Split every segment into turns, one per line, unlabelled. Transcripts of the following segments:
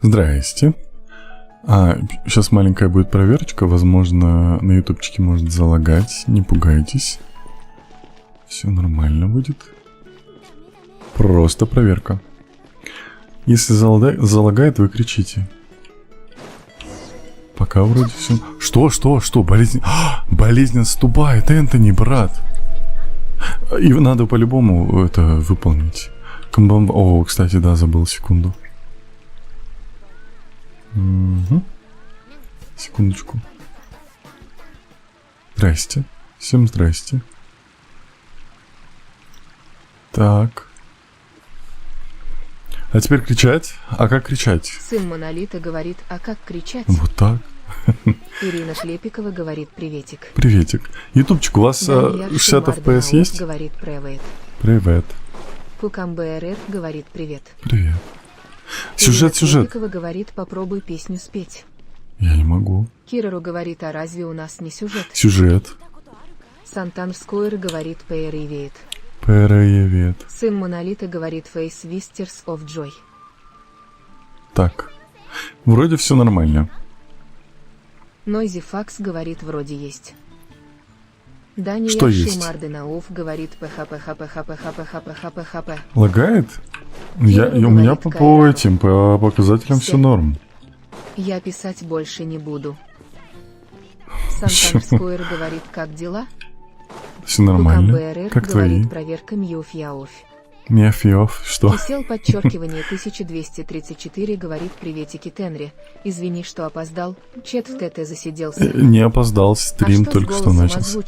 Здрасте. Сейчас маленькая будет проверочка. Возможно, на ютубчике может залагать. Не пугайтесь. Все нормально будет. Просто проверка. Если залагает, вы кричите. Пока вроде все. Что? Болезнь. Болезнь отступает, Энтони, брат. И надо по-любому это выполнить. О, кстати, да, забыл, секунду. Угу. Секундочку. Здрасте. Всем здрасте. Так. А теперь кричать? А как кричать?
Сын Монолита говорит, а как кричать?
Вот так.
Ирина Шлепикова говорит приветик.
Приветик. Ютубчик, у вас 60 FPS есть?
Говорит привет.
Привет.
КукамБРР говорит привет.
Привет. Сюжет.
Шлепикова говорит, попробуй песню спеть.
Я не могу.
Кирару говорит, а разве у нас не сюжет?
Сюжет.
Сантан Скойер говорит привет.
Привет.
Сын Монолита говорит Face Whisters of Joy.
Так. Вроде все нормально.
Нойзи Факс говорит вроде есть. Дани
Что есть?
Марденауф говорит пх.
Лагает? У меня по этим, по показателям все норм.
Я писать больше не буду. Сантан Скойер говорит, как дела?
Все нормально. Как твои?
Проверка Мьёф-Яофь.
Мьёф, что?
Кисел подчеркивание 1234 говорит приветики Тенри. Извини, что опоздал. Чет в ТТ засиделся.
Не опоздал, стрим только что начался.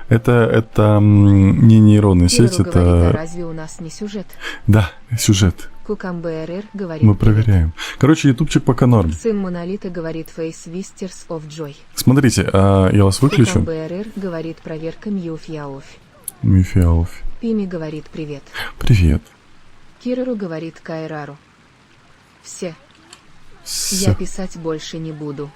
Это не нейронная сеть, это...
Говорит, а разве у нас не сюжет?
Да, сюжет.
КукамБРР говорит.
Мы проверяем. Короче, ютубчик пока норм.
Сын Монолита говорит Face Whisters of Joy.
Смотрите, я вас выключу.
КукамБРР говорит проверка Мьёф-Яофь.
Мьёф-Яофь.
Пими говорит привет.
Привет.
Кирару говорит Кайрару. Все. Я писать больше не буду.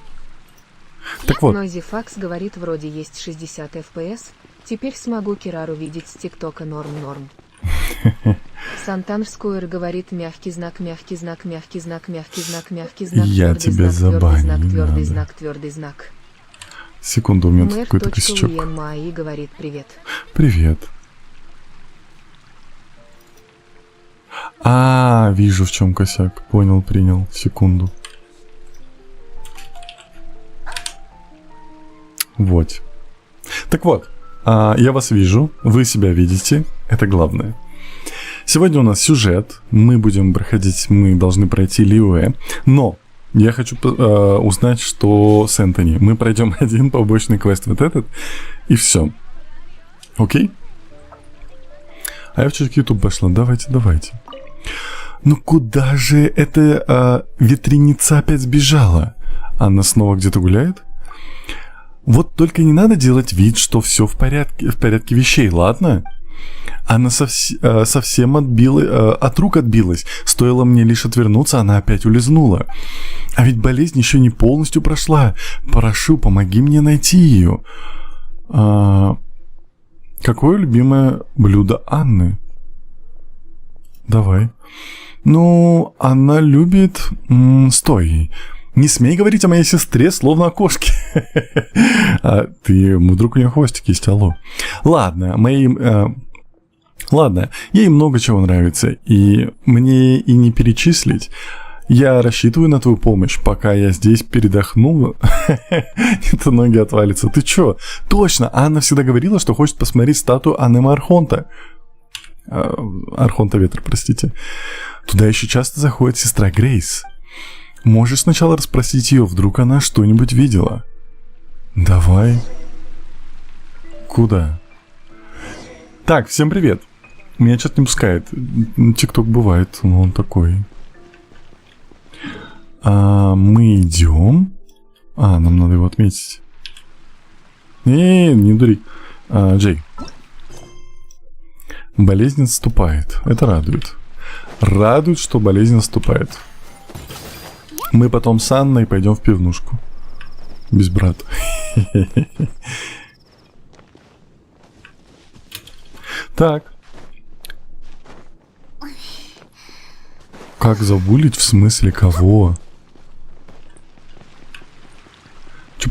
Так вот.
Нойзи Факс говорит, вроде есть 60 FPS. Теперь смогу Кирару видеть с ТикТока норм. Сантан Скойер говорит мягкий знак.
Я тебя забаню.
Твердый знак.
Секунду, у меня тут какой-то косячок.
Маи говорит привет.
Привет. Вижу, в чем косяк. Понял, принял. Секунду. Вот. Так вот, я вас вижу, вы себя видите. Это главное. Сегодня у нас сюжет. Мы должны пройти Лиуэ. Но я хочу узнать, что с Энтони. Мы пройдем один побочный квест, вот этот, и все. Окей? А я в чуть YouTube пошла. Давайте. Ну куда же эта ветреница опять сбежала? Она снова где-то гуляет? Вот только не надо делать вид, что все в порядке вещей, ладно? Она совсем от рук отбилась. Стоило мне лишь отвернуться, она опять улизнула. А ведь болезнь еще не полностью прошла. Прошу, помоги мне найти ее. Какое любимое блюдо Анны? Давай. Ну, она любит... Стой. Не смей говорить о моей сестре, словно о кошке. Ты, вдруг у нее хвостик есть, алло. Ладно, ей много чего нравится, и мне и не перечислить. Я рассчитываю на твою помощь, пока я здесь передохну. Это ноги отвалятся. Ты чё? Точно, Анна всегда говорила, что хочет посмотреть статую Аннема Архонта. Архонта Ветра, простите. Туда еще часто заходит сестра Грейс. Можешь сначала расспросить ее, вдруг она что-нибудь видела. Давай. Куда? Так, всем привет. Меня что-то не пускает. ТикТок бывает, но он такой. Мы идем. Нам надо его отметить. Не дури. Джей. Болезнь отступает. Это радует. Радует, что болезнь отступает. Мы потом с Анной пойдем в пивнушку. Без брата. Так. Как забулить? В смысле кого?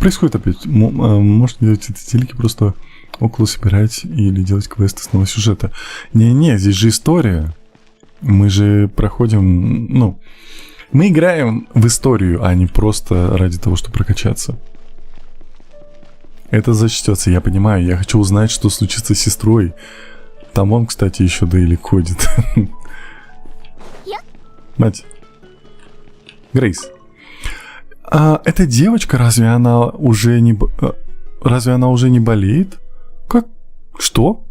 происходит опять? Может делать эти телеки просто около собирать или делать квесты с нового сюжета? Не-не, здесь же история. Мы же проходим... Ну, мы играем в историю, а не просто ради того, чтобы прокачаться. Это зачтется, я понимаю. Я хочу узнать, что случится с сестрой. Там он, кстати, еще Дейлик ходит. Мать. Грейс. А эта девочка, разве она уже не болеет? Как? Что?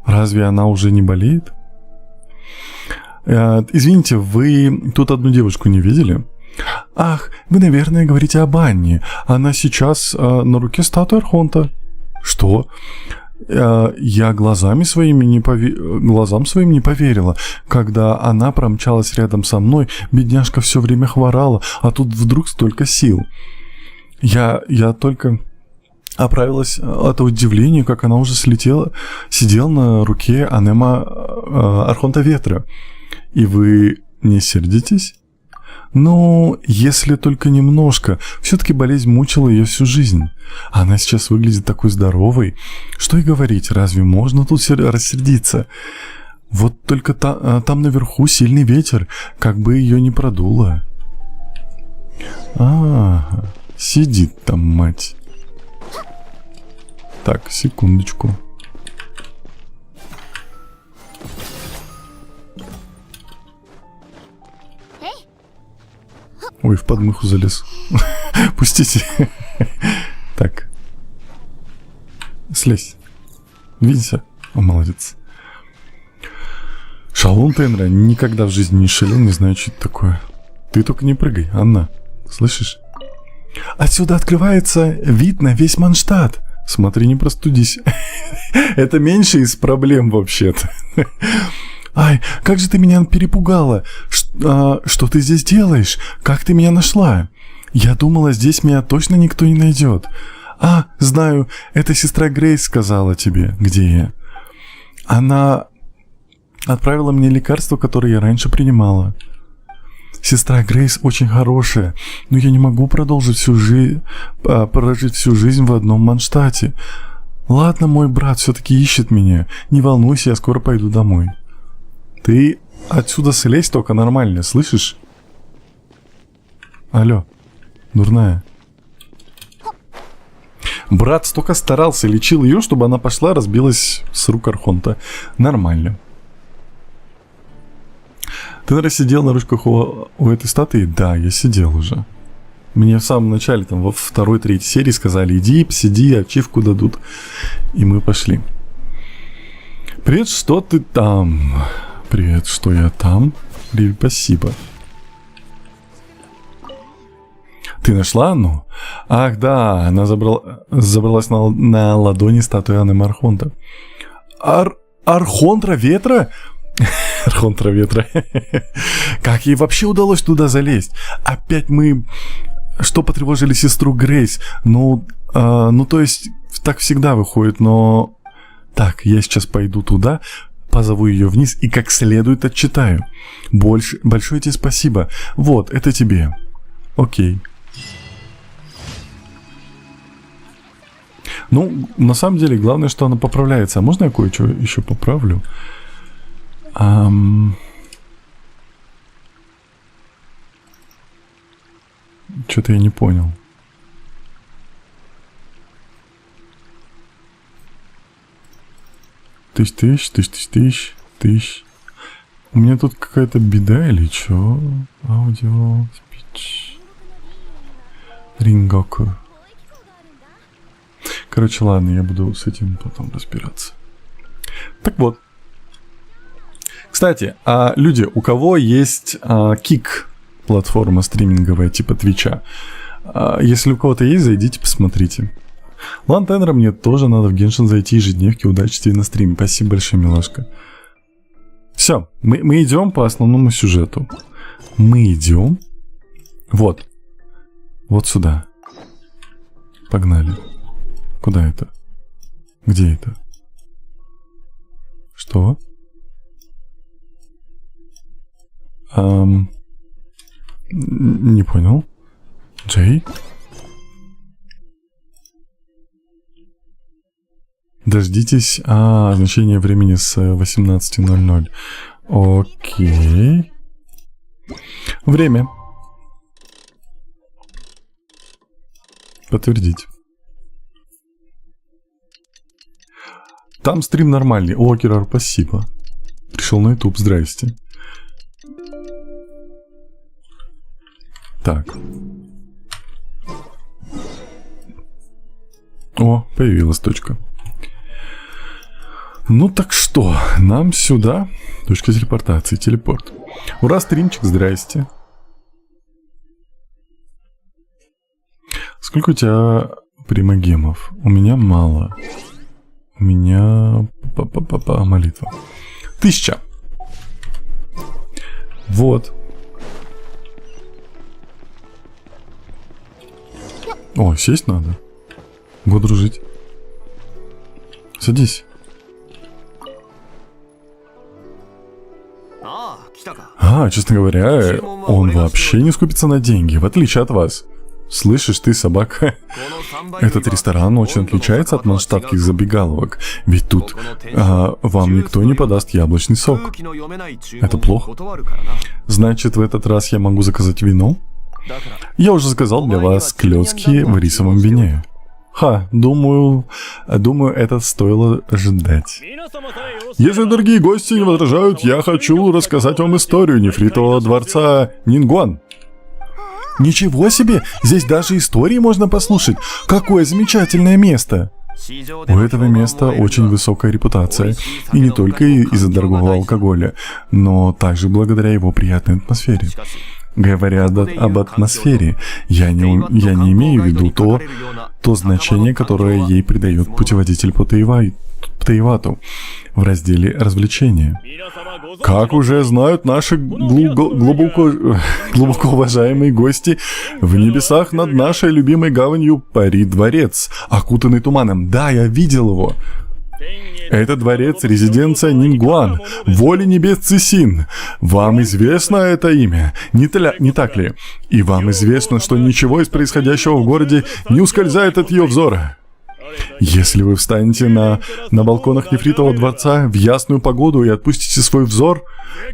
Разве она уже не болеет? Извините, вы тут одну девушку не видели? Ах, вы, наверное, говорите об Анне. Она сейчас на руке статуи Архонта. Что? Я глазам своим не поверила. Когда она промчалась рядом со мной, бедняжка все время хворала, а тут вдруг столько сил. Я только оправилась от удивления, как она уже сидела на руке Анема Архонта Ветра. И вы не сердитесь? Ну, если только немножко. Все-таки болезнь мучила ее всю жизнь. Она сейчас выглядит такой здоровой. Что и говорить, разве можно тут рассердиться? Вот только там наверху сильный ветер, как бы ее не продуло. Сидит там мать. Так, секундочку. Ой, в подмыху залез. Пустите. Так. Слезь. Видите? О, молодец. Шалун Тенра никогда в жизни не шалил, не знаю, что это такое. Ты только не прыгай, Анна. Слышишь? Отсюда открывается вид на весь Манштадт. Смотри, не простудись. Это меньше из проблем вообще-то. Ай, как же ты меня перепугала. Что ты здесь делаешь? Как ты меня нашла? Я думала, здесь меня точно никто не найдет. Знаю, это сестра Грейс сказала тебе, где я. Она отправила мне лекарство, которое я раньше принимала. Сестра Грейс очень хорошая, но я не могу прожить всю жизнь в одном Манштадте. Ладно, мой брат все-таки ищет меня. Не волнуйся, я скоро пойду домой. Ты отсюда слезь только нормально, слышишь? Алло, дурная. Брат столько старался, лечил ее, чтобы она пошла, разбилась с рук Архонта. Нормально. Ты, наверное, сидел на ручках у этой статуи? Да, я сидел уже. Мне в самом начале, там, во второй-третьей серии сказали, иди, посиди, ачивку дадут. И мы пошли. Привет, что ты там? Привет, что я там? Привет, спасибо. Ты нашла Анну? Ах, да, она забралась на ладони статуи Анны Архонта. Архонтра Ветра? Архонтра Ветра. Как ей вообще удалось туда залезть? Опять мы... Что потревожили сестру Грейс? То есть, так всегда выходит, но... Так, я сейчас пойду туда, позову ее вниз и как следует отчитаю. Большое тебе спасибо. Вот, это тебе. Окей. Ну, на самом деле, главное, что она поправляется. А можно я кое-что еще поправлю? Что-то я не понял. Тысяч. У меня тут какая-то беда или что? Аудио, спич. Рингоку. Короче, ладно, я буду с этим потом разбираться. Так вот. Кстати, люди, у кого есть Кик, платформа стриминговая типа Твича, если у кого-то есть, зайдите, посмотрите. Лантенера, мне тоже надо в Геншин зайти, ежедневки, удачи тебе на стриме. Спасибо большое, милашка. Все, мы идем по основному сюжету. Мы идем вот сюда. Погнали. Куда это? Где это? Что? Не понял. Джей? дождитесь значение времени с 18:00. Окей. Время. Подтвердить. Там стрим нормальный. О, Кирар, спасибо. Пришел на YouTube, здрасте. Так. О, появилась точка. Ну так что, нам сюда. Точка телепортации, телепорт. Ура, стримчик, здрасте. Сколько у тебя примагемов? У меня мало. У меня... молитва. 1000. Вот. О, сесть надо. Буду дружить. Садись. Честно говоря, он вообще не скупится на деньги, в отличие от вас. Слышишь ты, собака? Этот ресторан очень отличается от масштабных забегаловок. Ведь тут вам никто не подаст яблочный сок. Это плохо. Значит, в этот раз я могу заказать вино? Я уже заказал для вас клёцки в рисовом вине. Думаю, это стоило ожидать. Если дорогие гости не возражают, я хочу рассказать вам историю нефритового дворца Нингуан. Ничего себе! Здесь даже истории можно послушать. Какое замечательное место! У этого места очень высокая репутация. И не только из-за дорогого алкоголя, но также благодаря его приятной атмосфере. Говоря об атмосфере, я не имею в виду то значение, которое ей придает путеводитель по Тейвату в разделе «Развлечения». Как уже знают наши глубоко уважаемые гости, в небесах над нашей любимой гаванью парит дворец, окутанный туманом. Да, я видел его. Это дворец, резиденция Нингуан, воли небес Цисин. Вам известно это имя, не так ли? И вам известно, что ничего из происходящего в городе не ускользает от ее взора. Если вы встанете на балконах нефритового дворца в ясную погоду и отпустите свой взор,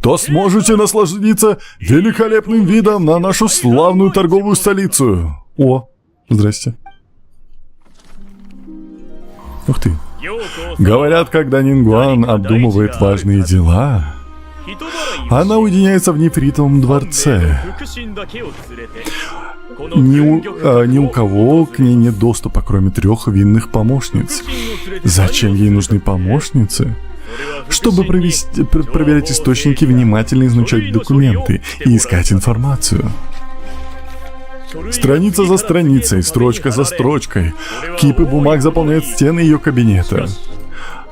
то сможете насладиться великолепным видом на нашу славную торговую столицу. О, здрасте. Ух ты. Говорят, когда Нингуан обдумывает важные дела, она уединяется в нефритовом дворце. Ни у кого к ней нет доступа, кроме 3 винных помощниц. Зачем ей нужны помощницы? Чтобы проверять источники, внимательно изучать документы и искать информацию. Страница за страницей, строчка за строчкой, кипы бумаг заполняют стены ее кабинета.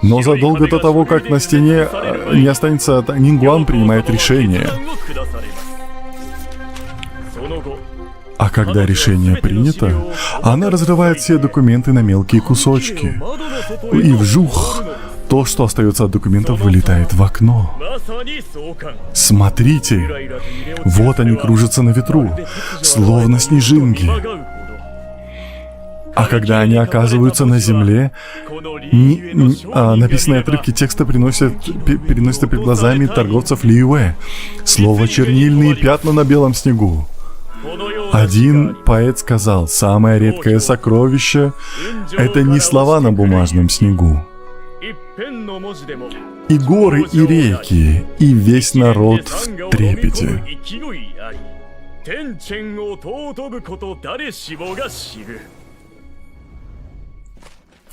Но задолго до того, как на стене не останется, Нингуан принимает решение. А когда решение принято, она разрывает все документы на мелкие кусочки. И вжух, то, что остается от документов, вылетает в окно. Смотрите, вот они кружатся на ветру, словно снежинки. А когда они оказываются на земле, написанные отрывки текста переносятся перед глазами торговцев Лиюэ, словно чернильные пятна на белом снегу. Один поэт сказал: «Самое редкое сокровище — это не слова на бумажном снегу. И горы, и реки, и весь народ в трепете».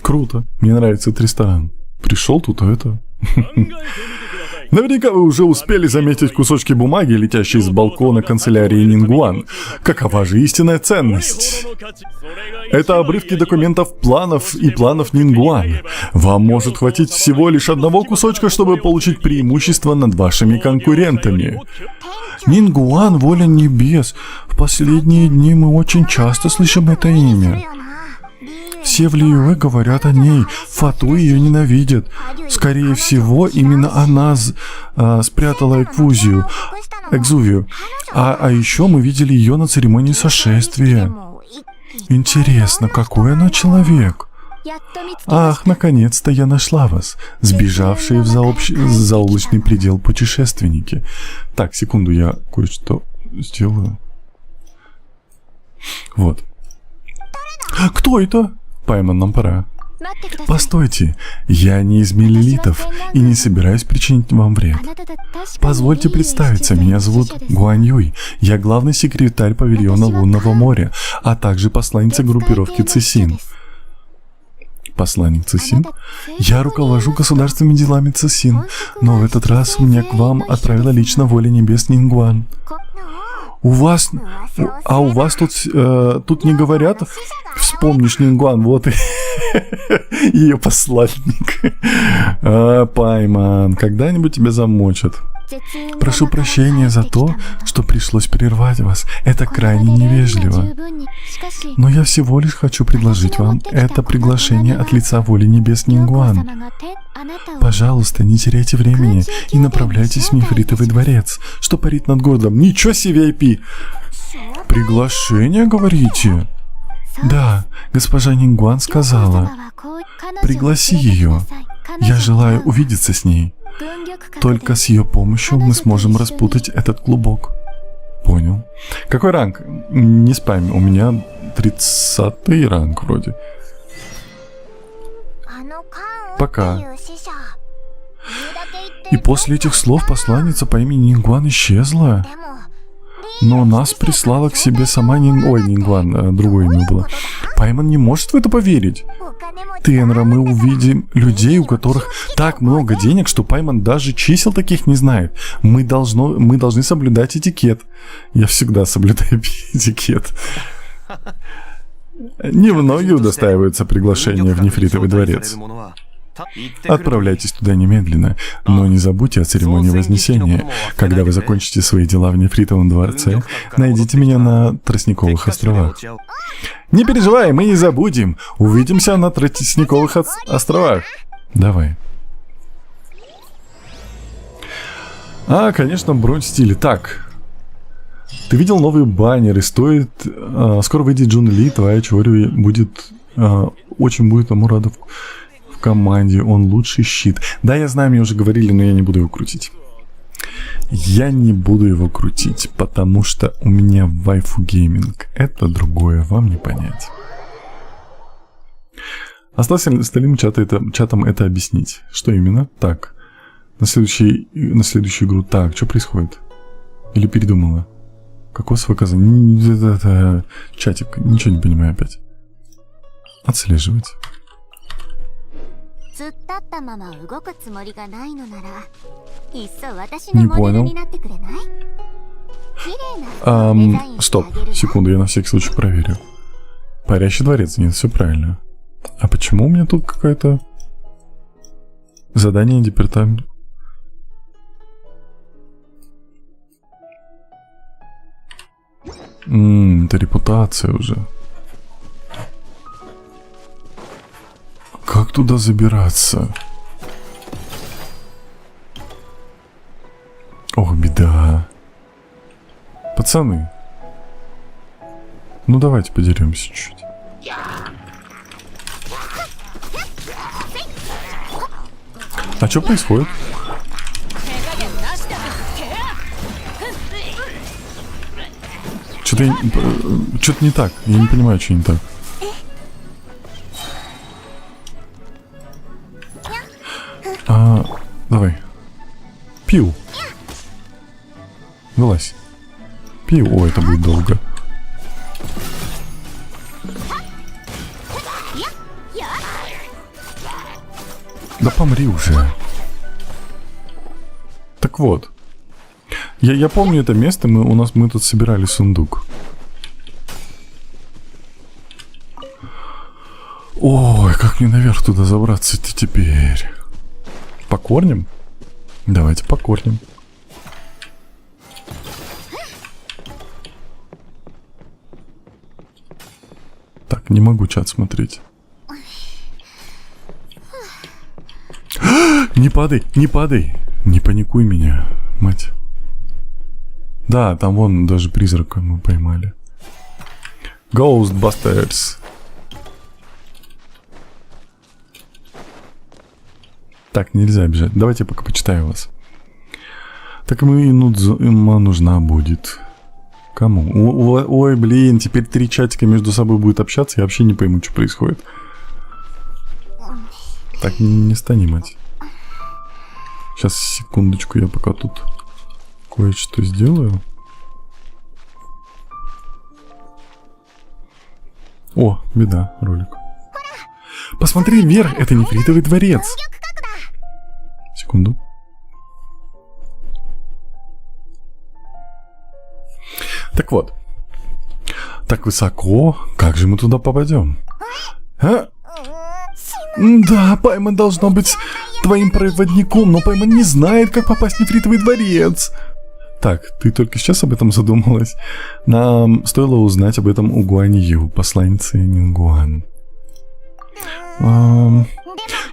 Круто. Мне нравится этот ресторан. Пришел тут, а это... Наверняка вы уже успели заметить кусочки бумаги, летящие с балкона канцелярии Нингуан. Какова же истинная ценность? Это обрывки документов планов и планов Нингуан. Вам может хватить всего лишь одного кусочка, чтобы получить преимущество над вашими конкурентами. Нингуан, воля небес. В последние дни мы очень часто слышим это имя. Все в Лиюэ говорят о ней. Фату ее ненавидит. Скорее всего, именно она спрятала Экзувию. А еще мы видели ее на церемонии сошествия. Интересно, какой она человек? Ах, наконец-то я нашла вас, сбежавшие в заоблачный предел путешественники. Так, секунду, я кое-что сделаю. Вот. Кто это? Пайман, нам пора. Постойте, я не из миллилитов и не собираюсь причинить вам вред. Позвольте представиться, меня зовут Гуань Юй. Я главный секретарь павильона Лунного моря, а также посланница группировки Цисин. Посланник Цисин? Я руковожу государственными делами Цисин, но в этот раз меня к вам отправила лично воля небес Нингуан. У вас тут не говорят, вспомнишь Нингуан, вот и ее посланник. Пайман, когда-нибудь тебя замочат. Прошу прощения за то, что пришлось прервать вас. Это крайне невежливо. Но я всего лишь хочу предложить вам это приглашение от лица воли небес Нингуан. Пожалуйста, не теряйте времени и направляйтесь в Нефритовый дворец, что парит над городом. Ничего себе, VIP! Приглашение, говорите? Да, госпожа Нингуан сказала. Пригласи ее. Я желаю увидеться с ней. Только с ее помощью мы сможем распутать этот клубок. Понял. Какой ранг? Не спам, у меня 30-й ранг вроде. Пока. И после этих слов посланница по имени Нингуан исчезла. Но нас прислала к себе сама Нингуан, другое имя было. Пайман не может в это поверить. Тенра, мы увидим людей, у которых так много денег, что Пайман даже чисел таких не знает. Мы должны соблюдать этикет. Я всегда соблюдаю этикет. Немногие удостаиваются приглашения в Нефритовый дворец. Отправляйтесь туда немедленно, но не забудьте о церемонии Вознесения. Когда вы закончите свои дела в Нефритовом дворце, найдите меня на Тростниковых островах. Не переживай, мы не забудем. Увидимся на Тростниковых островах. Давай. Конечно, бронь стиля. Так. Ты видел новые баннеры? Стоит... скоро выйдет Джун Ли, твоя Чори будет... очень будет ему рада в команде. Он лучший щит. Да, я знаю, мне уже говорили, но я не буду его крутить. Я не буду его крутить, потому что у меня вайфу гейминг. Это другое, вам не понять. Осталось остальным чатом это объяснить. Что именно? Так. На следующую игру. Так, что происходит? Или передумала? Кокосовое оказание. Чатик, ничего не понимаю опять. Отслеживать. Не понял. Стоп, секунду, я на всякий случай проверю. Парящий дворец, нет, все правильно. А почему у меня тут какое-то задание департамент? Это репутация уже. Как туда забираться? Ох, беда. Пацаны. Ну давайте подеремся чуть-чуть. А что происходит? Что-то не так. Я не понимаю, что не так. Давай. Пиу. Вылазь. Пиу. О, это будет долго. Да помри уже. Так вот. Я помню это место, мы тут собирали сундук. Ой, как мне наверх туда забраться-то теперь? По корням? Давайте по корням. Так, не могу чат смотреть. Не падай, не падай. Не паникуй меня, мать. Да, там вон даже призрака мы поймали. Ghostbusters. Так, нельзя бежать. Давайте я пока почитаю вас. Так Инудзума нужна будет. Кому? Ой, блин, теперь 3 чатика между собой будут общаться. Я вообще не пойму, что происходит. Так, не станимать. Сейчас, секундочку, я пока тут кое-что сделаю. О, беда, ролик. Посмотри вверх, это нефритовый дворец. Секунду. Так вот. Так высоко. Как же мы туда попадем? А? Да, Пайман должно быть твоим проводником, но Пайман не знает, как попасть в нефритовый дворец. Так, ты только сейчас об этом задумалась. Нам стоило узнать об этом у Гуани Ю, посланницы Нингуан.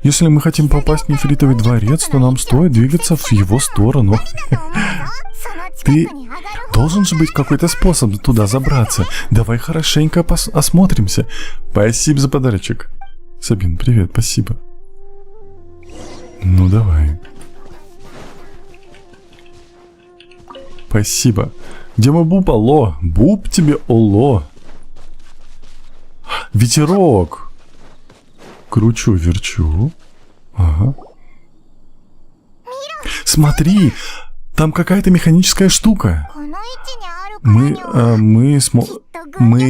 Если мы хотим попасть в нефритовый дворец, то нам стоит двигаться в его сторону. Ты... Должен же быть какой-то способ туда забраться. Давай хорошенько осмотримся. Спасибо за подарочек. Сабин, привет, спасибо. Ну, давай. Спасибо. Где мой Буб? Алло. Буб тебе, оло. Ветерок. Кручу-верчу. Ага. Смотри, там какая-то механическая штука. Мы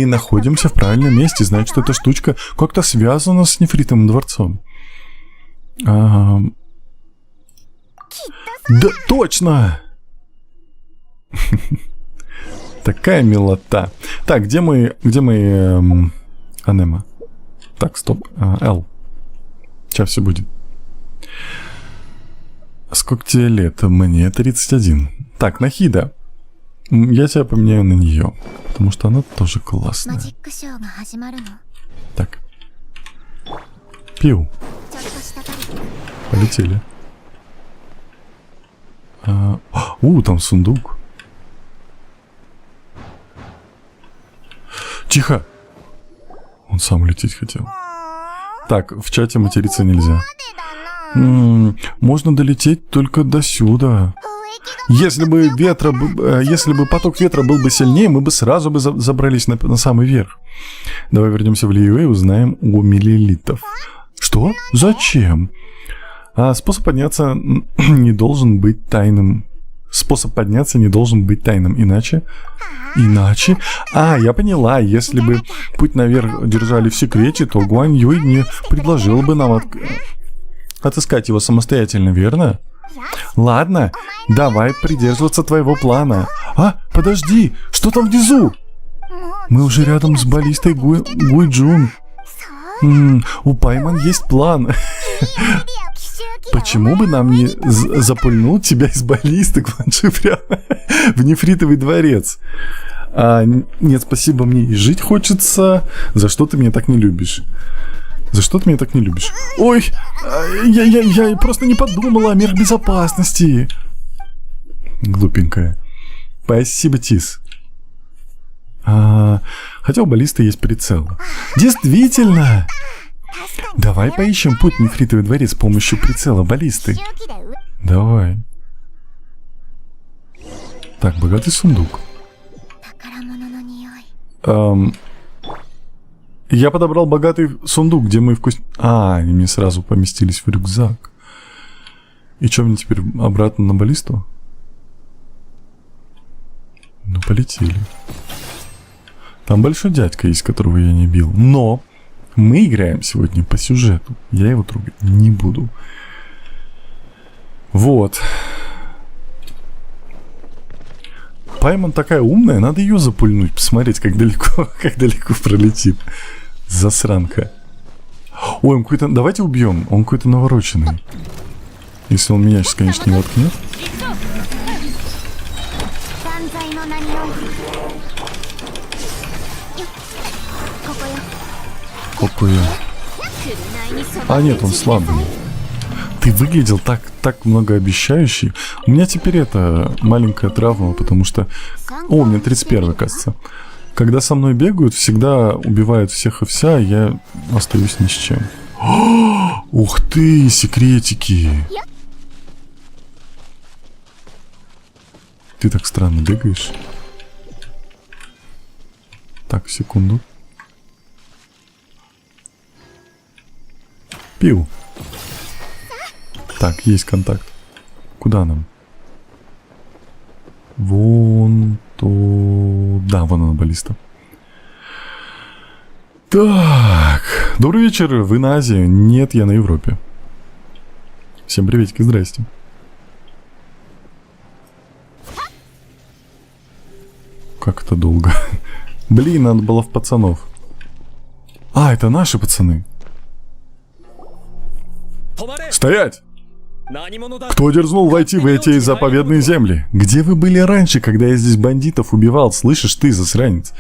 находимся в правильном месте. Значит, эта штучка как-то связана с нефритовым дворцом. Да, точно! Такая милота. Так, где мы Анема? Так, стоп. Л. Сейчас все будет. Сколько тебе лет? Мне 31. Так, Нахида. Я тебя поменяю на нее, потому что она тоже классная. Так. Пиу. Полетели. Там сундук. Тихо. Он сам лететь хотел. Так, в чате материться нельзя. Можно долететь только до сюда. Если бы поток ветра был бы сильнее, мы бы сразу бы забрались на самый верх. Давай вернемся в Лиюэ и узнаем у миллилитов. Что? Зачем? Способ подняться не должен быть тайным. Иначе... я поняла. Если бы путь наверх держали в секрете, то Гуань Юй не предложил бы нам отыскать его самостоятельно, верно? Ладно, давай придерживаться твоего плана. Подожди, что там внизу? Мы уже рядом с баллистой Гуйджун. У Пайман есть план. Почему бы нам не запульнуть тебя из баллисты, Кванши, прямо в нефритовый дворец? Нет, спасибо, мне и жить хочется. За что ты меня так не любишь? Ой, я просто не подумала о мерах безопасности. Глупенькая. Спасибо, Тис. Хотя у баллисты есть прицел. Действительно! Давай поищем путь в нефритовый дворец с помощью прицела баллисты. Давай. Так, богатый сундук. Я подобрал богатый сундук, где мы они мне сразу поместились в рюкзак. И что, мне теперь обратно на баллисту? Ну, полетели. Там большой дядька есть, которого я не бил. Но мы играем сегодня по сюжету. Я его трогать не буду. Вот. Пайман такая умная, надо ее запульнуть, посмотреть, как далеко пролетит. Засранка. Ой, он какой-то... Давайте убьем. Он какой-то навороченный. Если он меня сейчас, конечно, не воткнет. Нет, он слабый. Ты выглядел так многообещающий. У меня теперь маленькая травма, потому что... у меня 31, кажется. Когда со мной бегают, всегда убивают всех и вся, а я остаюсь ни с чем. Ух ты, секретики. Ты так странно бегаешь. Так, секунду. Пиу. Так, есть контакт. Куда нам? Вон туда. Вон она, баллиста. Так. Добрый вечер. Вы на Азии? Нет, я на Европе. Всем приветики, здрасте. Как это долго? Блин, надо было в пацанов. А, это наши пацаны. Стоять! Кто дерзнул войти в эти заповедные земли? Где вы были раньше, когда я здесь бандитов убивал? Слышишь, ты, засранец?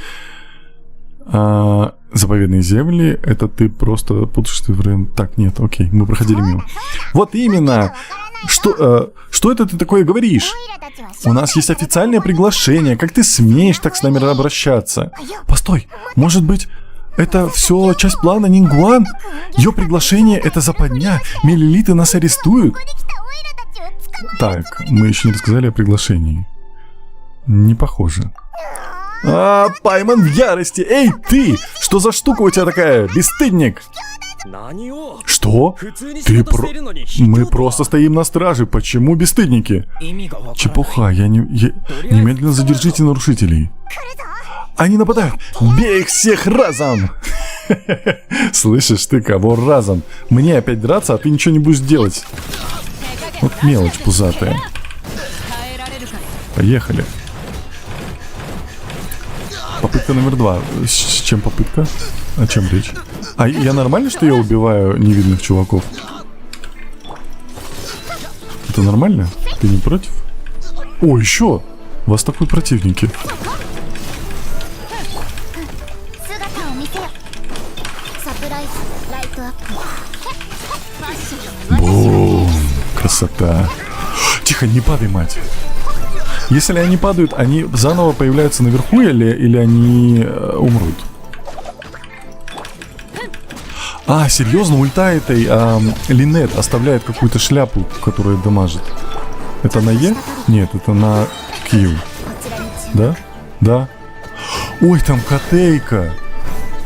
Заповедные земли, это ты просто путешествие в район... Так, нет, окей, мы проходили мимо. Вот именно! Что это ты такое говоришь? У нас есть официальное приглашение. Как ты смеешь так с нами обращаться? Постой, может быть... Это все часть плана Нингуан? Ее приглашение — это западня. Миллилиты нас арестуют. Так, мы еще не рассказали о приглашении. Не похоже. Пайман в ярости. Эй, ты! Что за штука у тебя такая? Бесстыдник! Что? Мы просто стоим на страже. Почему бесстыдники? Чепуха, немедленно задержите нарушителей. Они нападают! Бей их всех разом! Слышишь ты, кого разом? Мне опять драться, а ты ничего не будешь делать. Вот мелочь пузатая. Поехали. Попытка номер 2. С чем попытка? О чем речь? А я нормально, что я убиваю невидных чуваков? Это нормально? Ты не против? О, еще! У вас такой противники. Бум! Красота! Тихо, не падай, мать! Если они падают, они заново появляются наверху или они умрут? Серьезно, ульта этой Линет оставляет какую-то шляпу, которая дамажит. Это на Е? Нет, это на Q. Да? Да. Ой, там котейка!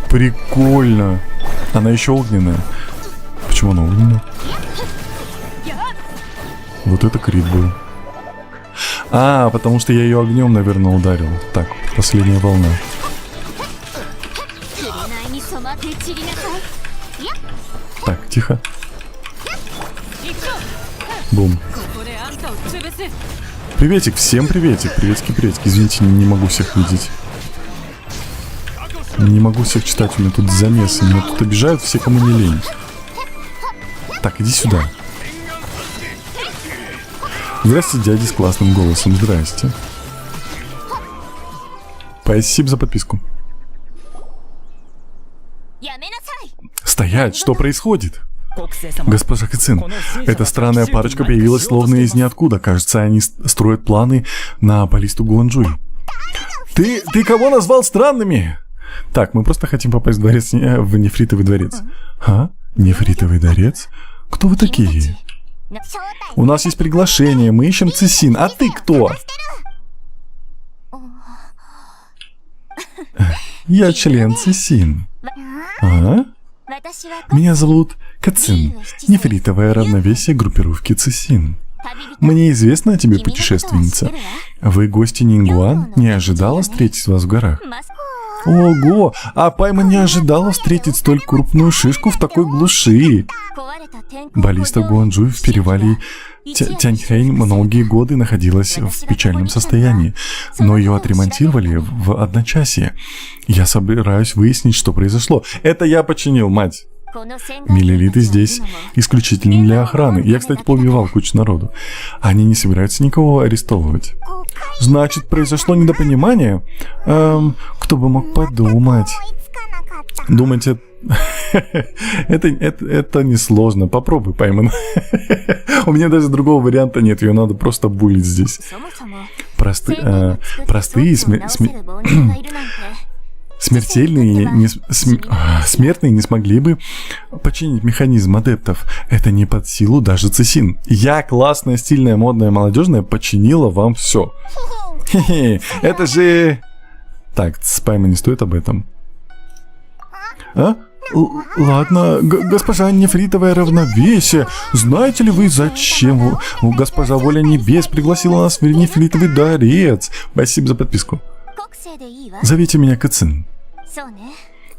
Прикольно! Она еще огненная. Почему она огненная? Вот это крит был. Потому что я ее огнем, наверное, ударил. Так, последняя волна. Так, тихо. Бум. Приветик, всем приветик. Приветики, приветики. Извините, не могу всех видеть. Не могу всех читать, у меня тут замесы. Меня тут обижают все, кому не лень. Так, иди сюда. Здрасте, дядя с классным голосом. Здрасте. Спасибо за подписку. Стоять, что происходит? Госпожа Кэцин, эта странная парочка появилась словно из ниоткуда. Кажется, они строят планы на баллисту Гуанчжуй. Ты кого назвал странными? Так, мы просто хотим попасть в нефритовый дворец. Нефритовый дворец? Кто вы такие? У нас есть приглашение, мы ищем Цисин. А ты кто? Я член Цисин. Меня зовут Кэцин. Нефритовое равновесие группировки Цисин. Мне известно о тебе, путешественница. Вы гости Нингуан? Не ожидала встретить вас в горах? Ого! Пайман не ожидала встретить столь крупную шишку в такой глуши. Баллиста Гуанчжуй в перевале Тяньхэнь многие годы находилась в печальном состоянии, но ее отремонтировали в одночасье. Я собираюсь выяснить, что произошло. Это я починил, мать. Миллилиты здесь исключительно для охраны. Я, кстати, поубивал кучу народу. Они не собираются никого арестовывать. Значит, произошло недопонимание? Кто бы мог подумать? Думаете, это несложно. Попробуй, Пайман. У меня даже другого варианта нет. Ее надо просто булить здесь. Простые Смертельные смертные не смогли бы починить механизм адептов. Это не под силу даже Цесин. Я, классная, стильная, модная, молодежная, починила вам все. Хе-хе, это же... Так, Паймон, не стоит об этом. А? Ладно, госпожа Нефритовое равновесие. Знаете ли вы, зачем госпожа Воля Небес пригласила нас в Нефритовый дворец? Спасибо за подписку. Зовите меня Кэцин.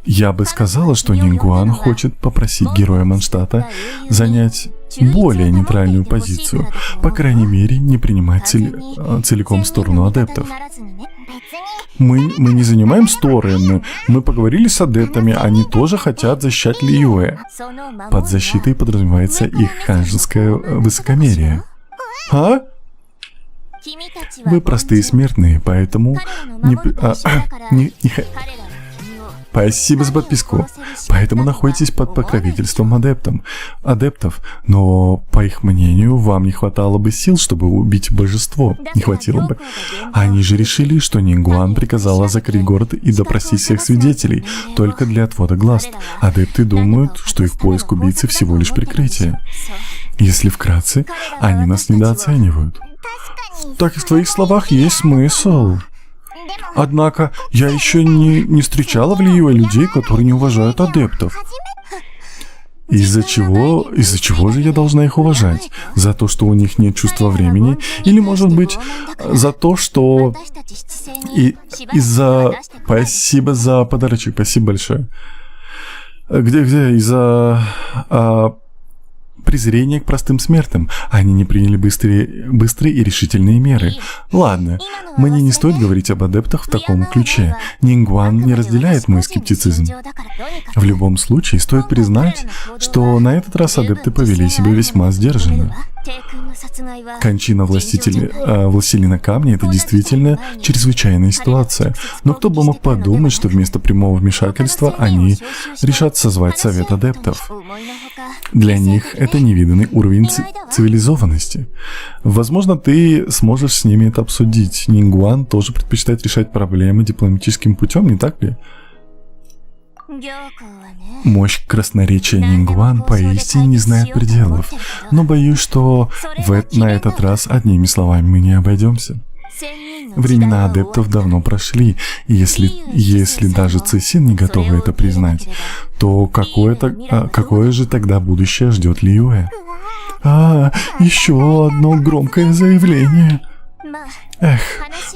Я бы сказала, что Нингуан хочет попросить героя Манштата занять более нейтральную позицию. По крайней мере, не принимать целиком сторону адептов. Мы не занимаем стороны. Мы поговорили с адептами, они тоже хотят защищать Лиюэ. Под защитой подразумевается их ханжеское высокомерие. А? Вы простые смертные, поэтому Спасибо за подписку. Поэтому находитесь под покровительством адептов. Но, по их мнению, вам не хватало бы сил, чтобы убить божество. Не хватило бы. Они же решили, что Нингуан приказала закрыть город и допросить всех свидетелей, только для отвода глаз. Адепты думают, что их поиск убийцы всего лишь прикрытие. Если вкратце, они нас недооценивают. Так и в твоих словах есть смысл. Однако, я еще не встречала в Лиюэ людей, которые не уважают адептов. Из-за чего же я должна их уважать? За то, что у них нет чувства времени? Или, может быть, за то, что... из-за... Спасибо за подарочек, спасибо большое. Где? Из-за... презрение к простым смертным. Они не приняли быстрые и решительные меры. Ладно, мне не стоит говорить об адептах в таком ключе. Нингуан не разделяет мой скептицизм. В любом случае, стоит признать, что на этот раз адепты повели себя весьма сдержанно. Кончина властелина камня — это действительно чрезвычайная ситуация. Но кто бы мог подумать, что вместо прямого вмешательства они решат созвать совет адептов. Для них это невиданный уровень цивилизованности. Возможно, ты сможешь с ними это обсудить. Нингуан тоже предпочитает решать проблемы дипломатическим путем, не так ли? Мощь красноречия Нингуан поистине не знает пределов. Но боюсь, что на этот раз одними словами мы не обойдемся. Времена адептов давно прошли, и если даже Цесин не готова это признать, то какое же тогда будущее ждет Лиюэ? Еще одно громкое заявление. Эх,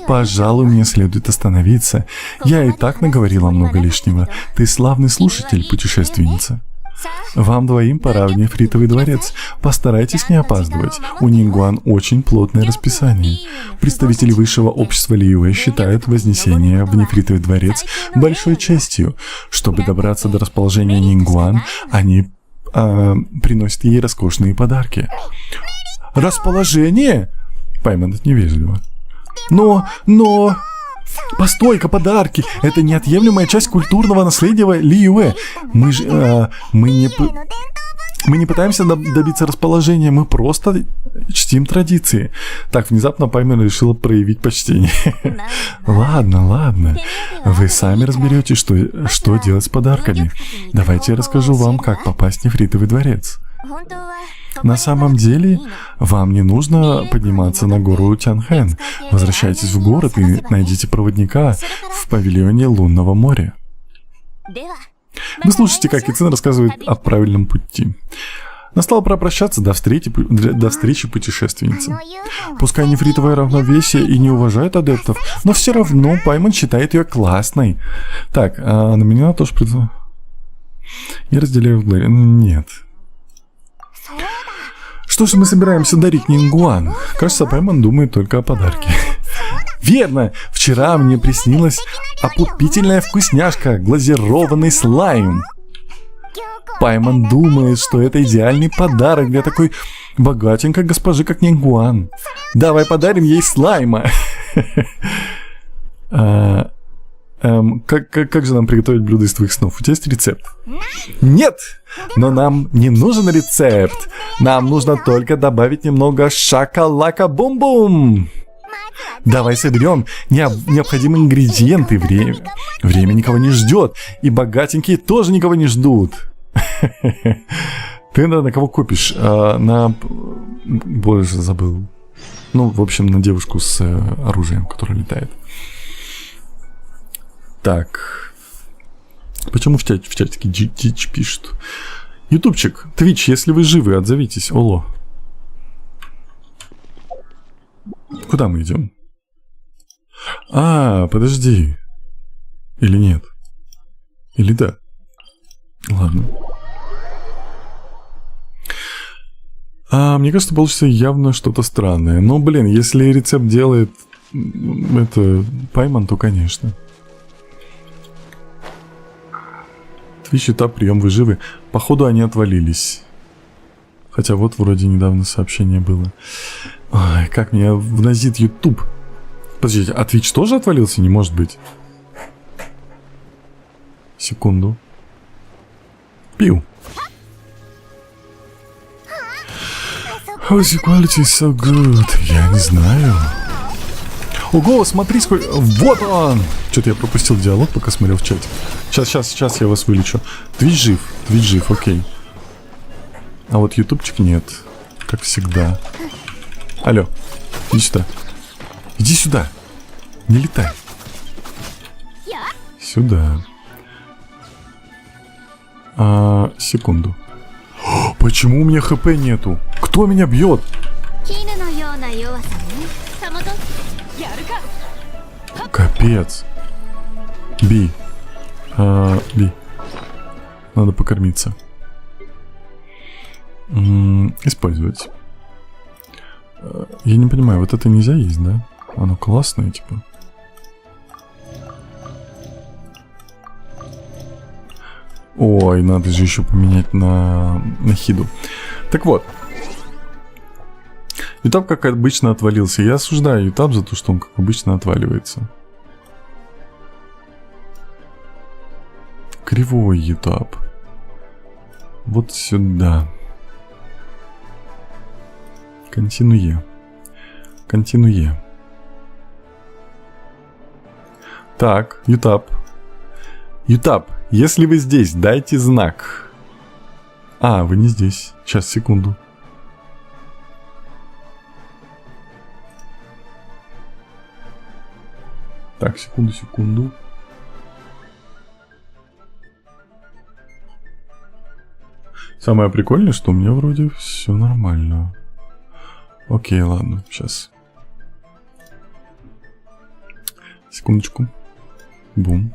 пожалуй, мне следует остановиться. Я и так наговорила много лишнего. Ты славный слушатель, путешественница. Вам двоим пора в Нефритовый дворец. Постарайтесь не опаздывать. У Нингуан очень плотное расписание. Представители высшего общества Лиюэ считают вознесение в Нефритовый дворец большой честью. Чтобы добраться до расположения Нингуан, они приносят ей роскошные подарки. Расположение? Паймон, это невежливо. Но... Постой-ка, подарки! Это неотъемлемая часть культурного наследия Лиюэ. Мы не пытаемся добиться расположения, мы просто чтим традиции. Так, внезапно Паймон решила проявить почтение. Ладно. Вы сами разберетесь, что делать с подарками. Давайте я расскажу вам, как попасть в Нефритовый дворец. На самом деле, вам не нужно подниматься на гору Тянхэн. Возвращайтесь в город и найдите проводника в павильоне Лунного моря. Вы слушаете, как Кэцин рассказывает о правильном пути. Настало пора прощаться. До встречи, путешественницы. Пускай Нефритовое равновесие и не уважает адептов, но все равно Паймон считает ее классной. Так, на меня тоже Я разделяю в главе. Нет. Что же мы собираемся дарить Нингуан? Кажется, Паймон думает только о подарке. Верно! Вчера мне приснилась опупительная вкусняшка, глазированный слайм. Паймон думает, что это идеальный подарок для такой богатенькой госпожи, как Нингуан. Давай подарим ей слайма. Как же нам приготовить блюдо из твоих снов? У тебя есть рецепт? Нет! Но нам не нужен рецепт. Нам нужно только добавить немного шакалака-бум-бум. Давай соберем необходимые ингредиенты. Время никого не ждет. И богатенькие тоже никого не ждут. Ты на кого купишь? Боже, забыл. Ну, в общем, на девушку с оружием, которая летает. Так. Почему в чатике дичь пишут? Ютубчик, Твич, если вы живы, отзовитесь. Оло. Куда мы идем? Подожди. Или нет? Или да? Ладно. Мне кажется, получится явно что-то странное. Но, блин, если рецепт делает это Пайман, то конечно. Твич, этап, прием, вы живы. Походу, они отвалились. Хотя вот вроде недавно сообщение было. Ой, как меня вносит YouTube. Подождите, а Twitch тоже отвалился? Не может быть. Секунду. Пиу. How is quality so good? Я не знаю. Ого, смотри, сколько... Вот он! Что-то я пропустил диалог, пока смотрел в чате. Сейчас я вас вылечу. Твич жив, окей. А вот ютубчик нет. Как всегда. Алло, иди сюда. Иди сюда. Не летай. Сюда. Секунду. Почему у меня хп нету? Кто меня бьет? Капец. Би. Би. Надо покормиться. Использовать. Я не понимаю, вот это нельзя есть, да? Оно классное, типа. Ой, надо же еще поменять на хиду. Так вот. Ютаб, как обычно, отвалился. Я осуждаю Ютаб за то, что он, как обычно, отваливается. Кривой Ютаб. Вот сюда. Континуе. Так, Ютаб. Ютаб, если вы здесь, дайте знак. Вы не здесь. Сейчас, секунду. Так, секунду. Самое прикольное, что у меня вроде все нормально. Окей, ладно, сейчас. Секундочку. Бум.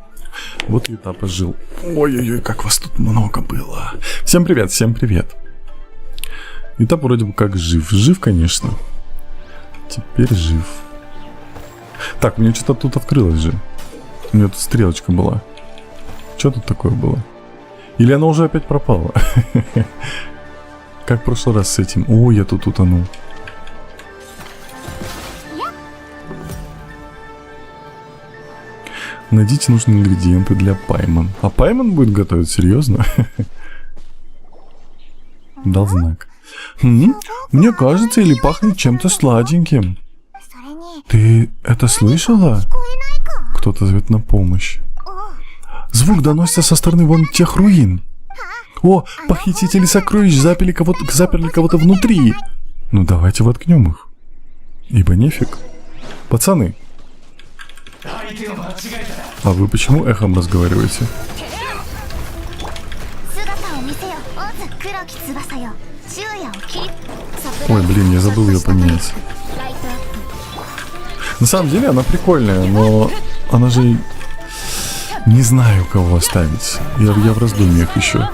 Вот Ютаб жил. Ой-ой-ой, как вас тут много было. Всем привет. Ютаб вроде бы как жив. Жив, конечно. Теперь жив. Так, у меня что-то тут открылось же. У меня тут стрелочка была. Что тут такое было? Или она уже опять пропала? Как в прошлый раз с этим. Ой, я тут утонул. Найдите нужные ингредиенты для Пайман. А Пайман будет готовить? Серьезно? Дал знак. Мне кажется, или пахнет чем-то сладеньким. Ты это слышала? Кто-то зовет на помощь. Звук доносится со стороны вон тех руин. О, похитители сокровищ заперли кого-то внутри. Ну давайте воткнем их. Ибо нефиг. Пацаны. А вы почему эхом разговариваете? Ой, блин, я забыл ее поменять. На самом деле она прикольная, но она же... Не знаю, кого оставить. Я в раздумьях еще.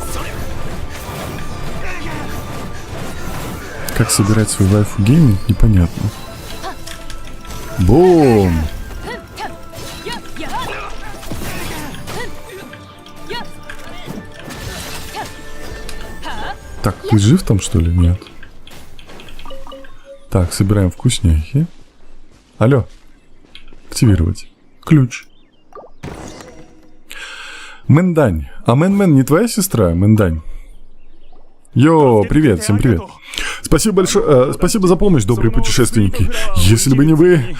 Как собирать свой вайфу гейминг, непонятно. Бум! Так, ты жив там, что ли? Нет. Так, собираем вкусняхи. Алло. Активировать. Ключ. Мэндань. А Мэн не твоя сестра, Мэндань? Йо, привет, всем привет. Спасибо большое, спасибо за помощь, добрые путешественники. Если бы не вы,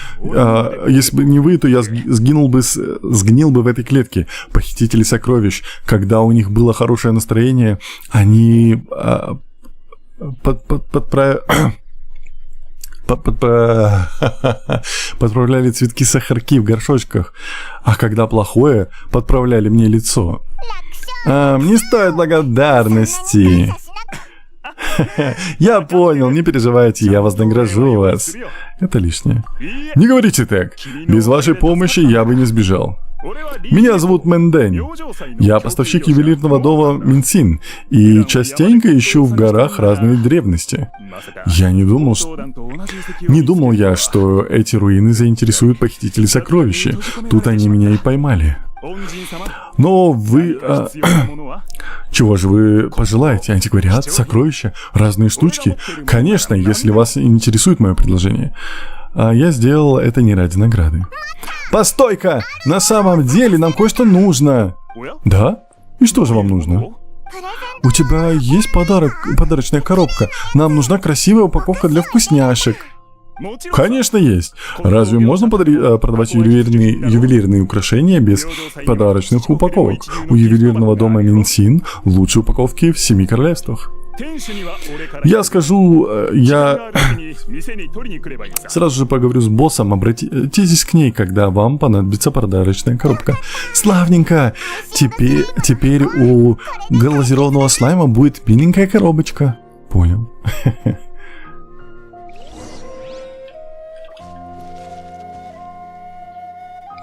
то я сгнил бы в этой клетке. Похитители сокровищ, когда у них было хорошее настроение, они подправляли цветки-сахарки в горшочках, а когда плохое, подправляли мне лицо. Не стоит благодарности. Я понял, не переживайте, я вознагражу вас. Это лишнее. Не говорите так. Без вашей помощи я бы не сбежал. Меня зовут Мэндэнь. Я поставщик ювелирного дома Минсин и частенько ищу в горах разные древности. Я не думал, что эти руины заинтересуют похитителей сокровища. Тут они меня и поймали. Но вы... чего же вы пожелаете? Антиквариат, сокровища, разные штучки? Конечно, если вас интересует мое предложение. Я сделал это не ради награды. Постой-ка! На самом деле нам кое-что нужно. Да? И что же вам нужно? У тебя есть подарочная коробка. Нам нужна красивая упаковка для вкусняшек. Конечно, есть. Разве можно продавать ювелирные украшения без подарочных упаковок? У ювелирного дома Минсин лучшие упаковки в 7 королевствах. Я скажу, я сразу же поговорю с боссом, обратитесь к ней, когда вам понадобится подарочная коробка. Славненько! Теперь у глазированного слайма будет миленькая коробочка. Понял.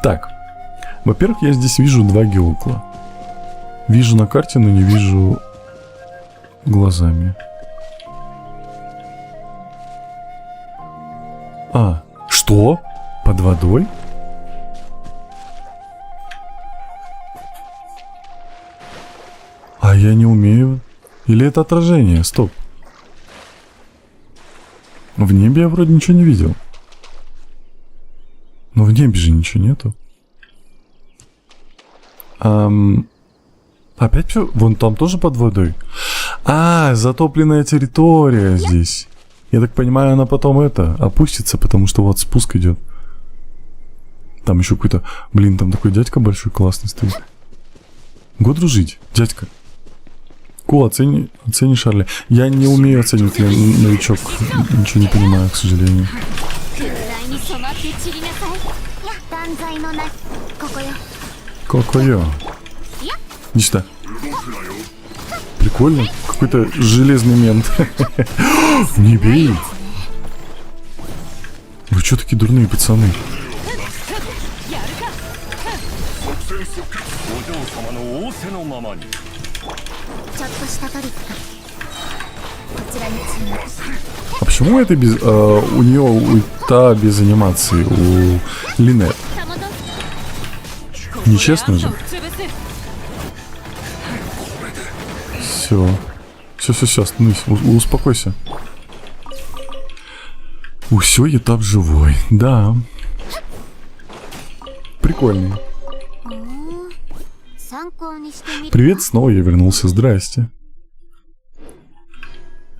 Так, во-первых, я здесь вижу 2 геокла. Вижу на карте, но не вижу глазами. Что? Под водой? А я не умею. Или это отражение? Стоп. В небе я вроде ничего не видел. Но в небе же ничего нету. Опять все? Вон там тоже под водой. Затопленная территория здесь. Я так понимаю, она потом опустится, потому что вот спуск идет. Там еще какой-то... Блин, там такой дядька большой, классный стоит. Го дружить, дядька. Оцени Шарли. Я не умею оценить, я новичок. Ничего не понимаю, к сожалению. Кокойо. Иди сюда. Прикольно. Какой-то железный мент. Не бей. Вы что такие дурные пацаны? А почему это без... у нее ульта без анимации, у Линет? Нечестно же. Все, остановись, успокойся. Все, этап живой, да. Прикольный. Привет, снова я вернулся, здрасте.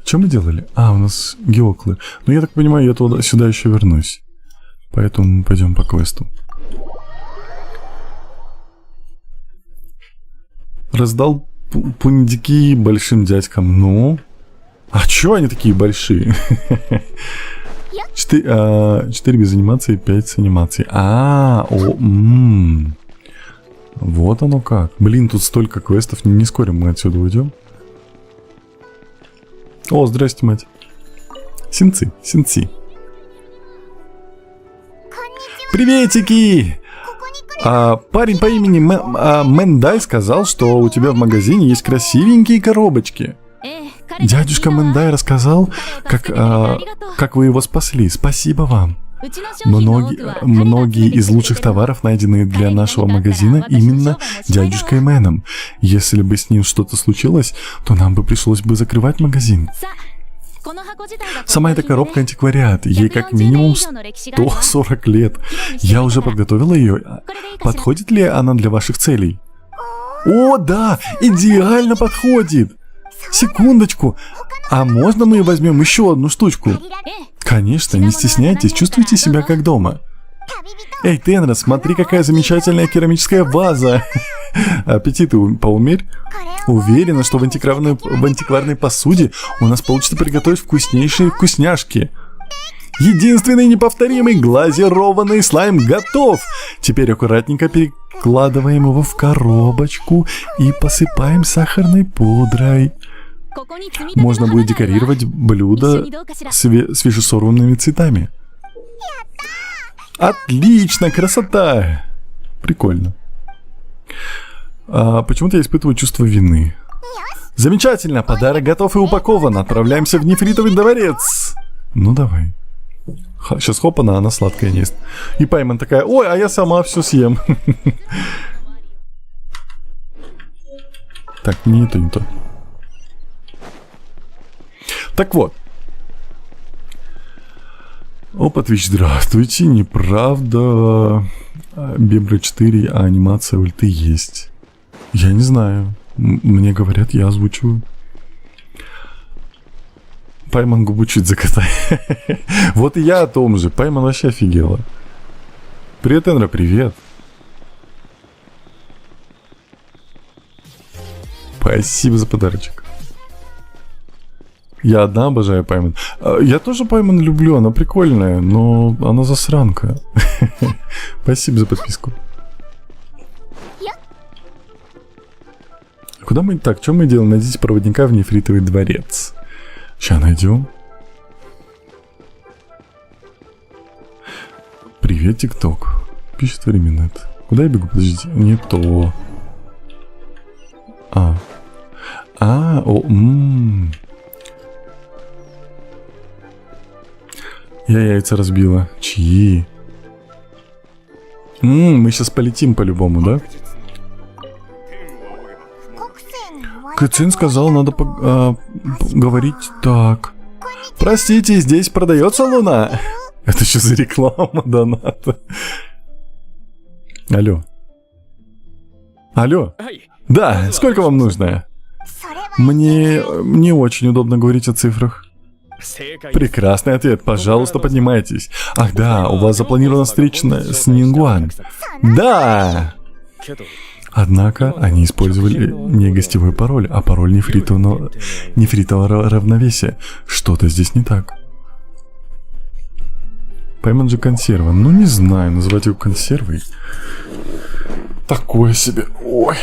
Что мы делали? У нас геоклы. Ну, я так понимаю, я сюда еще вернусь. Поэтому мы пойдем по квесту. Раздал пундики большим дядькам. Ну? А чё они такие большие? 4 без анимации, 5 с анимацией. Вот оно как. Блин, тут столько квестов. Не скоро мы отсюда уйдем. О, здрасте, мать. Синцы. Приветики! Парень по имени Мэндай сказал, что у тебя в магазине есть красивенькие коробочки. Дядюшка Мэндай рассказал, как вы его спасли. Спасибо вам. Многие из лучших товаров, найденные для нашего магазина, именно дядюшкой Мэном. Если бы с ним что-то случилось, то нам бы пришлось бы закрывать магазин. Сама эта коробка антиквариат, ей как минимум 140 лет. Я уже подготовила ее. Подходит ли она для ваших целей? О, да, идеально подходит. Секундочку. А можно мы возьмем еще одну штучку? Конечно, не стесняйтесь, чувствуйте себя как дома. Эй, Тенра, смотри, какая замечательная керамическая ваза. Аппетиты поумерь. Уверена, что в антикварной посуде у нас получится приготовить вкуснейшие вкусняшки. Единственный неповторимый глазированный слайм готов. Теперь аккуратненько перекладываем его в коробочку и посыпаем сахарной пудрой. Можно будет декорировать блюдо свежесорванными цветами. Отлично, красота! Прикольно. Почему-то я испытываю чувство вины. Замечательно, подарок готов и упакован. Отправляемся в нефритовый дворец. Ну давай. Сейчас хопана, она сладкая не ест. И Пайман такая: ой, а я сама все съем. Так, не то, не то. Так вот. Опа, Твич, здравствуйте. Неправда. Бибра 4, а анимация ульты есть. Я не знаю. Мне говорят, я озвучиваю. Пайман губу чуть закатай. Вот и я о том же. Пайман вообще офигела. Привет, Энра, привет. Спасибо за подарочек. Я одна обожаю Пайман. Я тоже Пайман люблю, она прикольная, но она засранка. Спасибо за подписку. Куда мы... Так, что мы делаем? Найдите проводника в нефритовый дворец. Сейчас найдем. Привет, ТикТок. Пишет временет. Куда я бегу? Подождите. Не то. Я яйца разбила. Чьи? Мы сейчас полетим по-любому, да? Кэцин сказал, надо говорить так. Простите, здесь продается луна. Это что за реклама доната? Алло. Алло. Да, сколько вам нужно? Мне не очень удобно говорить о цифрах. Прекрасный ответ, пожалуйста, поднимайтесь. Ах да, у вас запланирована встреча с Нингуан. Да! Однако они использовали не гостевой пароль, а пароль нефритового равновесия. Что-то здесь не так. Пойман же консерва. Ну не знаю, называть его консервой. Такое себе. Ой.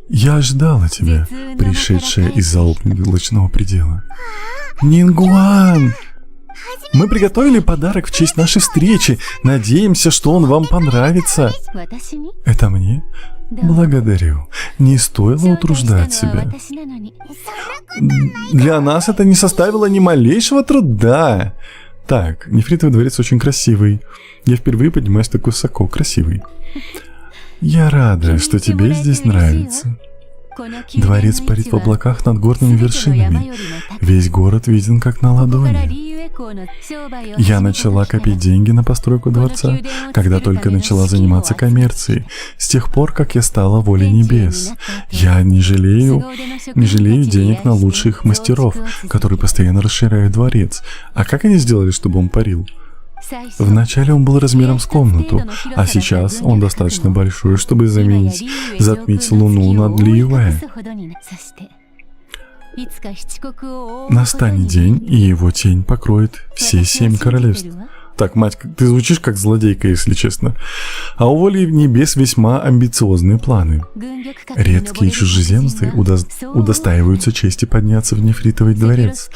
Я ожидала тебя, пришедшая из-за облачного предела. Нингуан! Мы приготовили подарок в честь нашей встречи. Надеемся, что он вам понравится. Это мне? Благодарю. Не стоило утруждать себя. Для нас это не составило ни малейшего труда. Так, нефритовый дворец очень красивый. Я впервые поднимаюсь так высоко. Красивый. Я рада, что тебе здесь нравится. Дворец парит в облаках над горными вершинами. Весь город виден как на ладони. Я начала копить деньги на постройку дворца, когда только начала заниматься коммерцией. С тех пор, как я стала волей небес. Я не жалею денег на лучших мастеров, которые постоянно расширяют дворец. А как они сделали, чтобы он парил? Вначале он был размером с комнату, а сейчас он достаточно большой, чтобы затмить луну над Лиюэ. Настанет день, и его тень покроет все 7 королевств. Так, мать, ты звучишь как злодейка, если честно. А у воли небес весьма амбициозные планы. Редкие чужеземцы удостаиваются чести подняться в нефритовый дворец.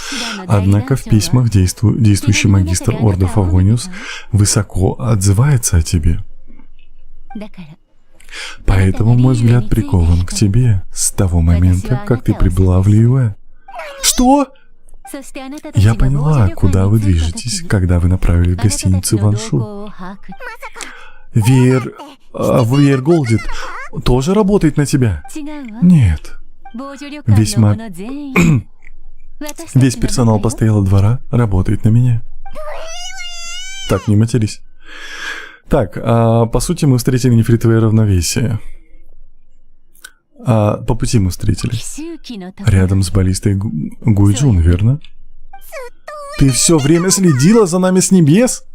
Однако в письмах действующий магистр Орда Фавониус высоко отзывается о тебе. Поэтому мой взгляд прикован к тебе с того момента, как ты прибыла в Лиюэ. Что? Я поняла, куда вы движетесь, когда вы направились в гостиницу Ваншу. Веер Голдит тоже работает на тебя? Нет. Весь персонал постоялого двора работает на меня. Так, не матерись. Так, по сути, мы встретили нефритовое равновесие. По пути мы встретили. Рядом с баллистой Гуйджун, верно? Ты все время следила за нами с небес?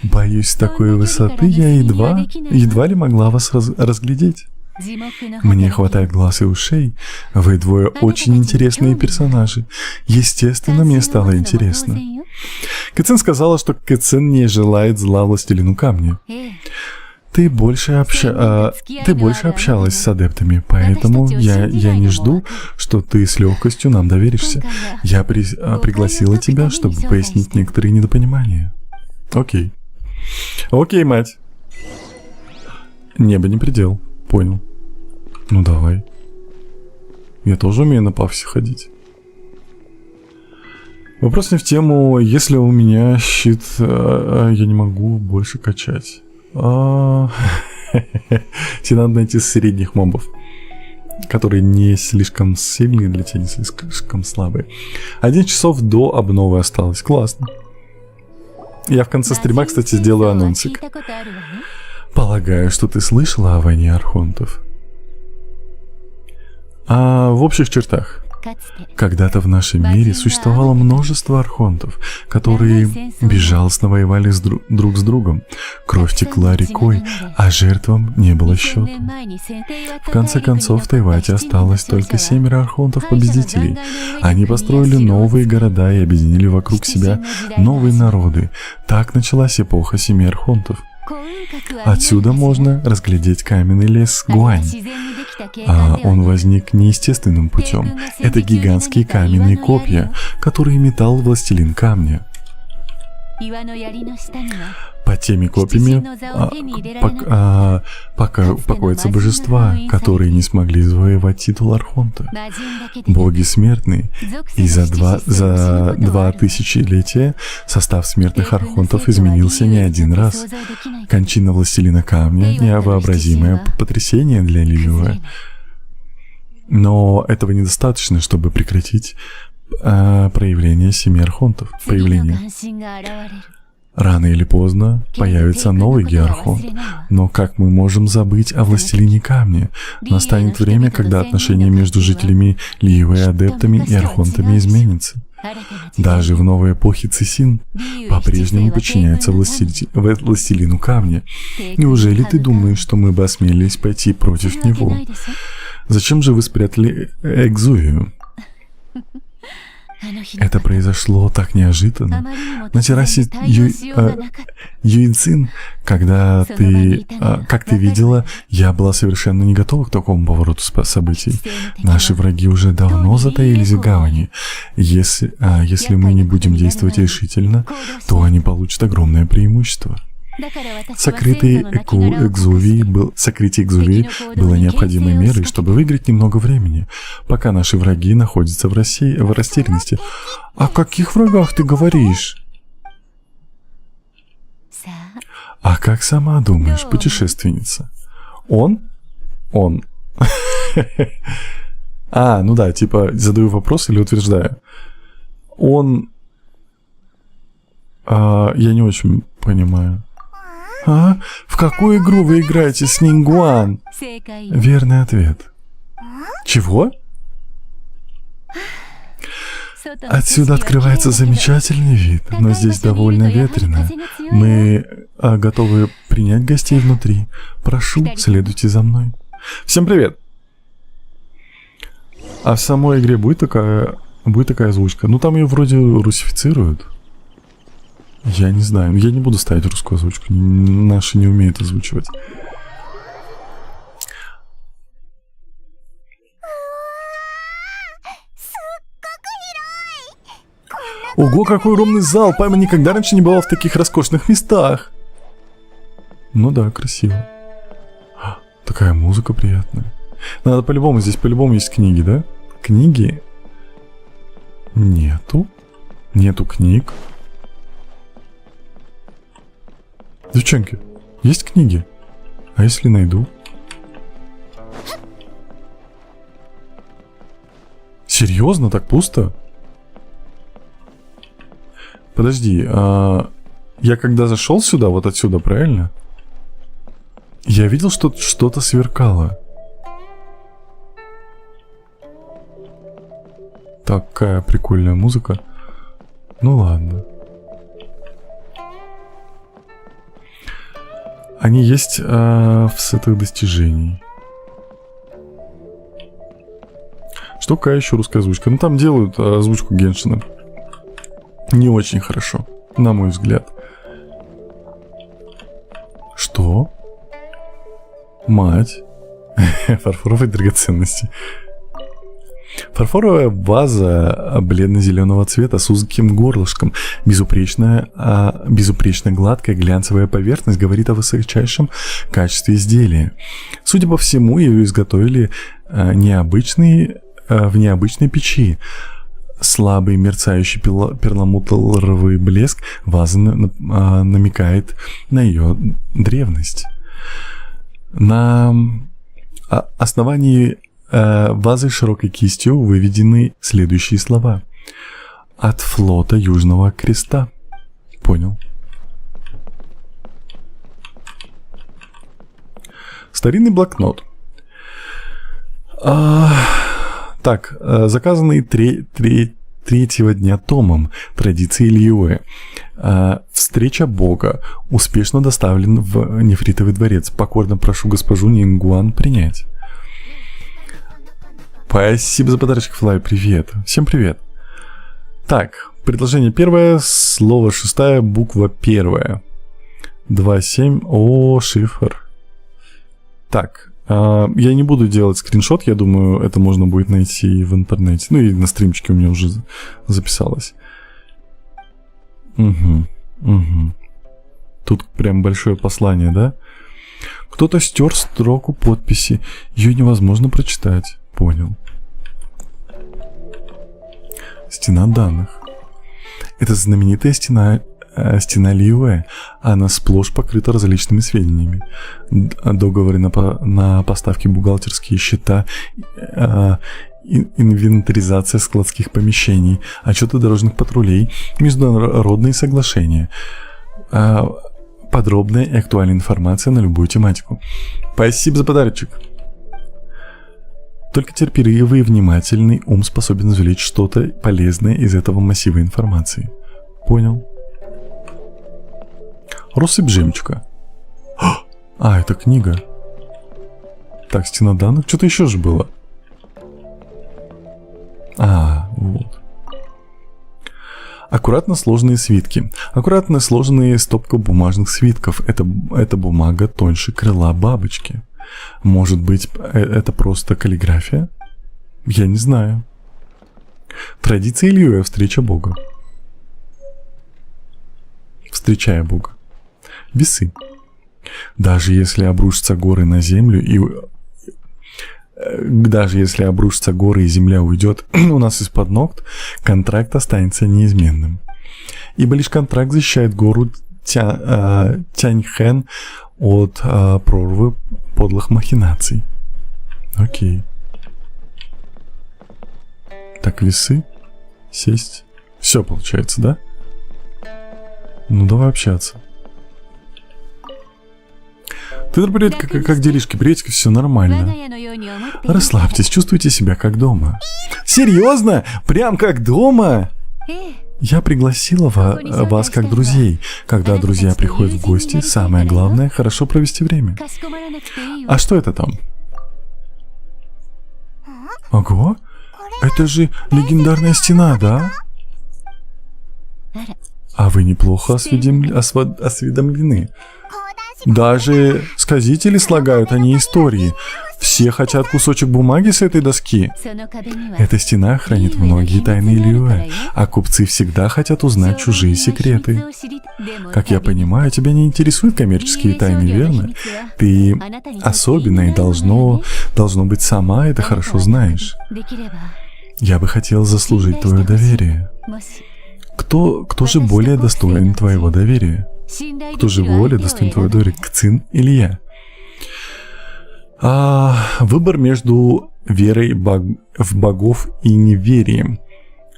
Боюсь, с такой высоты я едва ли могла вас разглядеть. Мне хватает глаз и ушей. Вы двое очень интересные персонажи. Естественно, мне стало интересно. Кэцин сказала, что Кэцин не желает зла властелину камня. Ты больше общалась с адептами, поэтому я не жду, что ты с легкостью нам доверишься. Я пригласила тебя, чтобы пояснить некоторые недопонимания. Окей. Окей, мать. Небо не предел. Понял. Ну давай. Я тоже умею на пафосе ходить. Вопрос не в тему, если у меня щит, я не могу больше качать. Тебе надо найти средних мобов, которые не слишком сильные для тебя, не слишком слабые. 1 часов до обновы осталось. Классно. Я в конце стрима, кстати, сделаю анонсик. Полагаю, что ты слышала о войне архонтов. В общих чертах. Когда-то в нашем мире существовало множество архонтов, которые безжалостно воевали друг с другом. Кровь текла рекой, а жертвам не было счета. В конце концов, в Тайвате осталось только 7 архонтов-победителей. Они построили новые города и объединили вокруг себя новые народы. Так началась эпоха 7 архонтов. Отсюда можно разглядеть каменный лес Гуань. Он возник неестественным путем. Это гигантские каменные копья, которые метал властелин камня. Под теми копьями покоятся божества, которые не смогли завоевать титул архонта. Боги смертные, и за 2 тысячелетия состав смертных архонтов изменился не один раз. Кончина властелина камня — невообразимое потрясение для Лилюэ. Но этого недостаточно, чтобы прекратить проявление 7 архонтов. Рано или поздно появится новый геархонт. Но как мы можем забыть о властелине камня? Настанет время, когда отношения между жителями Лиюэ, адептами и архонтами изменятся. Даже в новой эпохе Цисин по-прежнему подчиняется властелину камня. Неужели ты думаешь, что мы бы осмелились пойти против него? Зачем же вы спрятали Экзувию? Это произошло так неожиданно. На террасе Юйцин, когда как ты видела, я была совершенно не готова к такому повороту событий. Наши враги уже давно затаились в гавани. Если мы не будем действовать решительно, то они получат огромное преимущество. Сокрытие Экзувии было необходимой мерой, чтобы выиграть немного времени, пока наши враги находятся в растерянности. О каких врагах ты говоришь? А как сама думаешь, путешественница? Он? Ну да, типа задаю вопрос или утверждаю. Он... я не очень понимаю. В какую игру вы играете с Нингуан? Верный ответ. Чего? Отсюда открывается замечательный вид, но здесь довольно ветрено. Мы готовы принять гостей внутри. Прошу, следуйте за мной. Всем привет! А в самой игре будет такая озвучка? Ну там ее вроде русифицируют. Я не знаю, я не буду ставить русскую озвучку, наши не умеют озвучивать. Ого, какой огромный зал! Пайма никогда раньше не бывал в таких роскошных местах. Ну да, красиво. Такая музыка приятная. Надо по-любому, здесь по-любому есть книги, да? Книги? Нету книг. Девчонки, есть книги? А если найду? Серьезно, так пусто? Подожди, Я когда зашел сюда, вот отсюда, правильно? Я видел, что что-то сверкало. Такая прикольная музыка. Ну ладно. Они есть в сетах достижений. Что какая еще русская озвучка? Ну там делают озвучку Геншина. Не очень хорошо, на мой взгляд. Что? Мать. Фарфоровые драгоценности. Фарфоровая ваза бледно-зеленого цвета с узким горлышком. Безупречно гладкая глянцевая поверхность говорит о высочайшем качестве изделия. Судя по всему, ее изготовили в необычной печи. Слабый мерцающий перламутровый блеск вазы намекает на ее древность. На основании вазы широкой кистью выведены следующие слова. От флота Южного Креста. Понял. Старинный блокнот. Так, заказанный третьего дня томом традиции Лиюэ. Встреча Бога. Успешно доставлен в Нефритовый дворец. Покорно прошу госпожу Нингуан принять. Спасибо за подарочек, Флай. Привет. Всем привет. Так, предложение первое, слово шестая, буква первая. 2.7. О, шифр. Так, я не буду делать скриншот, я думаю, это можно будет найти в интернете. Ну и на стримчике у меня уже записалось. Угу. Тут прям большое послание, да? Кто-то стер строку подписи. Ее невозможно прочитать. Понял. Стена данных. Это знаменитая стена Лиюэ. Она сплошь покрыта различными сведениями. Договоры на поставки, бухгалтерские счета, инвентаризация складских помещений, отчеты дорожных патрулей, международные соглашения. Подробная и актуальная информация на любую тематику. Спасибо за подарочек. Только терпеливый и внимательный ум способен извлечь что-то полезное из этого массива информации. Понял. Россыпь жемчуга. А, это книга. Так, стена данных. Что-то еще же было. Вот. Аккуратно сложенные свитки. Аккуратно сложенные стопка бумажных свитков. Это бумага тоньше крыла бабочки. Может быть, это просто каллиграфия? Я не знаю. Традиция Лиюэ. Встреча Бога. Встречая Бога. Весы. Даже если обрушатся горы на землю даже если обрушатся горы и земля уйдет у нас из-под ног, контракт останется неизменным. Ибо лишь контракт защищает гору Тяньхэн от прорвы подлых махинаций. Окей. Так, весы. Сесть. Все получается, да? Ну, давай общаться. Ты привет, как делишки? Приветики, все нормально. Расслабьтесь, чувствуйте себя как дома. Серьезно? Прям как дома? Я пригласила вас как друзей. Когда друзья приходят в гости, самое главное — хорошо провести время. А что это там? Ого, это же легендарная стена, да? А вы неплохо осведомлены. Даже сказители слагают, а не истории. Все хотят кусочек бумаги с этой доски. Эта стена хранит многие тайны Лиюэ, а купцы всегда хотят узнать чужие секреты. Как я понимаю, тебя не интересуют коммерческие тайны, верно? Ты особенная и должно быть сама это хорошо знаешь. Я бы хотел заслужить твое доверие. Кто же более достоин твоего доверия? Кто же более достоин твоего доверия, Кцин или я? Выбор между верой в богов и неверием.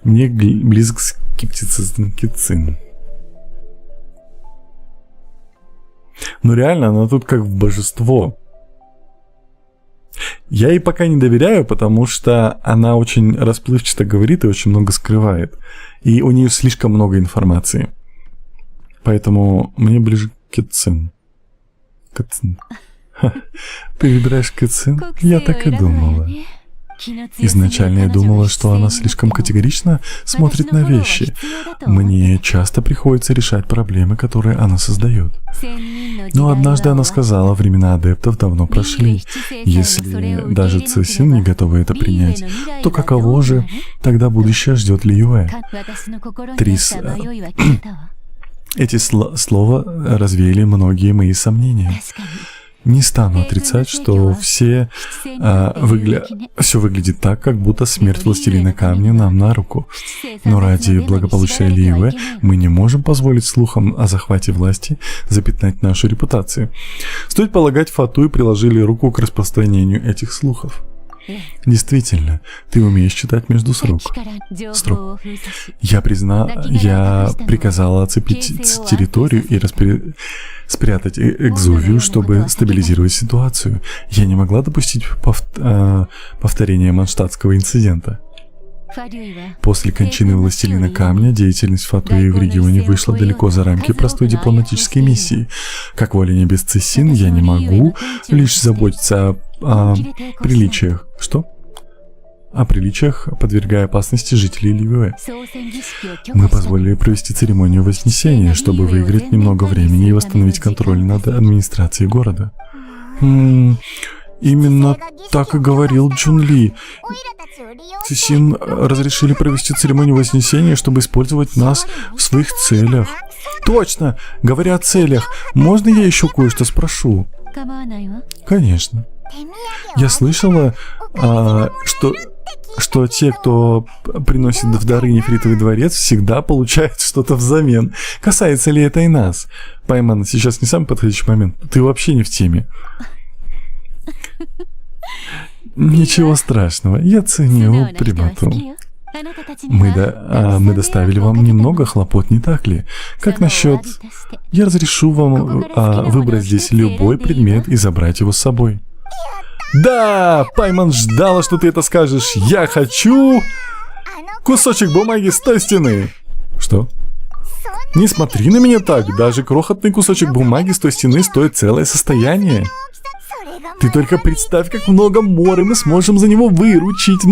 Мне близок скептицизм Кцин. Но реально, она тут как божество. Я ей пока не доверяю, потому что она очень расплывчато говорит и очень много скрывает. И у нее слишком много информации. Поэтому мне ближе Кэцин. Кэцин. Ты выбираешь Кэцин? Я так и думала. Изначально я думала, что она слишком категорично смотрит на вещи. Мне часто приходится решать проблемы, которые она создает. Но однажды она сказала, времена адептов давно прошли. Если даже Цисин не готова это принять, то каково же тогда будущее ждет Лиюэ? Эти слова развеяли многие мои сомнения. Не стану отрицать, что все выглядит так, как будто смерть Властелина Камня нам на руку. Но ради благополучия Лиюэ мы не можем позволить слухам о захвате власти запятнать нашу репутацию. Стоит полагать, Фатуи приложили руку к распространению этих слухов. Действительно, ты умеешь читать между строк. Я приказала оцепить территорию и спрятать экзувию, чтобы стабилизировать ситуацию. Я не могла допустить повторения Манштадтского инцидента. После кончины Властелина Камня деятельность Фатуи в регионе вышла далеко за рамки простой дипломатической миссии. Как воля небес Цисин, я не могу лишь заботиться о приличиях. Что? О приличиях, подвергая опасности жителей Лиюэ. Мы позволили провести церемонию Вознесения, чтобы выиграть немного времени и восстановить контроль над администрацией города. Именно так и говорил Джун Ли. Цисин разрешили провести церемонию Вознесения, чтобы использовать нас в своих целях. Точно! Говоря о целях, можно я еще кое-что спрошу? Конечно. Я слышала, что те, кто приносит в дары нефритовый дворец, всегда получают что-то взамен. Касается ли это и нас? Пайман, сейчас не самый подходящий момент. Ты вообще не в теме. Ничего страшного, я ценю прямоту. Мы доставили вам немного хлопот, не так ли? Как насчет... Я разрешу вам выбрать здесь любой предмет и забрать его с собой. Да, Пайман ждала, что ты это скажешь. Я хочу... кусочек бумаги с той стены. Что? Не смотри на меня так. Даже крохотный кусочек бумаги с той стены стоит целое состояние. Ты только представь, как много моры мы сможем за него выручить.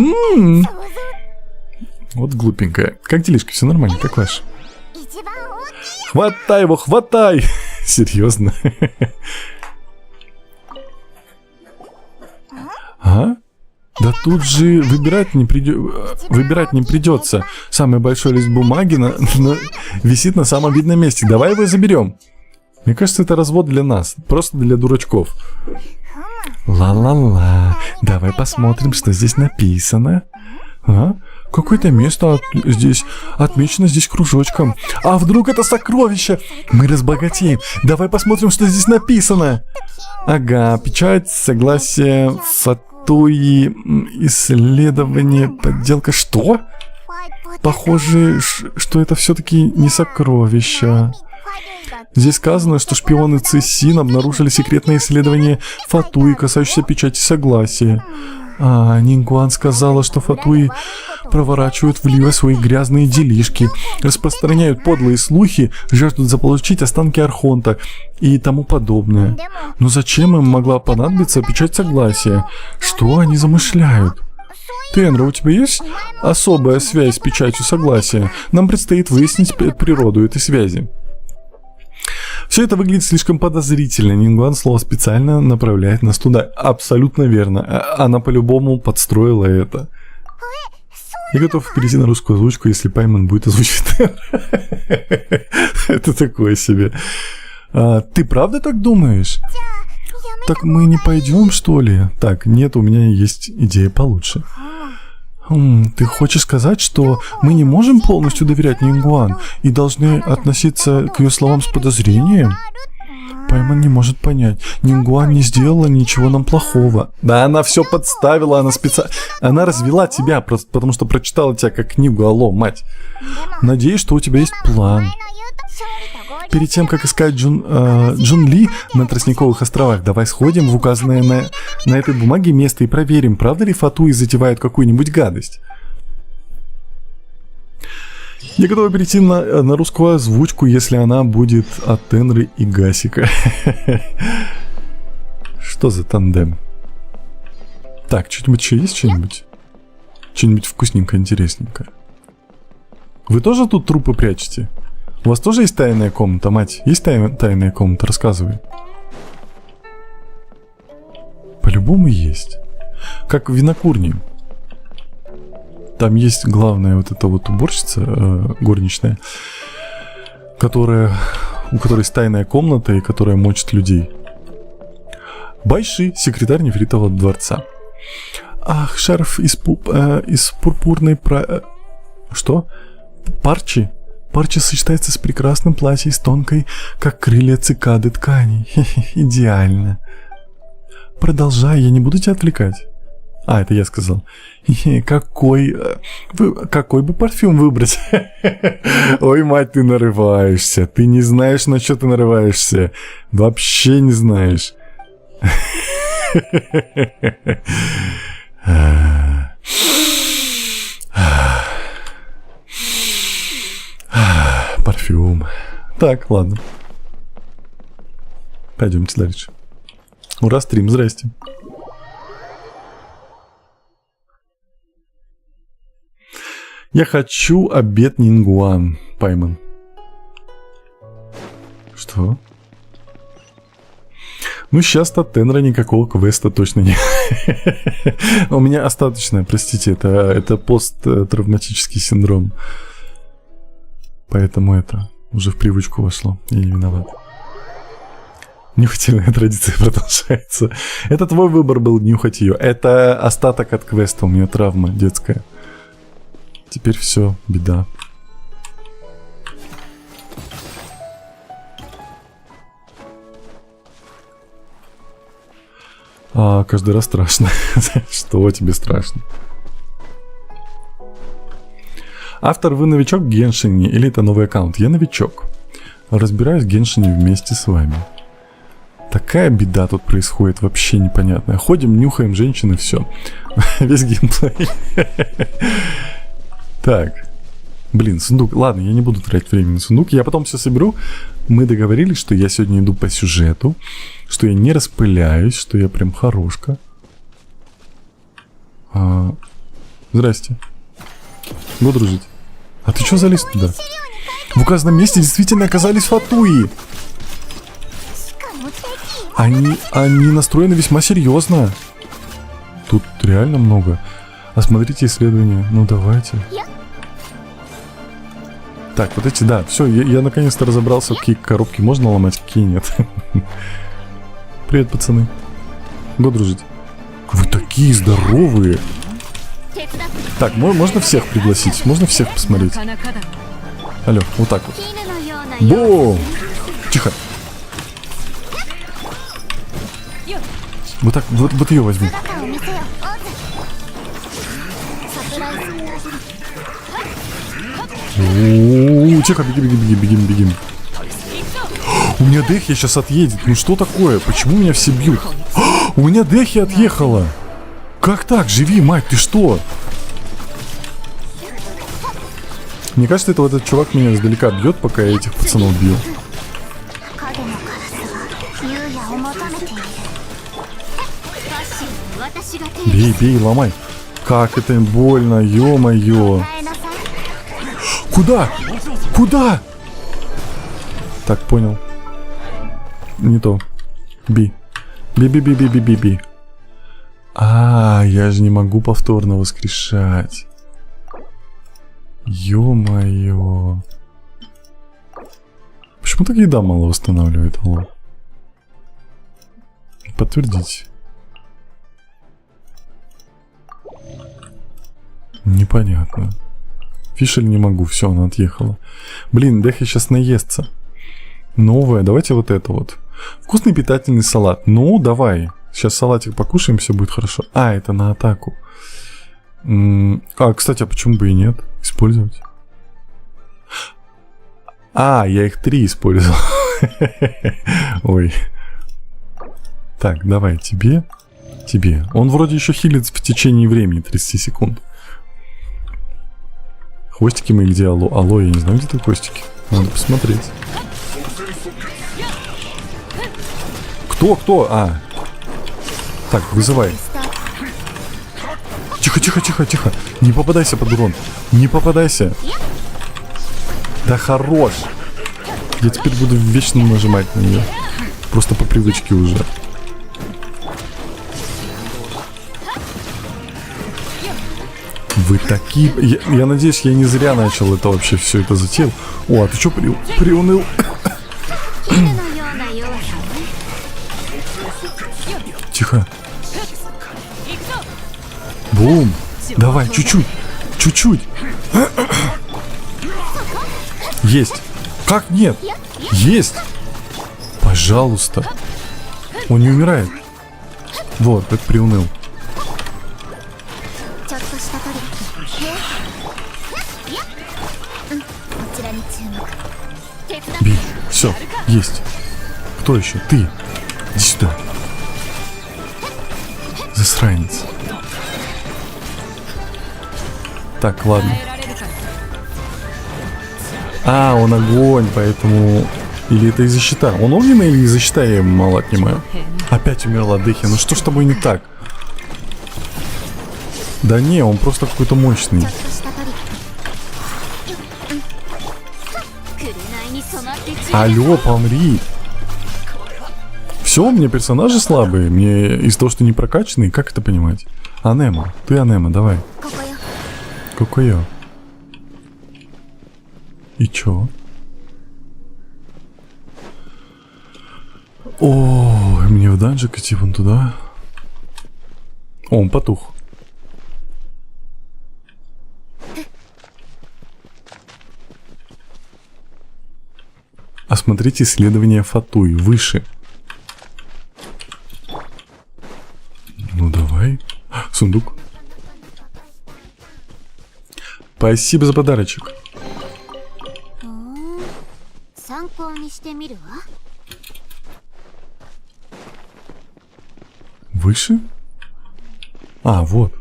Вот глупенькая. Как делишки? Все нормально, как ваш? Хватай его, хватай! Серьезно? А? Да тут же выбирать не придется. Самый большой лист бумаги висит на самом видном месте. Давай его и заберем. Мне кажется, это развод для нас. Просто для дурачков. Ла-ла-ла. Давай посмотрим, что здесь написано. А? Какое-то место здесь отмечено здесь кружочком. А вдруг это сокровище? Мы разбогатеем. Давай посмотрим, что здесь написано. Ага, печать, согласие, Фатуи, исследование, подделка. Что? Похоже, что это все-таки не сокровище. Здесь сказано, что шпионы Цисин обнаружили секретное исследование Фатуи, касающееся печати согласия. Нингуан сказала, что Фатуи проворачивают в Лиюэ свои грязные делишки, распространяют подлые слухи, жаждут заполучить останки Архонта и тому подобное. Но зачем им могла понадобиться печать согласия? Что они замышляют? Тенра, у тебя есть особая связь с печатью согласия? Нам предстоит выяснить природу этой связи. Все это выглядит слишком подозрительно. Нингуан слово специально направляет нас туда. Абсолютно верно. Она по-любому подстроила это. Я готов перейти на русскую озвучку, если Пайман будет озвучивать. Это такое себе. Ты правда так думаешь? Так мы не пойдем, что ли? Так, нет, у меня есть идея получше. Ты хочешь сказать, что мы не можем полностью доверять Нингуан и должны относиться к ее словам с подозрением? Пайман не может понять. Нингуан не сделала ничего нам плохого. Да она все подставила, она специально... Она развела тебя, просто потому что прочитала тебя как книгу. Алло, мать. Надеюсь, что у тебя есть план. перед тем, как искать Джун Ли на Тростниковых островах, давай сходим в указанное на этой бумаге место и проверим, правда ли Фатуи затевает какую-нибудь гадость. Я готова перейти на русскую озвучку, если она будет от Тенры и Гасика. Что за тандем? Так, что-нибудь еще есть? Что-нибудь? Что-нибудь вкусненькое, интересненькое. Вы тоже тут трупы прячете? У вас тоже есть тайная комната, мать? Есть тайная комната? Рассказывай. По-любому есть. Как в винокурне. Там есть главная вот эта вот уборщица, горничная, у которой есть тайная комната и которая мочит людей. Байши, секретарь нефритового дворца. Ах, шарф из пурпурной Что? Парчи? Парчи сочетается с прекрасным платьем из тонкой, как крылья цикады тканей. Идеально. Продолжай, я не буду тебя отвлекать. А, это я сказал. Какой бы парфюм выбрать? Ой, мать, ты нарываешься. Ты не знаешь, на что ты нарываешься. Вообще не знаешь. Парфюм. Так, ладно. Пойдемте дальше. Ура, стрим, здрасте. Я хочу обед Нингуан, Пайман. Что? Ну, сейчас-то Тенра никакого квеста точно нет. У меня остаточное, простите, это посттравматический синдром. Поэтому это уже в привычку вошло. Я не виноват. Нюхательная традиция продолжается. Это твой выбор был нюхать ее. Это остаток от квеста. У меня травма детская. Теперь все, беда. Каждый раз страшно. Что тебе страшно? Автор, вы новичок в Геншине или это новый аккаунт? Я новичок. Разбираюсь в Геншине вместе с вами. Такая беда тут происходит, вообще непонятная. Ходим, нюхаем женщины, все. Весь геймплей. Так. Блин, сундук. Ладно, я не буду тратить время на сундук. Я потом все соберу. Мы договорились, что я сегодня иду по сюжету. Что я не распыляюсь, что я прям хорошка. Здрасте. Буду дружить. А ты что залез туда? В указанном месте действительно оказались Фатуи. Они настроены весьма серьезно. Тут реально много. Осмотрите исследования. Ну давайте. Так, вот эти, да, все, я наконец-то разобрался, какие коробки можно ломать, какие нет. Привет, пацаны. Го дружить. Вы такие здоровые. Так, можно всех пригласить? Можно всех посмотреть? Алло, вот так вот. Бум! Тихо. Вот так, вот ее возьму. Тихо, бегим. У меня Дехи сейчас отъедет. Ну что такое? Почему меня все бьют? У меня Дехи отъехала. Как так? Живи, мать, ты что? Мне кажется, это вот этот чувак меня издалека бьет, пока я этих пацанов бью. Бей, ломай. Как это больно, ё-моё. Куда? Так, понял. Не то. Би. Я же не могу повторно воскрешать. Ё-моё. Почему так еда мало восстанавливает, алло? Подтвердить. Непонятно. Фишель не могу, все, она отъехала. Блин, Дехи сейчас наестся. Новое, давайте вот это вот. Вкусный питательный салат. Ну, давай. Сейчас салатик покушаем, все будет хорошо. Это на атаку. Кстати, а почему бы и нет? Использовать. А, я их 3 использовал. Ой. Так, давай, тебе. Тебе. Он вроде еще хилит в течение времени, 30 секунд. Хвостики мы где? Алло, алло, я не знаю, где ты хвостики. Надо посмотреть. Кто? А. Так, вызывай. Тихо. Не попадайся под урон. Не попадайся. Да хорош. Я теперь буду вечно нажимать на нее. Просто по привычке уже. Вы такие... Я надеюсь, я не зря начал это вообще все это затеял. О, а ты что приуныл? Тихо. Бум. Давай, чуть-чуть. Есть. Как нет? Есть. Пожалуйста. Он не умирает. Вот, как приуныл. Бей. Все, есть. Кто еще? Ты. Иди сюда. Засранец. Так, ладно. А, он огонь, поэтому... Или это из-за щита? Он огненный или из-за щита, я ему мало отнимаю? Опять умерла Дехи. Ну что ж с тобой не так? Да не, он просто какой-то мощный. Алло, помри. Все, у меня персонажи слабые. Мне из-за того, что не прокачанный, как это понимать? Анема, ты Анема, давай. Кокойо. И чё? О, мне в данжик идти вон туда. О, он потух. Осмотрите исследование Фатуи. Выше. Ну давай. Сундук. Спасибо за подарочек. Выше? А, вот.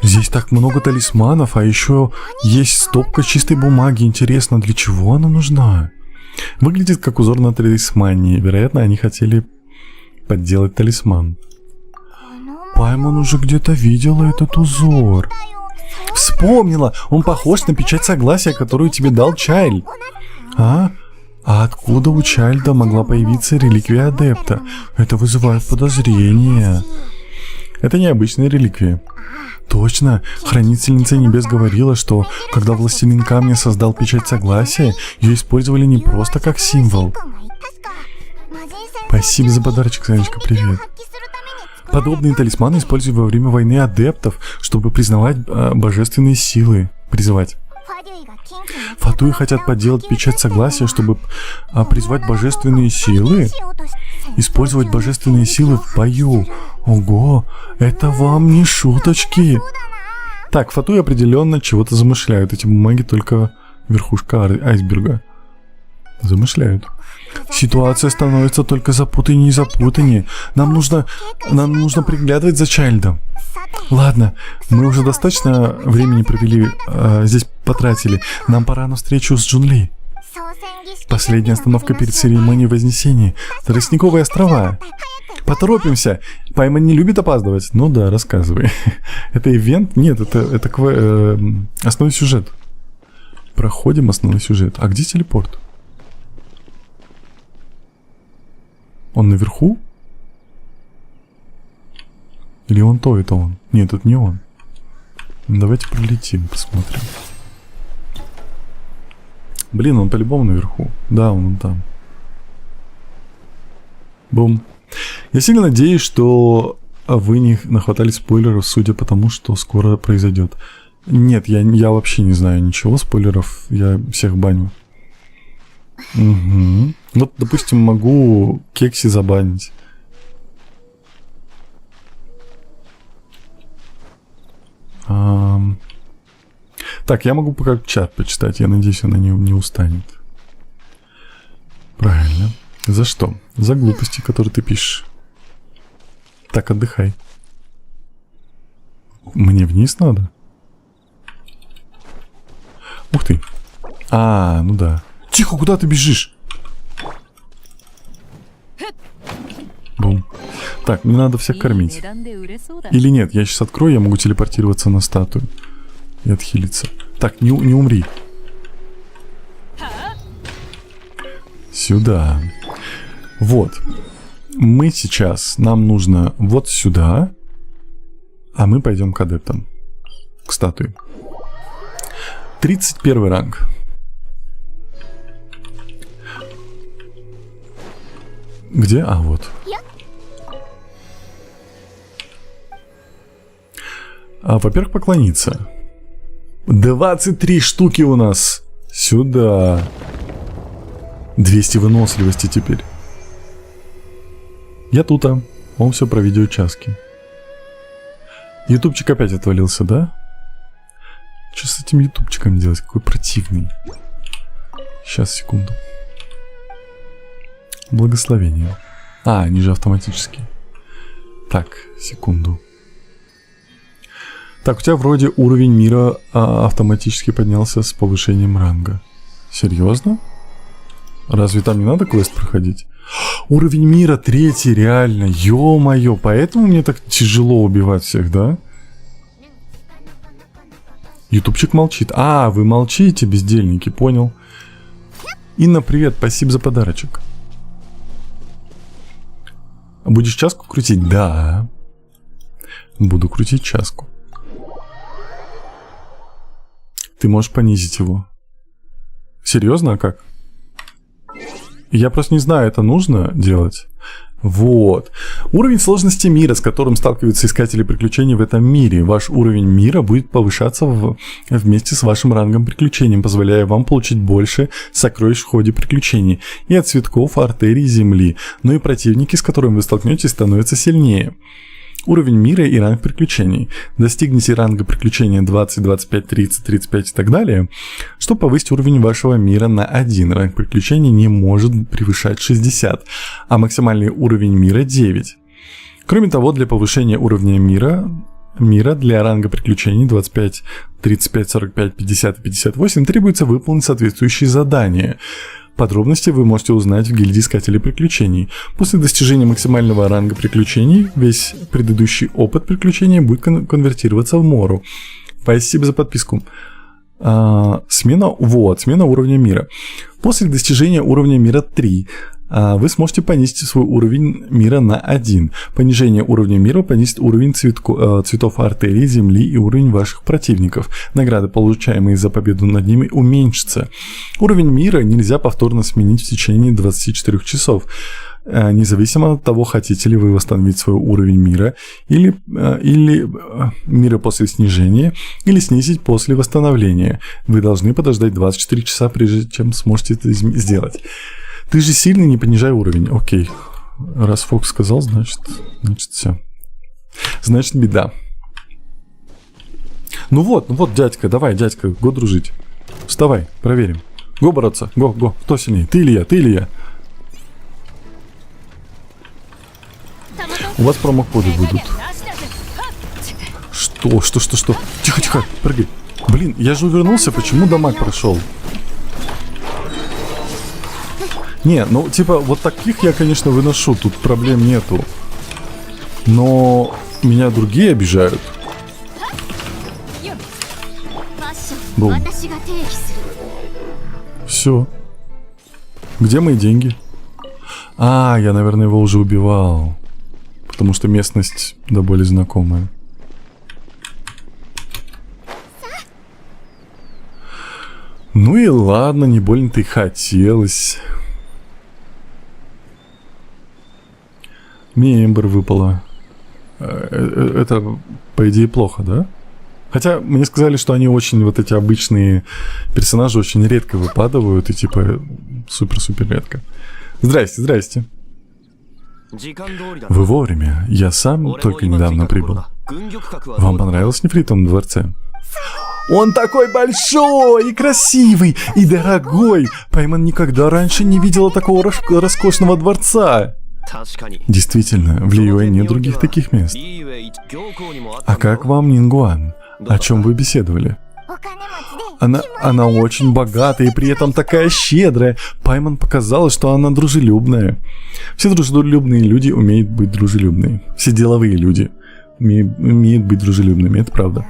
Здесь так много талисманов, а еще есть стопка чистой бумаги. Интересно, для чего она нужна? Выглядит как узор на талисмане. Вероятно, они хотели подделать талисман. Паймон уже где-то видела этот узор. Вспомнила! Он похож на печать согласия, которую тебе дал Чайльд. А? А откуда у Чайльда могла появиться реликвия адепта? Это вызывает подозрения. Это необычная реликвия. Точно, Хранительница Небес говорила, что когда Властелин Камня создал печать согласия, ее использовали не просто как символ. Спасибо за подарочек, Санечка, привет. Подобные талисманы используют во время войны адептов, чтобы признавать божественные силы. Призывать. Фатуи хотят подделать печать согласия, чтобы призвать божественные силы. Использовать божественные силы в бою. Ого, это вам не шуточки. Так, Фатуи определенно чего-то замышляют. Эти бумаги только верхушка айсберга. Замышляют. Ситуация становится только запутаннее и запутаннее. Нам нужно приглядывать за Чайльдом. Ладно, мы уже достаточно времени провели, здесь потратили. Нам пора на встречу с Джун-Ли. Последняя остановка перед церемонией Вознесения. Тростниковые острова. Поторопимся. Паймон не любит опаздывать. Ну да, рассказывай. Это ивент? Нет, это основной сюжет. Проходим основной сюжет. А где телепорт? Он наверху? Или он то, это он? Нет, это не он. Давайте пролетим, посмотрим. Блин, он по-любому наверху. Да, он там. Бум. Я сильно надеюсь, что вы не нахватали спойлеров, судя по тому, что скоро произойдет. Нет, я вообще не знаю ничего спойлеров. Я всех баню. Угу. Вот, допустим, могу Кекси забанить. Так, я могу пока чат почитать. Я надеюсь, она не устанет. Правильно. За что? За глупости, которые ты пишешь. Так, отдыхай. Мне вниз надо? Ух ты. А, ну да. Тихо, куда ты бежишь? Бум. Так, мне надо всех кормить. Или нет, я сейчас открою, я могу телепортироваться на статую. И отхилиться. Так, не умри. Сюда. Вот. Мы сейчас, нам нужно вот сюда. А мы пойдем к адептам. К статуе. 31 ранг. Где? А, вот. Во-первых, поклониться. 23 штуки у нас. Сюда. 200 выносливости теперь. Я тут, он все про видеоучастки. Ютубчик опять отвалился, да? Что с этим ютубчиком делать? Какой противный. Сейчас, секунду. Благословение. А, они же автоматически. Так, секунду. Так, у тебя вроде уровень мира автоматически поднялся с повышением ранга. Серьезно? Разве там не надо квест проходить? Уровень мира 3, реально. Ё-моё, поэтому мне так тяжело убивать всех, да? Ютубчик молчит. А, вы молчите, бездельники, понял. Инна, привет, спасибо за подарочек. Будешь часку крутить? Да. Буду крутить часку. Ты можешь понизить его. Серьезно, а как? Я просто не знаю, это нужно делать. Вот. Уровень сложности мира, с которым сталкиваются искатели приключений в этом мире. Ваш уровень мира будет повышаться вместе с вашим рангом приключений, позволяя вам получить больше сокровищ в ходе приключений и от цветков артерий земли. Но и противники, с которыми вы столкнетесь, становятся сильнее. Уровень мира и ранг приключений. Достигните ранга приключения 20, 25, 30, 35 и так далее. Чтобы повысить уровень вашего мира на 1. Ранг приключений не может превышать 60, а максимальный уровень мира 9. Кроме того, для повышения уровня мира для ранга приключений 25, 35, 45, 50 и 58 требуется выполнить соответствующие задания. Подробности вы можете узнать в гильдии искателей приключений. После достижения максимального ранга приключений, весь предыдущий опыт приключений будет конвертироваться в мору. Спасибо за подписку. Смена уровня мира. После достижения уровня мира 3 вы сможете понизить свой уровень мира на 1. Понижение уровня мира понизит уровень цветов артерий земли и уровень ваших противников. Награды, получаемые за победу над ними, уменьшатся. Уровень мира нельзя повторно сменить в течение 24 часов. Независимо от того, хотите ли вы восстановить свой уровень мира или мира после снижения, или снизить после восстановления. Вы должны подождать 24 часа, прежде чем сможете это сделать. Ты же сильный, не понижай уровень. Окей. Раз Фокс сказал, значит все. Значит, беда. Ну вот, дядька, давай, дядька, го дружить. Вставай, проверим. Го бороться, го. Кто сильнее? Ты или я? У вас промокоды будут. Что? Тихо, прыгай. Блин, я же увернулся, почему дамаг прошел? Не, ну типа вот таких я, конечно, выношу, тут проблем нету. Но меня другие обижают. Бум. Все. Где мои деньги? Я, наверное, его уже убивал. Потому что местность до боли знакомая. Ну и ладно, не больно-то и хотелось. Мне Эмбер выпало. Это, по идее, плохо, да? Хотя мне сказали, что они очень, вот эти обычные персонажи очень редко выпадают. И типа супер-супер редко. Здрасте. Вы вовремя. Я сам только недавно прибыл. Вам понравилось в Нефритовом дворце? Он такой большой и красивый, и дорогой. Пайман никогда раньше не видела такого роскошного дворца. Действительно, в Лиюэ нет других таких мест. А как вам Нингуан? О чем вы беседовали? Она очень богатая и при этом такая щедрая. Пайман показалось, что она дружелюбная. Все дружелюбные люди умеют быть дружелюбными. Все деловые люди умеют быть дружелюбными, это правда.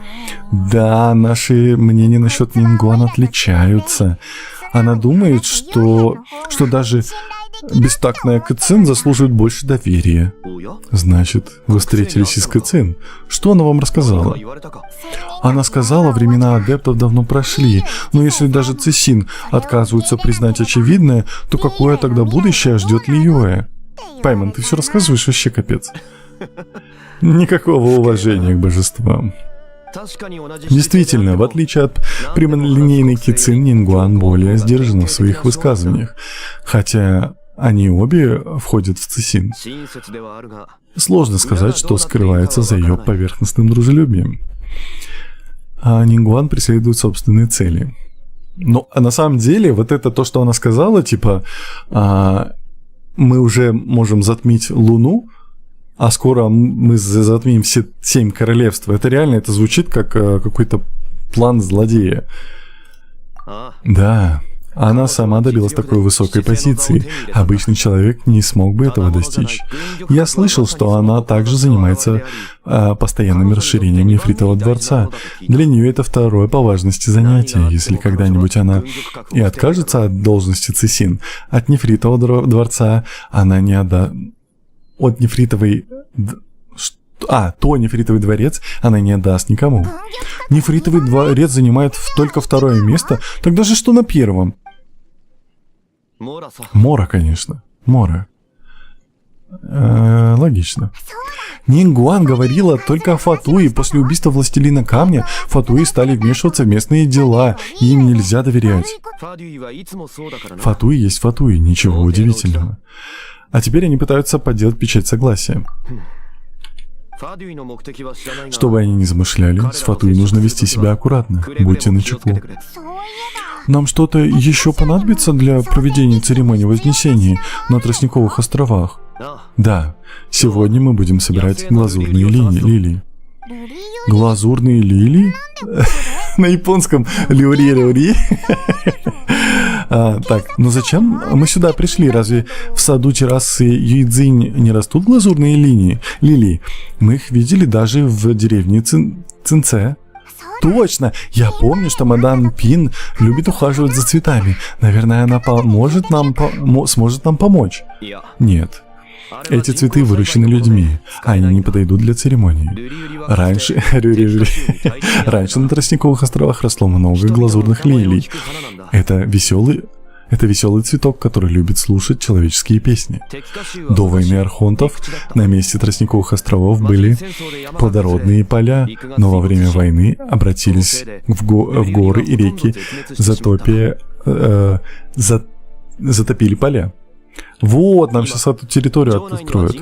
Да, наши мнения насчет Нингуан отличаются. Она думает, что даже бестактная Кэцин заслуживает больше доверия. Значит, вы встретились и с Кэцин. Что она вам рассказала? Она сказала, времена адептов давно прошли, но если даже Цисин отказываются признать очевидное, то какое тогда будущее ждет Лиюэ? Пайман, ты все рассказываешь, вообще капец. Никакого уважения к божествам. Действительно, в отличие от прямолинейной Кэцин, Нингуан более сдержана в своих высказываниях, хотя они обе входят в Цисин. Сложно сказать, что скрывается за ее поверхностным дружелюбием. А Нингуан преследует собственные цели. Но на самом деле, вот это то, что она сказала, типа, мы уже можем затмить Луну, а скоро мы затмим все 7 королевств. Это реально, это звучит как какой-то план злодея. Да, она сама добилась такой высокой позиции. Обычный человек не смог бы этого достичь. Я слышал, что она также занимается постоянным расширением Нефритового дворца. Для нее это второе по важности занятие. Если когда-нибудь она и откажется от должности Цисин, от Нефритового дворца она не отдаст... От нефритовой... то нефритовый дворец она не отдаст никому. Нефритовый дворец занимает только 2-е место, тогда же что на 1-м? Мора, конечно. Мора. Логично. Нингуан говорила только о Фатуи. После убийства Властелина Камня Фатуи стали вмешиваться в местные дела, и им нельзя доверять. Фатуи есть Фатуи, ничего удивительного. А теперь они пытаются подделать печать согласия. Что бы они ни замышляли, с Фатуи нужно вести себя аккуратно. Будьте начеку. Нам что-то еще понадобится для проведения церемонии Вознесения на Тростниковых островах? Да, сегодня мы будем собирать глазурные лилии. Глазурные лилии? На японском люри-люри. Так, но зачем мы сюда пришли? Разве в саду террасы Юйцзинь не растут глазурные лилии? Мы их видели даже в деревне Цинце. Точно! Я помню, что мадам Пин любит ухаживать за цветами. Наверное, она сможет нам помочь. Нет. Эти цветы выращены людьми, а они не подойдут для церемонии. Раньше на Тростниковых островах росло много глазурных лилий. Это веселый цветок, который любит слушать человеческие песни. До войны архонтов на месте Тростниковых островов были плодородные поля, но во время войны обратились в горы и реки, затопили поля. Вот, нам сейчас эту территорию отстроят.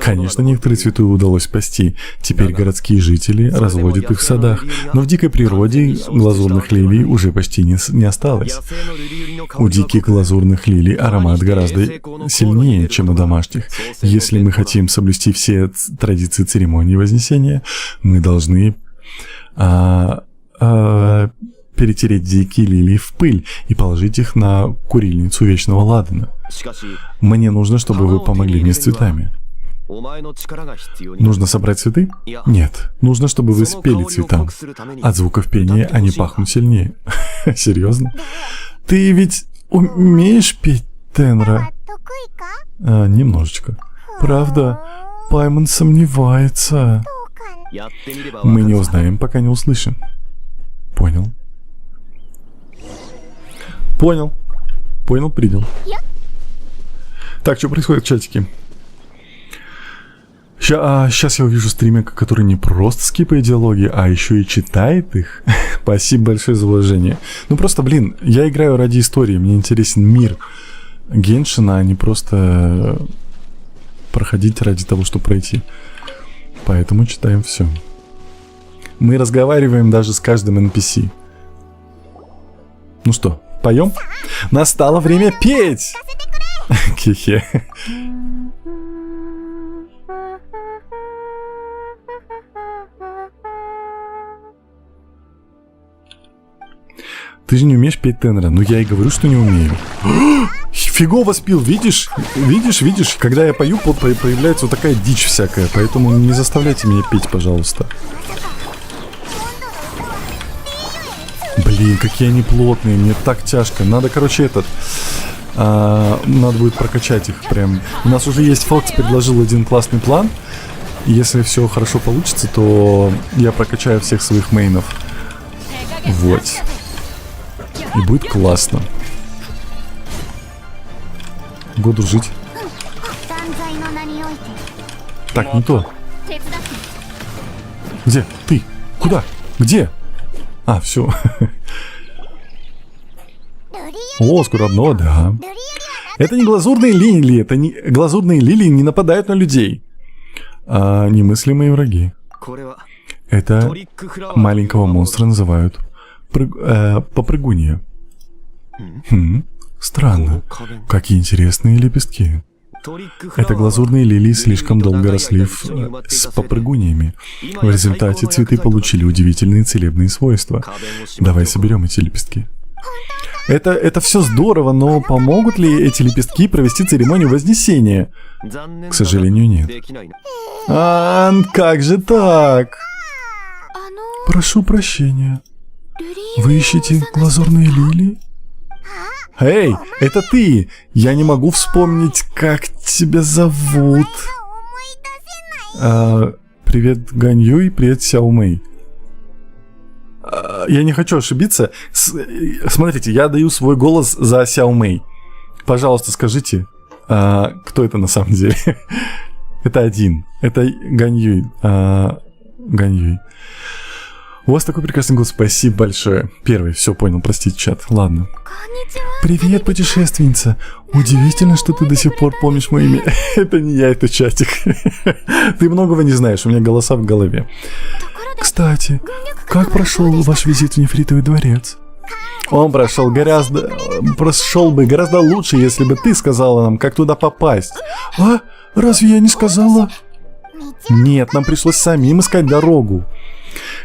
Конечно, некоторые цветы удалось спасти. Теперь городские жители разводят их в садах. Но в дикой природе глазурных лилий уже почти не осталось. У диких глазурных лилий аромат гораздо сильнее, чем у домашних. Если мы хотим соблюсти все традиции церемонии Вознесения, мы должны перетереть дикие лилии в пыль и положить их на курильницу Вечного Ладана. Мне нужно, чтобы вы помогли мне с цветами. Нужно собрать цветы? Нет. Нужно, чтобы вы спели цветам. От звуков пения они пахнут сильнее. Серьезно? Ты ведь умеешь петь тенора? Немножечко. Правда? Пайман сомневается. Мы не узнаем, пока не услышим. Понял. Понял, принял. Так, что происходит в чатике? Сейчас я увижу стримера, который не просто скипает диалоги, а еще и читает их. Спасибо большое за уважение. Ну просто, блин, я играю ради истории, мне интересен мир Геншина, а не просто проходить ради того, чтобы пройти. Поэтому читаем все. Мы разговариваем даже с каждым NPC. Ну что, поем? Настало время петь! Хе-хе. Ты же не умеешь петь тенора. Ну я и говорю, что не умею. Фигово спил, видишь? Видишь? Когда я пою, появляется вот такая дичь всякая. Поэтому не заставляйте меня петь, пожалуйста. Блин, какие они плотные, мне так тяжко. Надо, короче, надо будет прокачать их прям. У нас уже есть Фокс, предложил один классный план. Если все хорошо получится, то я прокачаю всех своих мейнов. Вот. И будет классно. Го дружить. Так, не то. Где? Ты? Куда? Где? А, все. О, скоро обнова, да. Это не глазурные лилии. Глазурные лилии не нападают на людей. А немыслимые враги. Это маленького монстра называют попрыгунья. Странно. Какие интересные лепестки. Это глазурные лилии слишком долго росли с попрыгуньями. В результате цветы получили удивительные целебные свойства. Давай соберем эти лепестки. Это все здорово, но помогут ли эти лепестки провести церемонию Вознесения? К сожалению, нет. Как же так? Прошу прощения. Вы ищете глазурные лилии? Эй, это ты! Я не могу вспомнить, как тебя зовут. Привет, Ганьюй, привет, Сяо Мэй. Я не хочу ошибиться. Смотрите, я даю свой голос за Сяо Мэй. Пожалуйста, скажите, кто это на самом деле? Это один. Это Ганьюй. Ганьюй. У вас такой прекрасный голос, спасибо большое. Первый, все понял, простите, чат. Ладно. Привет, путешественница. Удивительно, что ты до сих пор помнишь мое имя. Это не я, это чатик. Ты многого не знаешь, у меня голоса в голове. Кстати, как прошел ваш визит в Нефритовый дворец? Он прошел бы гораздо лучше, если бы ты сказала нам, как туда попасть. А? Разве я не сказала? Нет, нам пришлось самим искать дорогу.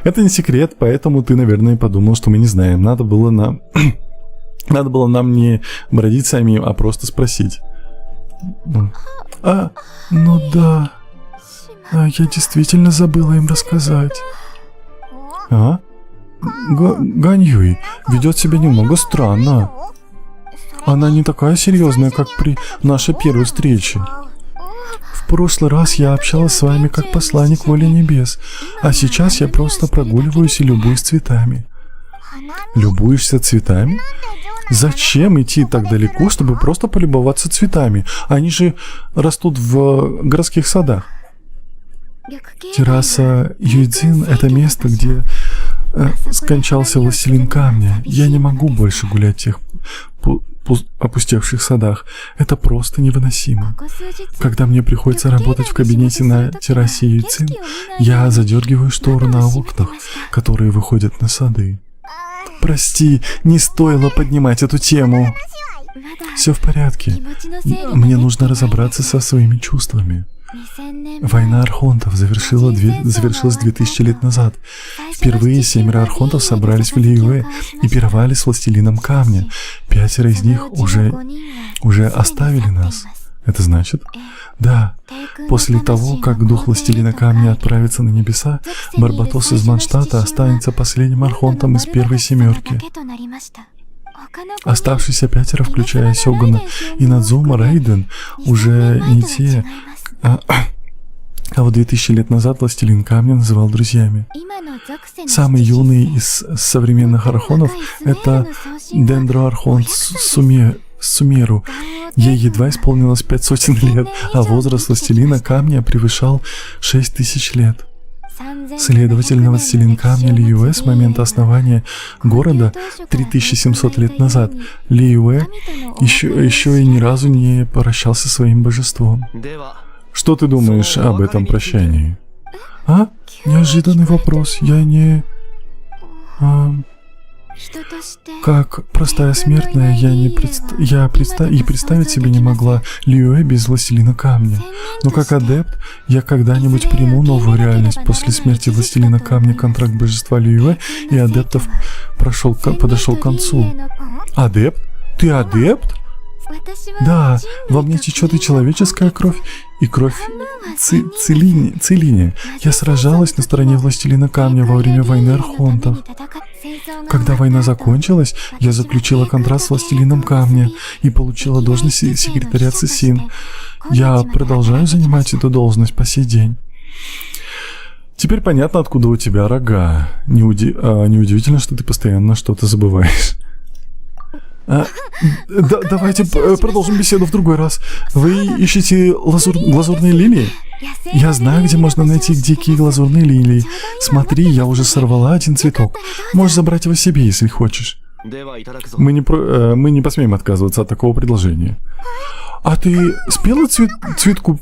Это не секрет, поэтому ты, наверное, подумал, что мы не знаем. Надо было нам не бродить самим, а просто спросить. Ну да. Я действительно забыла им рассказать. Ганьюй ведет себя немного странно. Она не такая серьезная, как при нашей первой встрече. В прошлый раз я общалась с вами как посланник воли небес, а сейчас я просто прогуливаюсь и любуюсь цветами. Любуешься цветами? Зачем идти так далеко, чтобы просто полюбоваться цветами? Они же растут в городских садах. Терраса Юйцзин — это место, где скончался властелин камня. Я не могу больше гулять в тех опустевших садах. Это просто невыносимо. Когда мне приходится работать в кабинете на террасе Юйцзин, я задергиваю штору на окнах, которые выходят на сады. Прости, не стоило поднимать эту тему. Все в порядке. Мне нужно разобраться со своими чувствами. Война архонтов завершилась 2000 лет назад. Впервые 7 архонтов собрались в Лиюэ и пировали с властелином камня. 5 из них уже оставили нас. Это значит? Да. После того, как дух властелина камня отправится на небеса, Барбатос из Манштата останется последним архонтом из первой 7. Оставшиеся 5, включая Сёгуна и Надзума Рейден, уже не те, кого 2000 лет назад властелин камня называл друзьями. Самый юный из современных архонов — это Дендроархон Сумеру. Ей едва исполнилось 500 лет, а возраст властелина камня превышал 6000 лет. Следовательно, властелин камня Лиюэ с момента основания города 3700 лет назад Лиюэ еще и ни разу не прощался со своим божеством. Что ты думаешь об этом прощании? Неожиданный вопрос. Я не... Как простая смертная, я представить себе не могла Лиюэ без Властелина Камня. Но как адепт, я когда-нибудь приму новую реальность. После смерти Властелина Камня контракт божества Лиюэ и адептов подошел к концу. Адепт? Ты адепт? Да, во мне течет и человеческая кровь, и кровь Целине. Я сражалась на стороне Властелина Камня во время войны Архонтов. Когда война закончилась, я заключила контракт с Властелином Камня и получила должность секретаря Цесин. Я продолжаю занимать эту должность по сей день. Теперь понятно, откуда у тебя рога. Неудивительно, что ты постоянно что-то забываешь. Давайте продолжим беседу в другой раз. Вы ищете глазурные лилии? Я знаю, где можно найти дикие глазурные лилии. Смотри, я уже сорвала один цветок. Можешь забрать его себе, если хочешь. Мы не посмеем отказываться от такого предложения. А ты спела цветку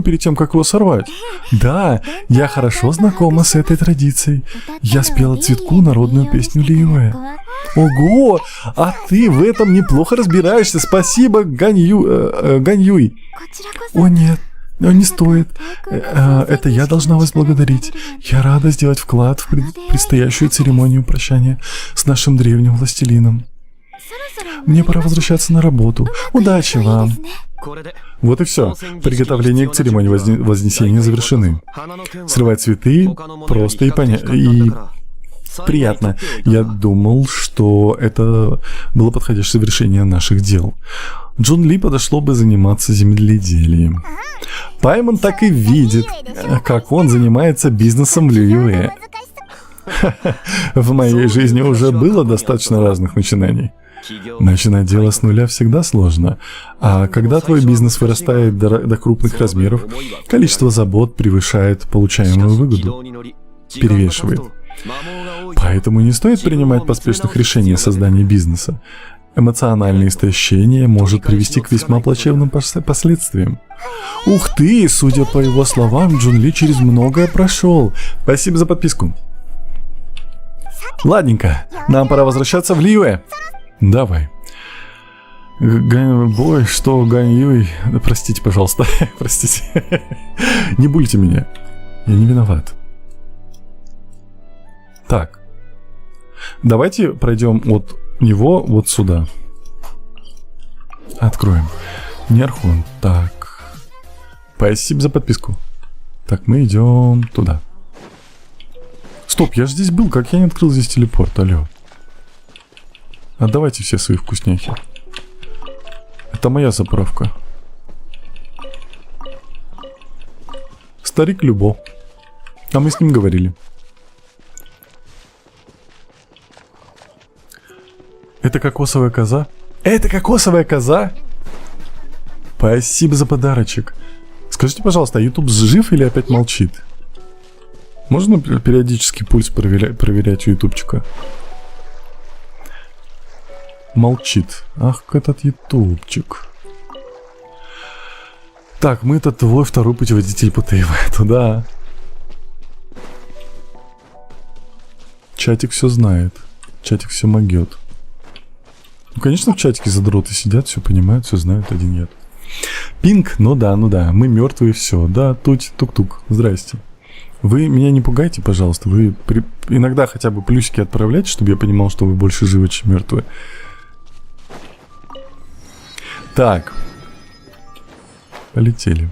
перед тем, как его сорвать? Да, я хорошо знакома с этой традицией. Я спела цветку народную песню Лиюэ. Ого, а ты в этом неплохо разбираешься. Спасибо, Ганьюй. О нет, не стоит. Это я должна вас благодарить. Я рада сделать вклад в предстоящую церемонию прощания с нашим древним властелином. Мне пора возвращаться на работу. Удачи вам. Вот и все. Приготовления к церемонии Вознесения завершены. Срывать цветы просто и приятно. Я думал, что это было подходящее завершение наших дел. Джун Ли подошло бы заниматься земледелием. Паймон так и видит, как он занимается бизнесом Лиюэ. В моей жизни уже было достаточно разных начинаний. Начинать дело с нуля всегда сложно, а когда твой бизнес вырастает до крупных размеров, количество забот превышает получаемую выгоду, перевешивает. Поэтому не стоит принимать поспешных решений о создании бизнеса. Эмоциональное истощение может привести к весьма плачевным последствиям. Ух ты, судя по его словам, Джун Ли через многое прошел. Спасибо за подписку. Ладненько, нам пора возвращаться в Лиюэ. Давай. Ганьюй... Простите, пожалуйста. Простите. Не булите меня. Я не виноват. Так. Давайте пройдем от него вот сюда. Откроем. Нерхун. Так. Спасибо за подписку. Так, мы идем туда. Стоп, я же здесь был. Как я не открыл здесь телепорт? Алло. Отдавайте все свои вкусняхи. Это моя заправка. Старик Любо. А мы с ним говорили. Это кокосовая коза? Это кокосовая коза? Спасибо за подарочек. Скажите, пожалуйста, а YouTube жив или опять молчит? Можно периодически пульс проверять у ютубчика? Молчит. Ах, этот ютубчик. Так, мы-то твой второй путеводитель по ТВ. Туда. Чатик все знает. Чатик все могет. Ну, конечно, в чатике задроты сидят, все понимают, все знают, один я. Пинг, ну да, мы мертвые, все. Да, тук-тук, здрасте. Вы меня не пугайте, пожалуйста. Вы иногда хотя бы плюсики отправляйте, чтобы я понимал, что вы больше живы, чем мертвые. Так. Полетели.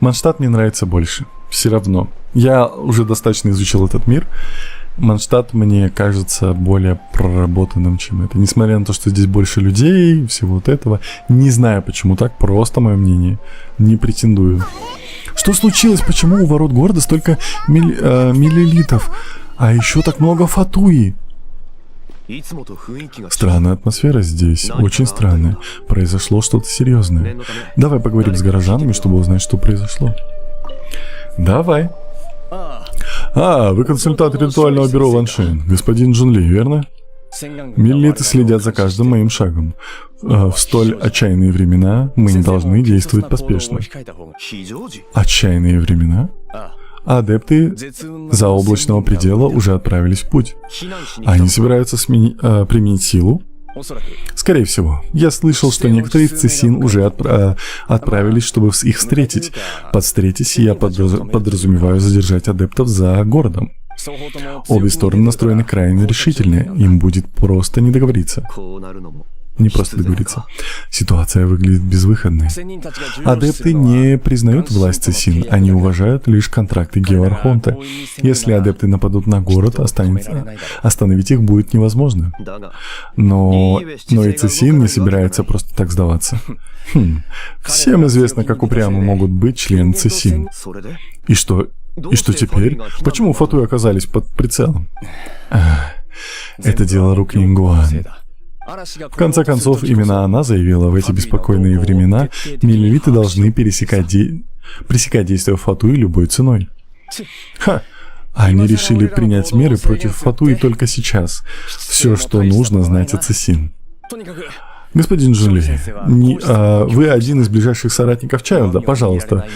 Манштадт мне нравится больше. Все равно. Я уже достаточно изучил этот мир. Манштадт мне кажется более проработанным, чем это. Несмотря на то, что здесь больше людей, всего вот этого. Не знаю, почему так. Просто мое мнение. Не претендую. Что случилось? Почему у ворот города столько миллилитов? А еще так много фатуи. Странная атмосфера здесь, очень странная. Произошло что-то серьезное. Давай поговорим с горожанами, чтобы узнать, что произошло. Давай. Вы консультант ритуального бюро Ваншин, господин Джун Ли, верно? Миллилиты следят за каждым моим шагом. В столь отчаянные времена мы не должны действовать поспешно. Отчаянные времена? Адепты заоблачного предела уже отправились в путь. Они собираются применить силу? Скорее всего. Я слышал, что некоторые из Цесин уже отправились, чтобы их встретить. Под «встретить» я подразумеваю задержать адептов за городом. Обе стороны настроены крайне решительно. Им будет просто не договориться. Не просто договориться. Ситуация выглядит безвыходной. Адепты не признают власть Цесин, они уважают лишь контракты Геоархонта. Если адепты нападут на город, остановить их будет невозможно. Но и Цесин не собирается просто так сдаваться. Всем известно, как упрямы могут быть члены Цесин. И что теперь? Почему Фатуи оказались под прицелом? Это дело рук Нингуан. В конце концов, именно она заявила, в эти беспокойные времена миллилиты должны пресекать действия Фатуи любой ценой. Они решили принять меры против Фатуи только сейчас. Все, что нужно знать о Цесин. Господин Джунли, вы один из ближайших соратников Чайлда, пожалуйста.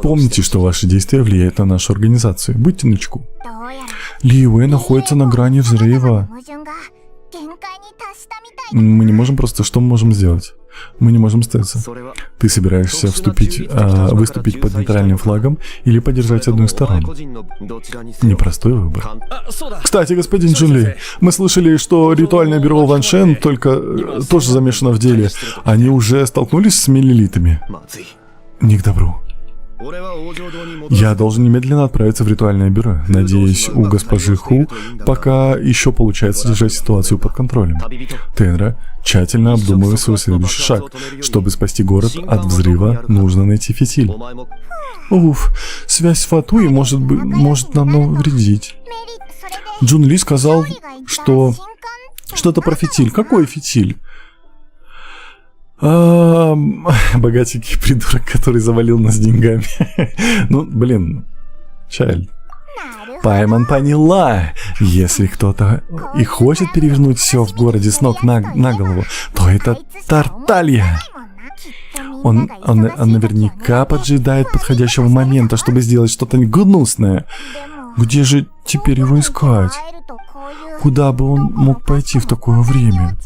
Помните, что ваши действия влияют на нашу организацию. Будьте начеку. Ли Юэ находится на грани взрыва. Мы не можем просто... Что мы можем сделать? Мы не можем остаться. Ты собираешься выступить под нейтральным флагом или поддержать одну из сторон? Непростой выбор. Кстати, господин Джунли, мы слышали, что ритуальное бюро Ван Шен тоже замешано в деле. Они уже столкнулись с миллилитами? Не к добру. Я должен немедленно отправиться в ритуальное бюро. Надеюсь, у госпожи Ху пока еще получается держать ситуацию под контролем. Тенра, тщательно обдумывай свой следующий шаг. Чтобы спасти город от взрыва, нужно найти фитиль. Уф, связь с Фатуи может нам навредить. Джун Ли сказал, что... Что-то про фитиль. Какой фитиль? Богатенький придурок, который завалил нас деньгами. Ну, блин, Чайлд. Пайман поняла. Если кто-то и хочет перевернуть все в городе с ног на голову, то это Тарталья. Он наверняка поджидает подходящего момента, чтобы сделать что-то гнусное. Где же теперь его искать? Куда бы он мог пойти в такое время?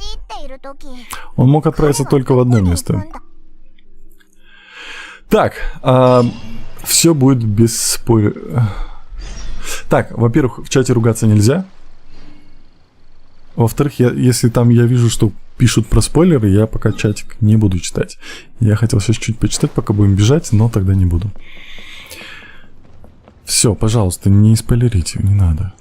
Он мог отправиться только в одно место. Так, все будет без спойлеров. Так, во-первых, в чате ругаться нельзя. Во-вторых, если там я вижу, что пишут про спойлеры, я пока чатик не буду читать. Я хотел сейчас чуть почитать, пока будем бежать, но тогда не буду. Все, пожалуйста, не спойлерите, не надо.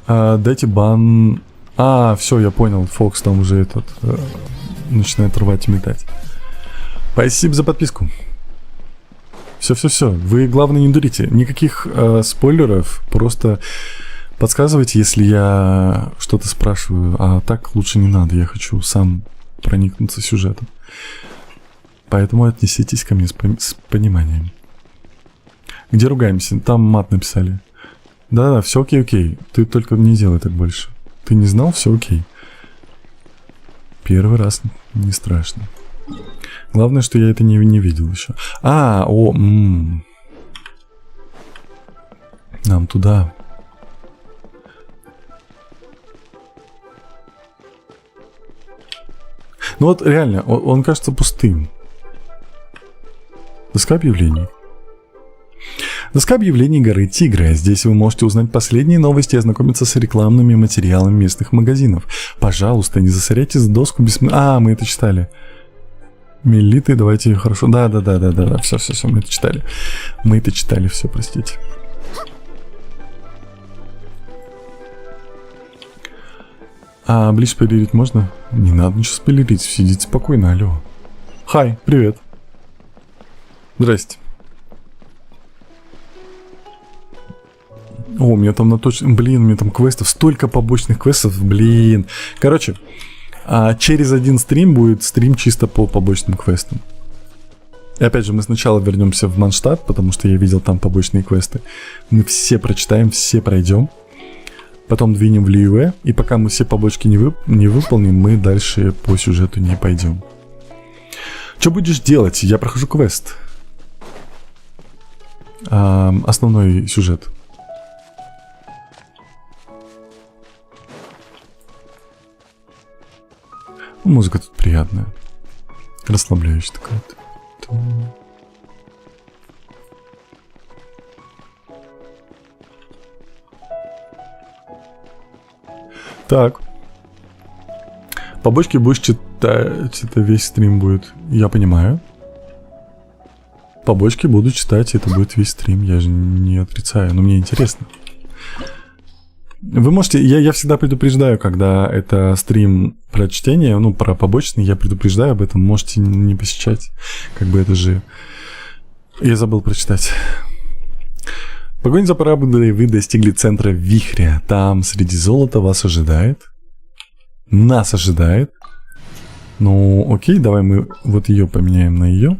Дайте бан... все, я понял. Фокс там уже начинает рвать и метать. Спасибо за подписку. Все. Вы, главное, не дурите. Никаких спойлеров. Просто подсказывайте, если я что-то спрашиваю. А так лучше не надо. Я хочу сам проникнуться сюжетом. Поэтому отнеситесь ко мне с пониманием. Где ругаемся? Там мат написали. Да, все окей. Ты только не делай так больше. Ты не знал? Все окей. Первый раз не страшно. Главное, что я это не видел еще. Нам туда. Ну вот реально, он кажется пустым. Доска объявлений. Доска объявлений горы Тигра. Здесь вы можете узнать последние новости и ознакомиться с рекламными материалами местных магазинов. Пожалуйста, не засоряйте доску без... мы это читали. Миллилиты, давайте, хорошо. Да. Все, мы это читали. Все, простите. Ближе спойлерить можно? Не надо ничего спойлерить, сидите спокойно, алло. Хай, привет. Здрасте. У меня там у меня там квестов, столько побочных квестов, Короче, через один стрим будет стрим чисто по побочным квестам. И опять же, мы сначала вернемся в Манштадт, потому что я видел там побочные квесты. Мы все прочитаем, все пройдем. Потом двинем в Лиюэ. И пока мы все побочки не выполним, мы дальше по сюжету не пойдем. Что будешь делать? Я прохожу квест. Основной сюжет. Музыка тут приятная. Расслабляющая такая. Так. Побочки будешь читать, это весь стрим будет. Я понимаю. Побочки буду читать, это будет весь стрим. Я же не отрицаю, но мне интересно. Вы можете... Я всегда предупреждаю, когда это стрим про чтение, ну, про побочный, я предупреждаю об этом. Можете не посещать. Как бы это же... Я забыл прочитать. Погонь за параболой, вы достигли центра вихря. Там среди золота вас ожидает. Нас ожидает. Ну, окей, давай мы вот ее поменяем на ее.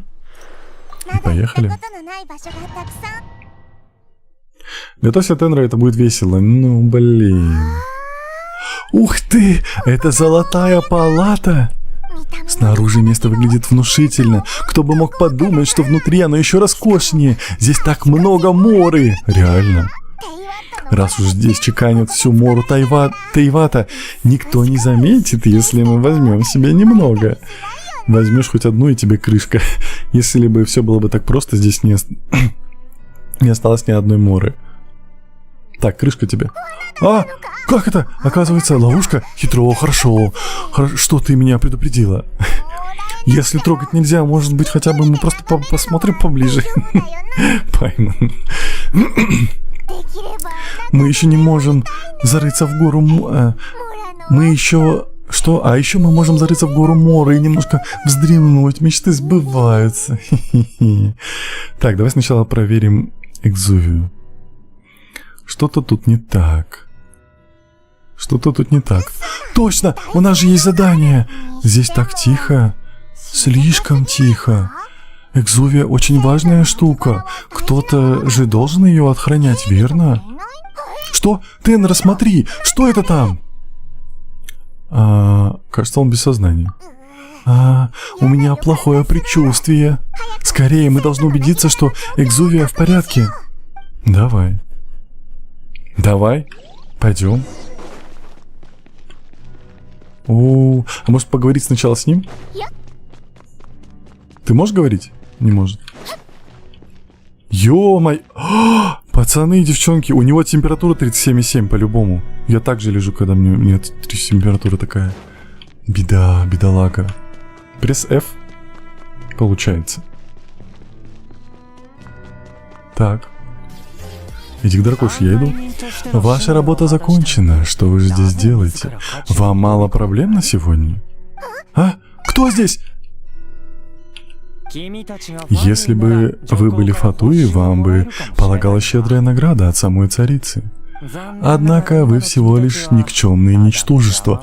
И поехали. Готовься, Тенра, это будет весело. Ну, блин. Ух ты! Это золотая палата! Снаружи место выглядит внушительно. Кто бы мог подумать, что внутри оно еще роскошнее. Здесь так много моры. Реально. Раз уж здесь чеканят всю мору Тейвата, никто не заметит, если мы возьмем себе немного. Возьмешь хоть одну, и тебе крышка. Если бы все было бы так просто, здесь не осталось ни одной моры. Так, крышка тебе. А, как это? Оказывается, ловушка? Хитро, хорошо. Что ты меня предупредила? Если трогать нельзя, может быть, хотя бы мы просто посмотрим поближе. Пайман. Мы еще не можем зарыться в гору... Мы еще... Что? А еще мы можем зарыться в гору Мора и немножко вздремнуть. Мечты сбываются. Так, давай сначала проверим Экзувию. Что-то тут не так. Что-то тут не так. Точно! У нас же есть задание! Здесь так тихо. Слишком тихо. Экзувия очень важная штука. Кто-то же должен ее охранять, верно? Что? Тенра, смотри! Что это там? Кажется, он без сознания. У меня плохое предчувствие. Скорее, мы должны убедиться, что Экзувия в порядке. Давай. Давай. Пойдем. А может поговорить сначала с ним? Ты можешь говорить? Не может. Ё-моё. Пацаны и девчонки, у него температура 37,7 по-любому. Я также лежу, когда у меня температура такая. Беда, бедолага. Пресс F. Получается. Так. Иди к дракоше, я иду. Ваша работа закончена. Что вы здесь делаете? Вам мало проблем на сегодня? А? Кто здесь? Если бы вы были Фатуи, вам бы полагалась щедрая награда от самой царицы. Однако вы всего лишь никчемные ничтожества.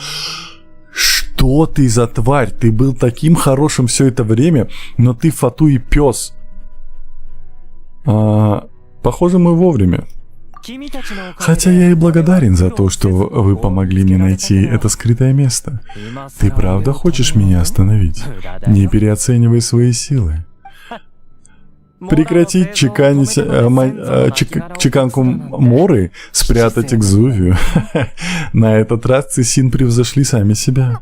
Что ты за тварь? Ты был таким хорошим все это время, но ты Фатуи пес. Похоже, мы вовремя. Хотя я и благодарен за то, что вы помогли мне найти это скрытое место. Ты правда хочешь меня остановить? Не переоценивай свои силы. Прекратить чеканить чеканку Моры, спрятать Экзувию. На этот раз Цисин превзошли сами себя.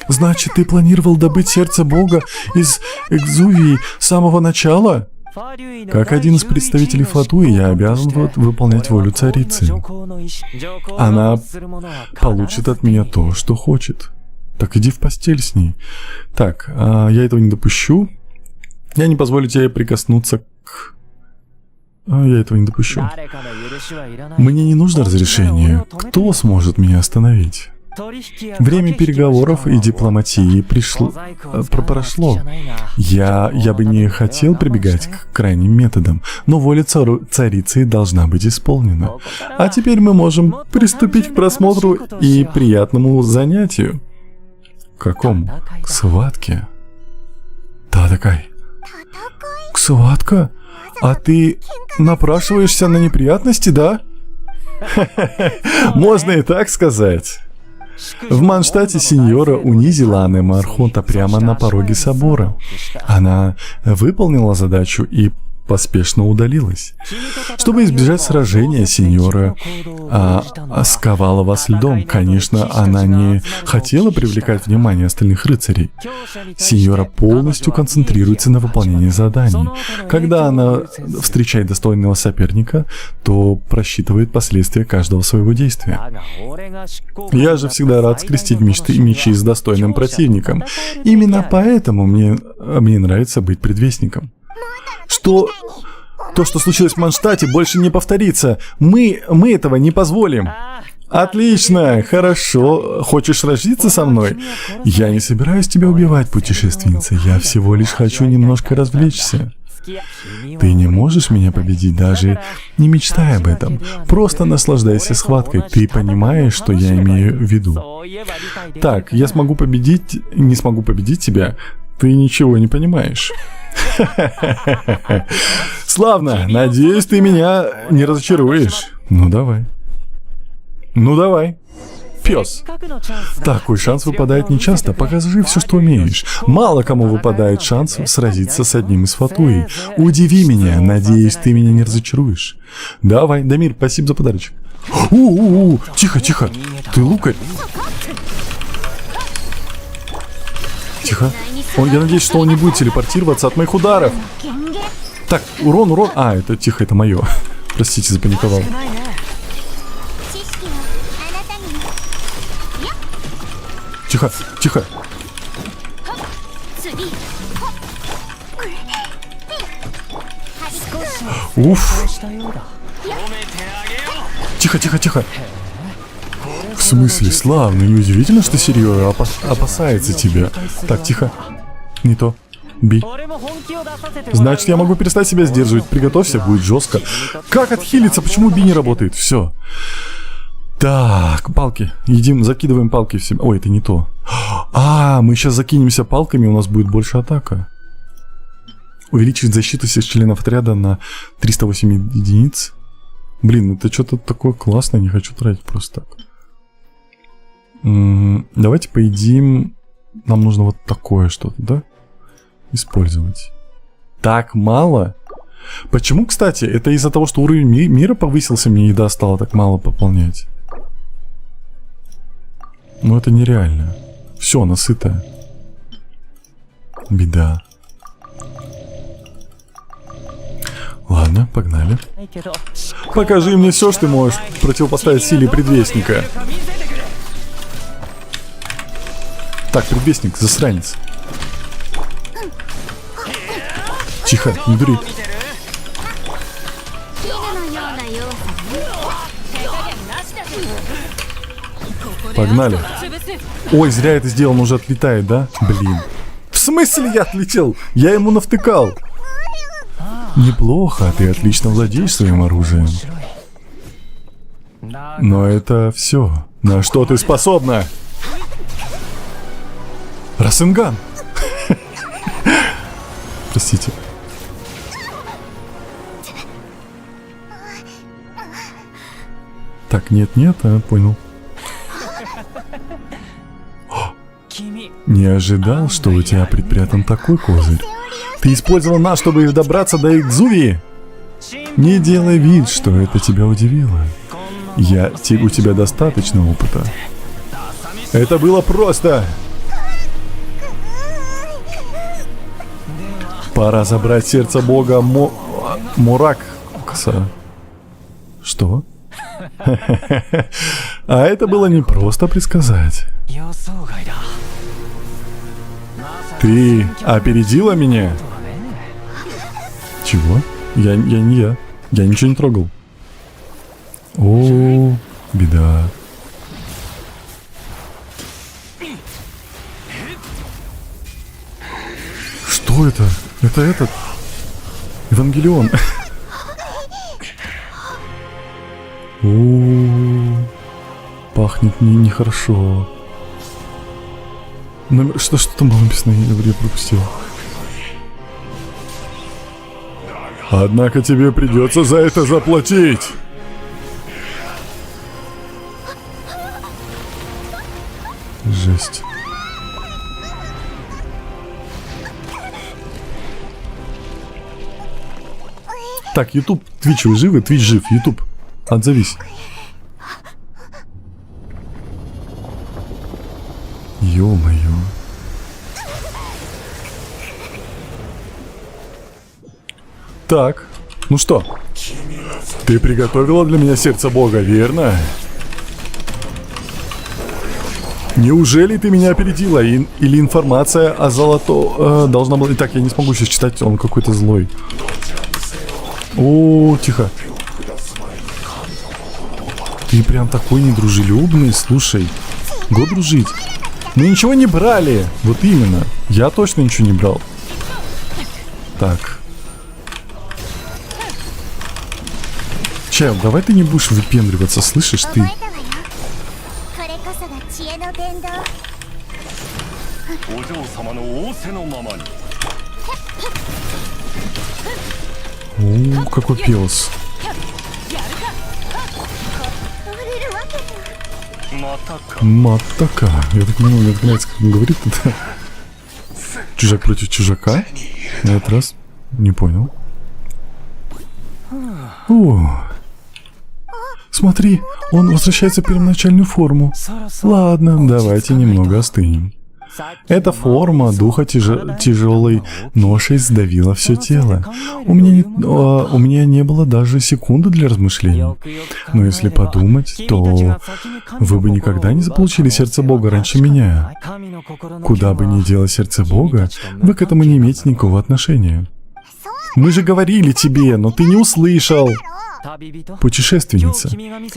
Значит, ты планировал добыть сердце бога из Экзувии с самого начала? Как один из представителей Фатуи, я обязан выполнять волю царицы. Она получит от меня то, что хочет. Так иди в постель с ней. Так, я этого не допущу. Я не позволю тебе прикоснуться к... Я этого не допущу. Мне не нужно разрешение. Кто сможет меня остановить? Время переговоров и дипломатии прошло. Я бы не хотел прибегать к крайним методам, но воля царицы должна быть исполнена. А теперь мы можем приступить к просмотру и приятному занятию. К какому? К схватке. Татакай. Схватка? А ты напрашиваешься на неприятности, да? Можно и так сказать. В Манштате сеньора унизила Анема Архонта прямо на пороге собора. Она выполнила задачу и поспешно удалилась. Чтобы избежать сражения, сеньора сковала вас льдом. Конечно, она не хотела привлекать внимание остальных рыцарей. Сеньора полностью концентрируется на выполнении заданий. Когда она встречает достойного соперника, то просчитывает последствия каждого своего действия. Я же всегда рад скрестить мечи с достойным противником. Именно поэтому мне нравится быть предвестником. То, что случилось в Манштате, больше не повторится. Мы этого не позволим. Отлично, хорошо. Хочешь сразиться со мной? Я не собираюсь тебя убивать, путешественница. Я всего лишь хочу немножко развлечься. Ты не можешь меня победить, даже не мечтай об этом. Просто наслаждайся схваткой. Ты понимаешь, что я имею в виду. Так, я смогу победить, не смогу победить тебя. Ты ничего не понимаешь. Славно. Надеюсь, ты меня не разочаруешь. Ну давай. Пес. Такой шанс выпадает нечасто. Покажи все, что умеешь. Мало кому выпадает шанс сразиться с одним из Фатуи. Удиви меня. Надеюсь, ты меня не разочаруешь. Давай, Дамир, спасибо за подарочек. Тихо. Ты лукарь. Тихо. Я надеюсь, что он не будет телепортироваться от моих ударов. Так, урон. Это тихо, это мое. Простите, запаниковал. Тихо. Уф. Тихо. В смысле, славно, неудивительно, что Сеньора опасается тебя. Так, тихо. Не то. Бей. Значит, я могу перестать себя сдерживать. Приготовься, будет жестко. Как отхилиться? Почему би не работает? Все. Так, палки. Едим, закидываем палки в себя. Ой, это не то. Мы сейчас закинемся палками, у нас будет больше атака. Увеличить защиту всех членов отряда на 308 единиц. Блин, это что-то такое классное, не хочу тратить просто так. Давайте поедим. Нам нужно вот такое что-то, да? Использовать. Так мало? Почему, кстати? Это из-за того, что уровень мира повысился, мне еда стала так мало пополнять. Ну это нереально. Все, она сытая. Беда. Ладно, погнали. Покажи мне все, что ты можешь противопоставить силе предвестника. Так, предвестник, засранец. Тихо, не дури. Погнали. Ой, зря это сделал, он уже отлетает, да? Блин. В смысле я отлетел? Я ему навтыкал. Неплохо, ты отлично владеешь своим оружием. Но это все. На что ты способна? Расенган. Простите. Так, нет, понял. Не ожидал, что у тебя предпрятан такой козырь. Ты использовал нас, чтобы добраться до Идзуви? Не делай вид, что это тебя удивило. У тебя достаточно опыта. Это было просто. Пора забрать сердце бога Муракса. Что? А это было не просто предсказать. Ты опередила меня? Чего? Я ничего не трогал. О, беда. Что это? Это этот Евангелион. О, пахнет нехорошо. Что там было написано? Я пропустил. Однако тебе придется за это заплатить. Жесть. Так, YouTube, Twitch, вы живы? Twitch жив, YouTube. Отзовись. Ё-моё. Так, ну что? Ты приготовила для меня сердце Бога, верно? Неужели ты меня опередила? Или информация о золото... должна была... Так, я не смогу сейчас читать, он какой-то злой. О, тихо. Ты прям такой недружелюбный, слушай. Го дружить. Мы ничего не брали. Вот именно. Я точно ничего не брал. Так. Чел, давай ты не будешь выпендриваться, слышишь ты? О, какой пес. Матака. Я так не могу, мне нравится, как он говорит это. Чужак против чужака. На этот раз не понял. О, смотри, он возвращается в первоначальную форму. Ладно, давайте немного остынем. Эта форма духа тяжелой ношей сдавила все тело. У меня не было даже секунды для размышлений. Но если подумать, то вы бы никогда не заполучили сердце Бога раньше меня. Куда бы ни дело сердце Бога, вы к этому не имеете никакого отношения. Мы же говорили тебе, но ты не услышал. Путешественница,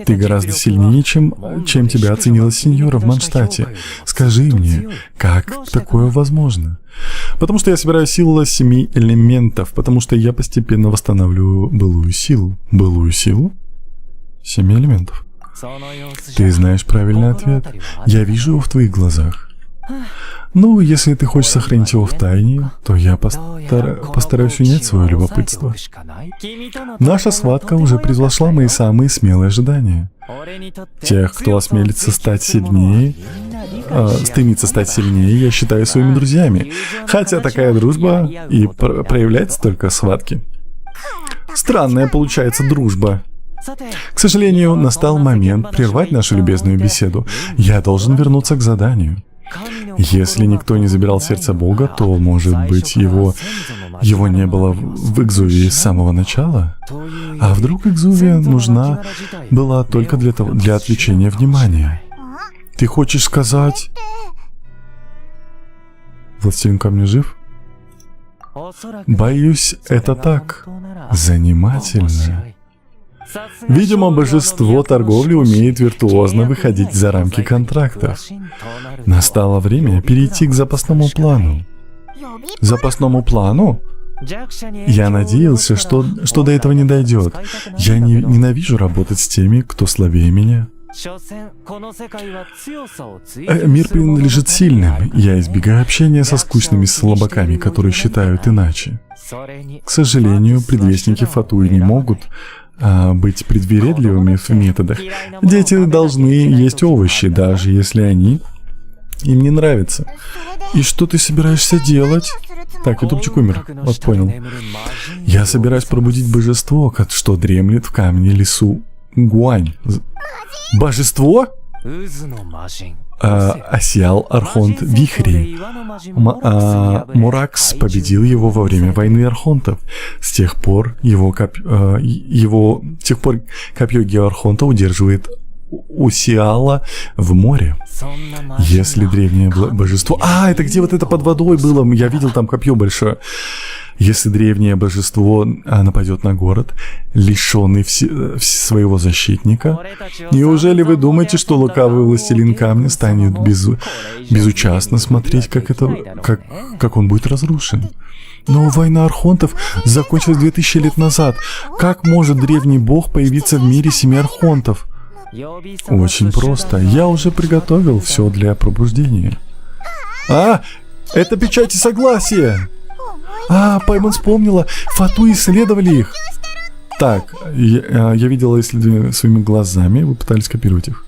ты гораздо сильнее, чем тебя оценила сеньора в Манштате. Скажи мне, как такое возможно? Потому что я собираю силу 7 элементов, потому что я постепенно восстанавливаю былую силу. Былую силу? 7 элементов. Ты знаешь правильный ответ. Я вижу его в твоих глазах. Ну, если ты хочешь сохранить его в тайне, то я постараюсь унять свое любопытство. Наша схватка уже превзошла мои самые смелые ожидания. Тех, кто осмелится стать сильнее, стремится стать сильнее, я считаю своими друзьями. Хотя такая дружба и проявляется только в схватке. Странная получается дружба. К сожалению, настал момент прервать нашу любезную беседу. Я должен вернуться к заданию. Если никто не забирал сердце Бога, то, может быть, его не было в Экзувии с самого начала? А вдруг Экзувия нужна была только для отвлечения внимания? Ты хочешь сказать... Властелин камня жив? Боюсь, это так. Занимательно. Видимо, божество торговли умеет виртуозно выходить за рамки контрактов. Настало время перейти к запасному плану. Запасному плану? Я надеялся, что до этого не дойдет. Я ненавижу работать с теми, кто слабее меня. Мир принадлежит сильным. Я избегаю общения со скучными слабаками, которые считают иначе. К сожалению, предвестники Фатуи не могут быть предвередливыми в методах. Дети должны есть овощи, даже если они им не нравятся. И что ты собираешься делать? Так, ютубчик умер. Вот понял. Я собираюсь пробудить божество, что дремлет в камне лесу Гуань. Божество? Осиал Архонт Вихрей. Муракс победил его во время войны Архонтов. С тех пор копье Геоархонта удерживает Осиала в море. Если древнее божество... это где вот это под водой было? Я видел там копье большое. Если древнее божество нападет на город, лишенный своего защитника, неужели вы думаете, что лукавый властелин камня станет безучастно смотреть, как он будет разрушен? Но война архонтов закончилась 2000 лет назад. Как может древний бог появиться в мире 7 архонтов? Очень просто. Я уже приготовил все для пробуждения. Это печати согласия! А, Пайман вспомнила. Фату исследовали их. Так, я видела исследования своими глазами. Вы пытались копировать их.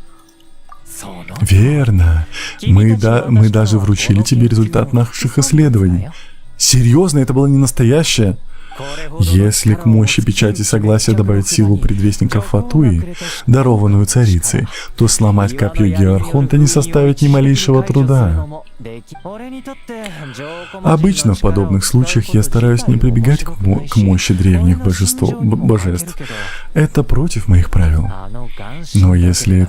Верно. Мы даже вручили тебе результат наших исследований. Серьезно, это было не настоящее? Если к мощи печати согласия добавить силу предвестников Фатуи, дарованную царицей, то сломать копье Геоархонта не составит ни малейшего труда. Обычно в подобных случаях я стараюсь не прибегать к мощи древних божеств. Это против моих правил. Но если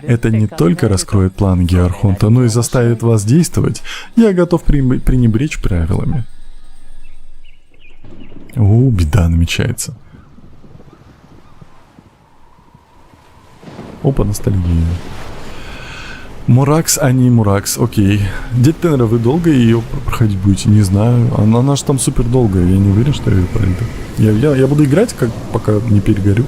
это не только раскроет план Геоархонта, но и заставит вас действовать, я готов пренебречь правилами. О, беда намечается. Опа, ностальгия. Муракс, а не Муракс, окей. Дядь Тенра, вы долго ее проходить будете? Не знаю. Она же там супер долгая, я не уверен, что я ее пройду. Я буду играть, пока не перегорю.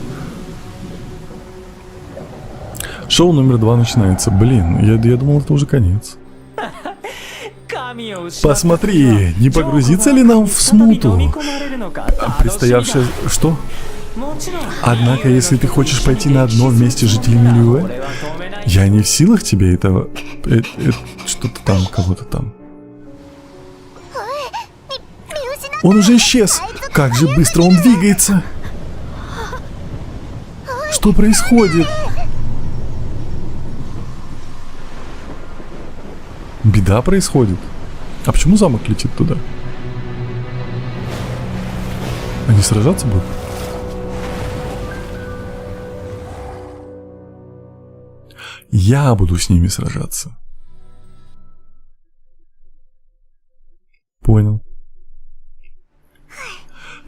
Шоу номер 2 начинается. Блин, я думал, это уже конец. Посмотри, не погрузится ли нам в смуту предстоявшее... Что? Однако, если ты хочешь пойти на дно вместе с жителями Лиуэ, я не в силах тебе этого... что-то там, кого-то там. Он уже исчез! Как же быстро он двигается! Что происходит? Беда происходит. А почему замок летит туда? Они сражаться будут? Я буду с ними сражаться. Понял.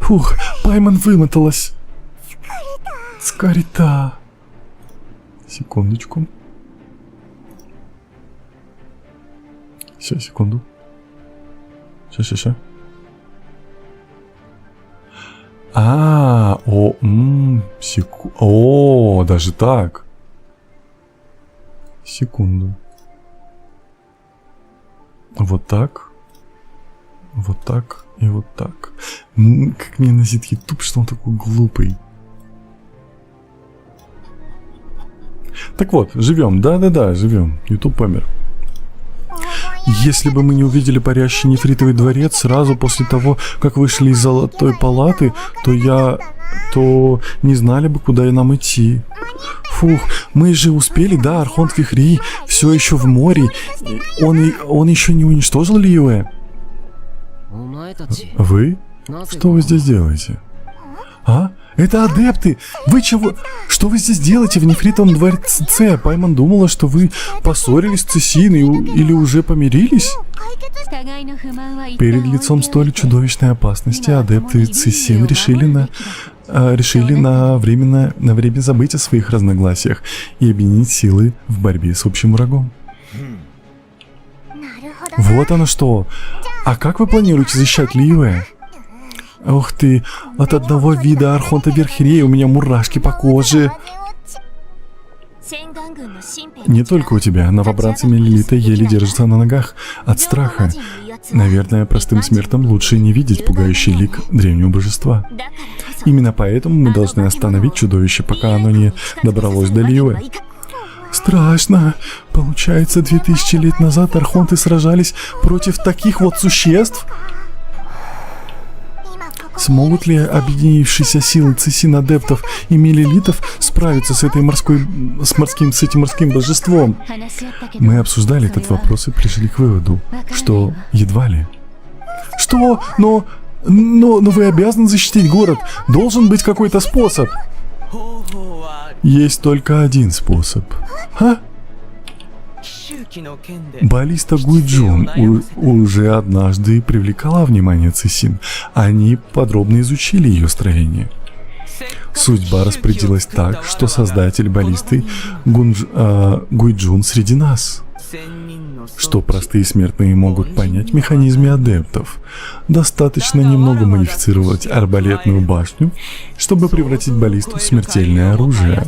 Фух, Пайман вымоталась. Скорита. Секундочку. Сейчас, секунду. Сейчас. О, даже так. Секунду. Вот так. Вот так и вот так. Как мне носит YouTube, что он такой глупый. Так вот, живем. Да, живем. YouTube помер. Если бы мы не увидели парящий нефритовый дворец сразу после того, как вышли из Золотой Палаты, то не знали бы, куда нам идти. Фух, мы же успели, да, Архонт Вихрей все еще в море. Он еще не уничтожил Лиуэ? Вы? Что вы здесь делаете? А? Это адепты! Вы чего? Что вы здесь делаете в нефритовом дворце? Пайман думала, что вы поссорились с Цисин или уже помирились? Перед лицом столь чудовищной опасности адепты Цисин решили на время забыть о своих разногласиях и объединить силы в борьбе с общим врагом. Вот оно что! А как вы планируете защищать Лиуэ? Ух ты, от одного вида Архонта Вихрей у меня мурашки по коже. Не только у тебя, новобранцы Мелилита еле держатся на ногах от страха. Наверное, простым смертным лучше не видеть пугающий лик древнего божества. Именно поэтому мы должны остановить чудовище, пока оно не добралось до Лиуэ. Страшно. Получается, 2000 лет назад архонты сражались против таких вот существ? Смогут ли объединившиеся силы Цисин адептов и мелилитов справиться с этим морским божеством? Мы обсуждали этот вопрос и пришли к выводу, что едва ли. Что? Но вы обязаны защитить город. Должен быть какой-то способ. Есть только один способ. А? Баллиста Гуйджун уже однажды привлекала внимание Цисин. Они подробно изучили ее строение. Судьба распорядилась так, что создатель баллисты Гуйджун среди нас. Что простые смертные могут понять в механизме адептов. Достаточно немного модифицировать арбалетную башню, чтобы превратить баллисту в смертельное оружие.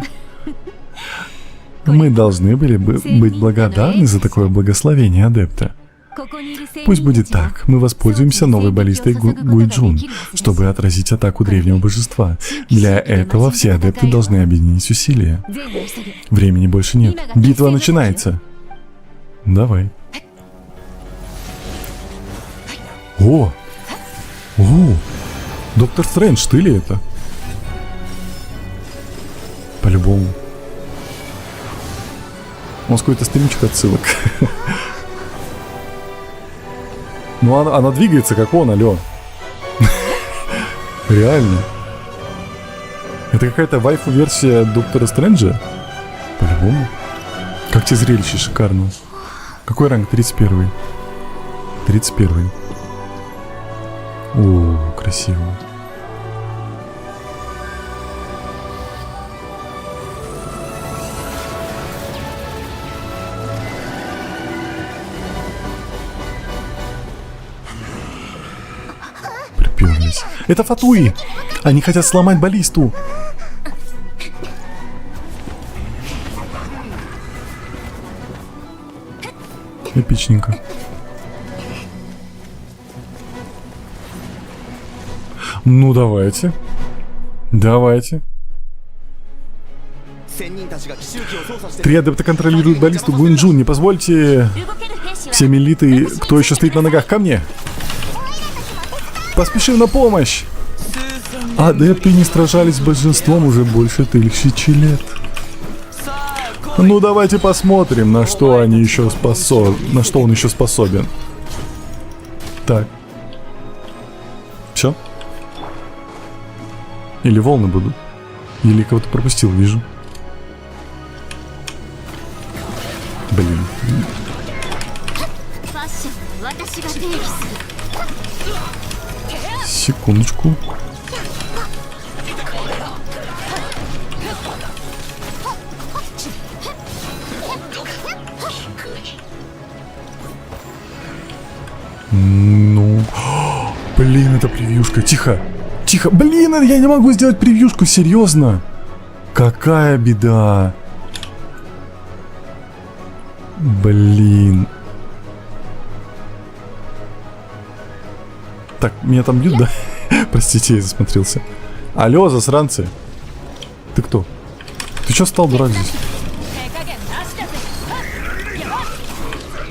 Мы должны были бы быть благодарны за такое благословение адепта. Пусть будет так. Мы воспользуемся новой баллистой Гуйджун, чтобы отразить атаку древнего божества. Для этого все адепты должны объединить усилия. Времени больше нет. Битва начинается. Давай. О! О! Доктор Стрэндж, ты ли это? По-любому. Он с какой-то стримчик отсылок. Ну, она двигается, как он, алё. Реально. Это какая-то вайфу-версия Доктора Стрэнджа? По-любому. Как тебе зрелище шикарно. Какой ранг? 31-й. 31-й. О, красиво. Приперлись. Это Фатуи! Они хотят сломать баллисту! Эпичненько. Ну, давайте. Давайте. 3 адепта контролируют баллисту Гуинджун. Не позвольте всем элиты, кто еще стоит на ногах, ко мне. Поспешим на помощь. Адепты не сражались с большинством уже больше 1000 лет. Ну, давайте посмотрим, на что он еще способен. Так. Все? Или волны будут? Или кого-то пропустил, вижу. Блин. Секундочку. Ну... Блин, это превьюшка. Тихо. Тихо. Блин, я не могу сделать превьюшку, серьезно. Какая беда. Блин. Так, меня там бьют, да? Простите, я засмотрелся. Алло, засранцы. Ты кто? Ты чё стал, дурак, здесь?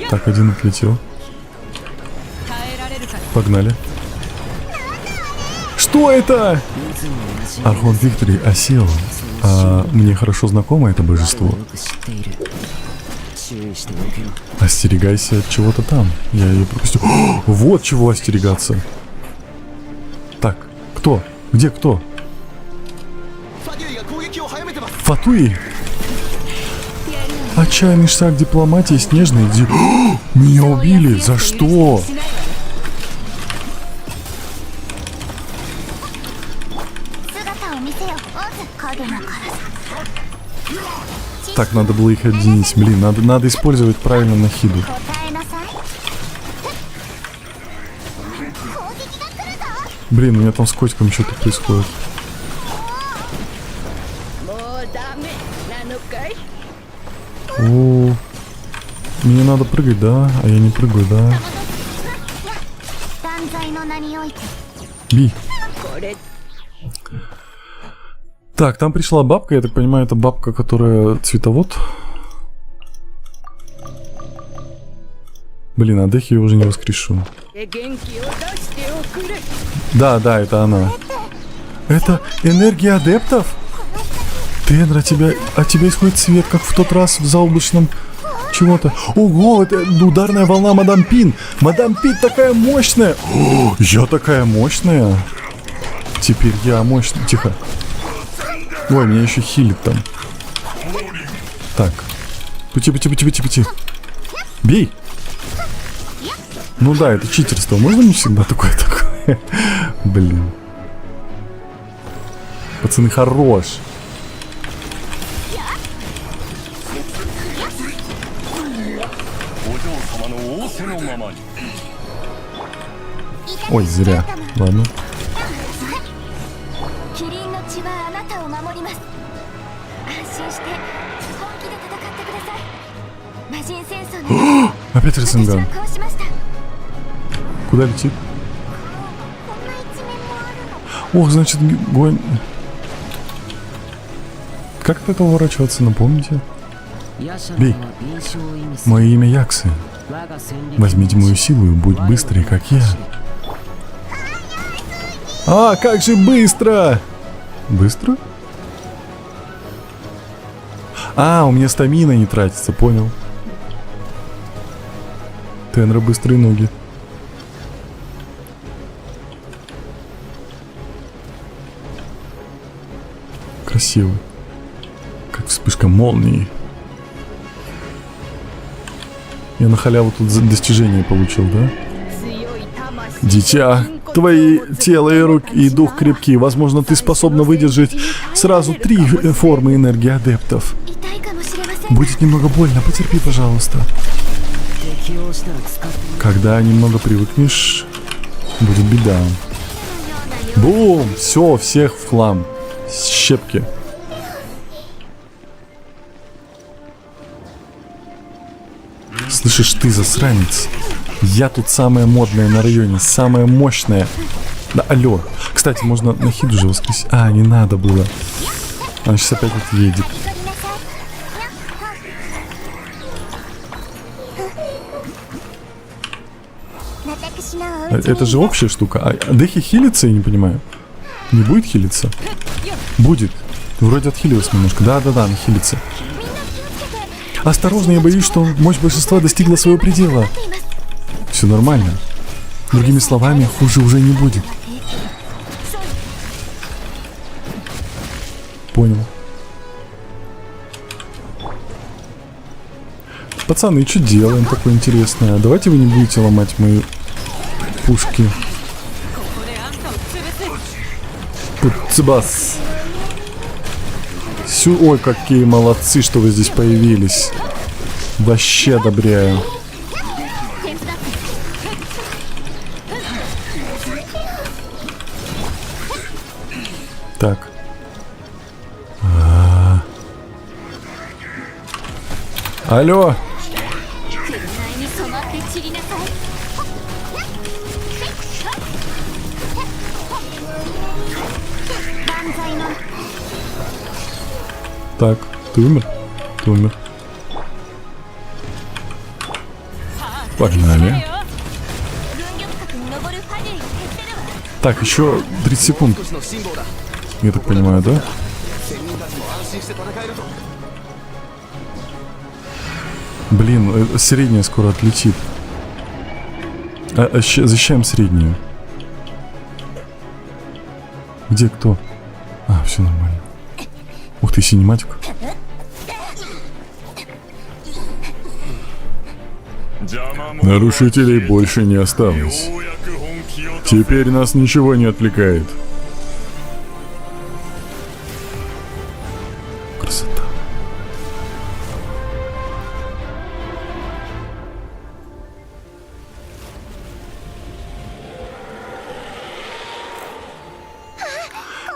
Так, один отлетел. Погнали. Что это? Архонт Виктори осел. А мне хорошо знакомо это божество. Остерегайся от чего-то там. Я ее пропустил. О, вот чего остерегаться. Так, кто? Где кто? Фатуи! Отчаянный шаг дипломатии, снежный. О, меня убили! За что? Так, надо было их объединить. Блин, надо использовать правильно Нахиду. Блин, у меня там с котиком что-то происходит. О, мне надо прыгать, да? А я не прыгаю, да? Би. Так, там пришла бабка, я так понимаю, это бабка, которая цветовод. А Дехи я уже не воскрешу. Да, это она. Это энергия адептов? Тенра, от тебя исходит свет, как в тот раз в заоблачном чего-то. Ого, это ударная волна Мадам Пин. Мадам Пин такая мощная. О, я такая мощная. Теперь я мощная. Тихо. Ой, меня еще хилит там. Так. Пути. Бей. Ну да, это читерство. Можно не всегда такое? Блин. Пацаны, хорош. Ой, зря. Ладно. Опять Ресенган. Куда летит? Ох, значит, гонь... Как от этого уворачиваться, напомните? Бей. Мое имя Яксы. Возьмите мою силу и будь быстрый, как я. А, как же быстро! Быстро? А, у меня стамина не тратится, понял. Тенра, быстрые ноги. Красивый. Как вспышка молнии. Я на халяву тут достижение получил, да? Дитя, твои тело и руки и дух крепки. Возможно, ты способна выдержать сразу 3 формы энергии адептов. Будет немного больно, потерпи, пожалуйста. Когда немного привыкнешь, будет беда. Бум! Все, всех в хлам. Щепки. Слышишь, ты засранец. Я тут самая модная на районе, самая мощная. Да, алло. Кстати, можно на Хиду же воскресить. А, не надо было. Она сейчас опять отъедет. Это же общая штука. А Дехи хилится, я не понимаю. Не будет хилиться? Будет. Вроде отхилилась немножко. Да-да-да, она хилится. Осторожно, я боюсь, что мощь большинства достигла своего предела. Все нормально. Другими словами, хуже уже не будет. Понял. Пацаны, что делаем такое интересное? Давайте вы не будете ломать мои пушки. Цыбас. Ой, какие молодцы, что вы здесь появились. Вообще одобряю. Так. Алло. Так, ты умер? Ты умер. Погнали. Так, еще 30 секунд. Я так понимаю, да? Блин, средняя скоро отлетит. Защищаем среднюю. Где кто? А, все нормально. Ух ты, синематик. Нарушителей больше не осталось. Теперь нас ничего не отвлекает. Красота.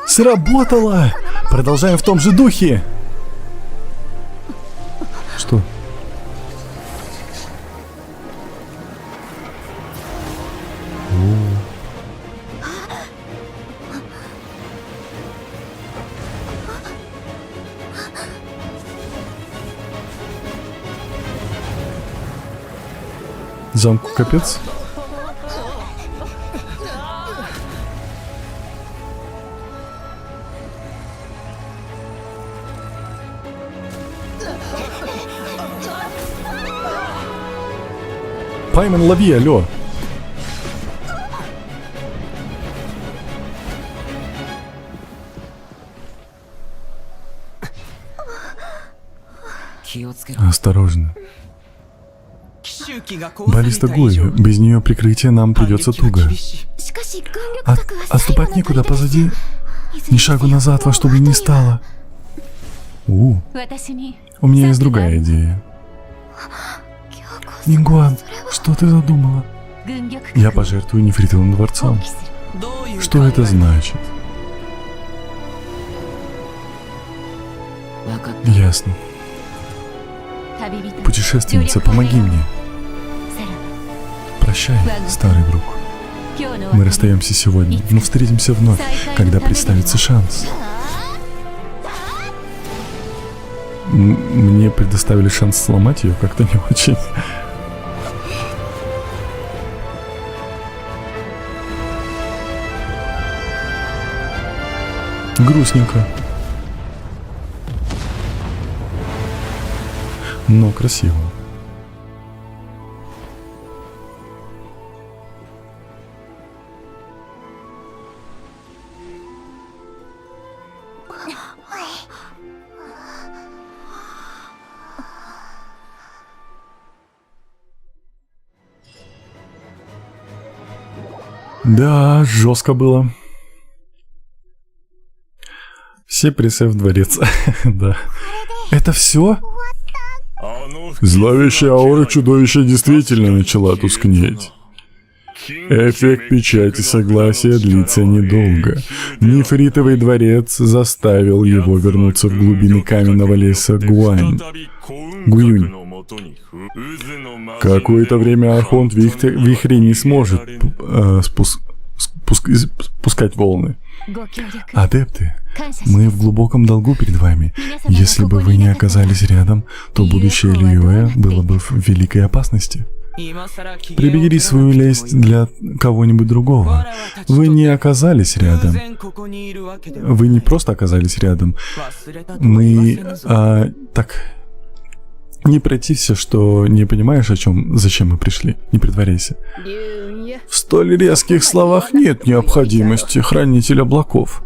Сработало! Продолжаем в том же духе. Что? Замку капец. Пайман, лови, алло. Осторожно. Баллиста Гуи, без нее прикрытие нам придется туго. Отступать некуда, позади. Ни шагу назад, во что бы ни стало. У меня есть другая идея. Нингуан, что ты задумала? Я пожертвую нефритовым дворцом. Что это значит? Ясно. Путешественница, помоги мне. Прощай, старый друг. Мы расстаемся сегодня, но встретимся вновь, когда представится шанс. Мне предоставили шанс сломать ее как-то не очень. Грустненько. Но красиво. Да, жестко было. Все прессы в дворец. Да. Это все? Зловещая аура чудовища действительно начала тускнеть. Эффект печати согласия длится недолго. Нефритовый дворец заставил его вернуться в глубины каменного леса Гуюнь. Какое-то время Архонт Вихрей не сможет спускать волны. Адепты, мы в глубоком долгу перед вами. Если бы вы не оказались рядом, то будущее Лиюэ было бы в великой опасности. Прибери свою лесть для кого-нибудь другого. Вы не оказались рядом. Вы не просто оказались рядом. Мы... так... Не протився, что не понимаешь, зачем мы пришли. Не притворяйся. В столь резких словах нет необходимости, хранитель облаков.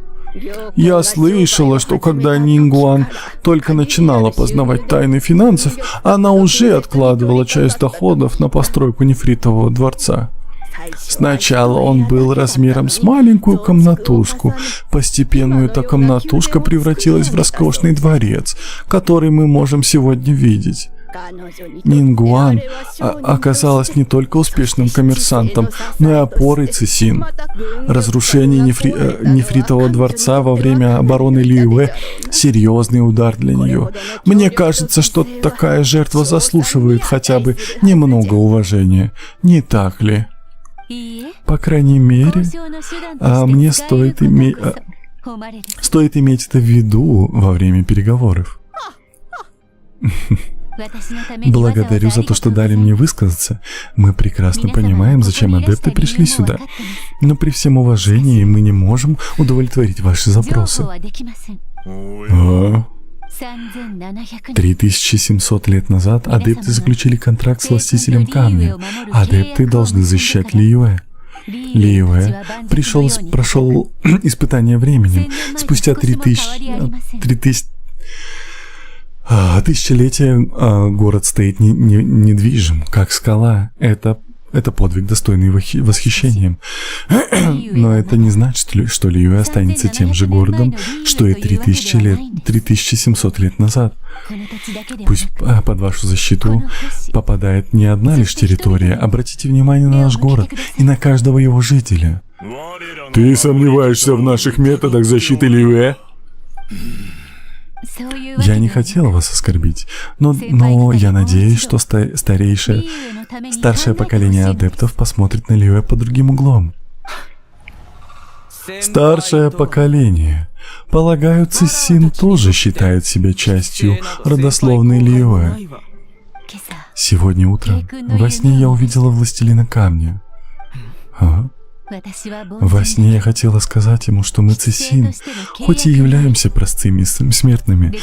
Я слышала, что когда Нингуан только начинала познавать тайны финансов, она уже откладывала часть доходов на постройку нефритового дворца. Сначала он был размером с маленькую комнатушку. Постепенно эта комнатушка превратилась в роскошный дворец, который мы можем сегодня видеть. Нингуан оказалась не только успешным коммерсантом, но и опорой Цисин. Разрушение нефритового дворца во время обороны Лиюэ – серьезный удар для нее. Мне кажется, что такая жертва заслуживает хотя бы немного уважения. Не так ли? По крайней мере, мне стоит иметь это в виду во время переговоров. Благодарю за то, что дали мне высказаться. Мы прекрасно понимаем, зачем адепты пришли сюда. Но при всем уважении мы не можем удовлетворить ваши запросы. 3700 лет назад адепты заключили контракт с властителем камня. Адепты должны защищать Лиюэ. Лиюэ прошел испытание временем. Спустя 3000 тысячелетия город стоит недвижим, как скала. Это подвиг, достойный восхищением. Но это не значит, что Лиюэ останется тем же городом, что и 3700 лет назад. Пусть под вашу защиту попадает не одна лишь территория. Обратите внимание на наш город и на каждого его жителя. Ты сомневаешься в наших методах защиты Лиюэ? Я не хотел вас оскорбить, но я надеюсь, что старшее поколение адептов посмотрит на Лиюэ под другим углом. Старшее поколение. Полагаю, Цисин тоже считает себя частью родословной Лиюэ. Сегодня утром во сне я увидела властелина камня. Во сне я хотела сказать ему, что мы Цисин, хоть и являемся простыми смертными,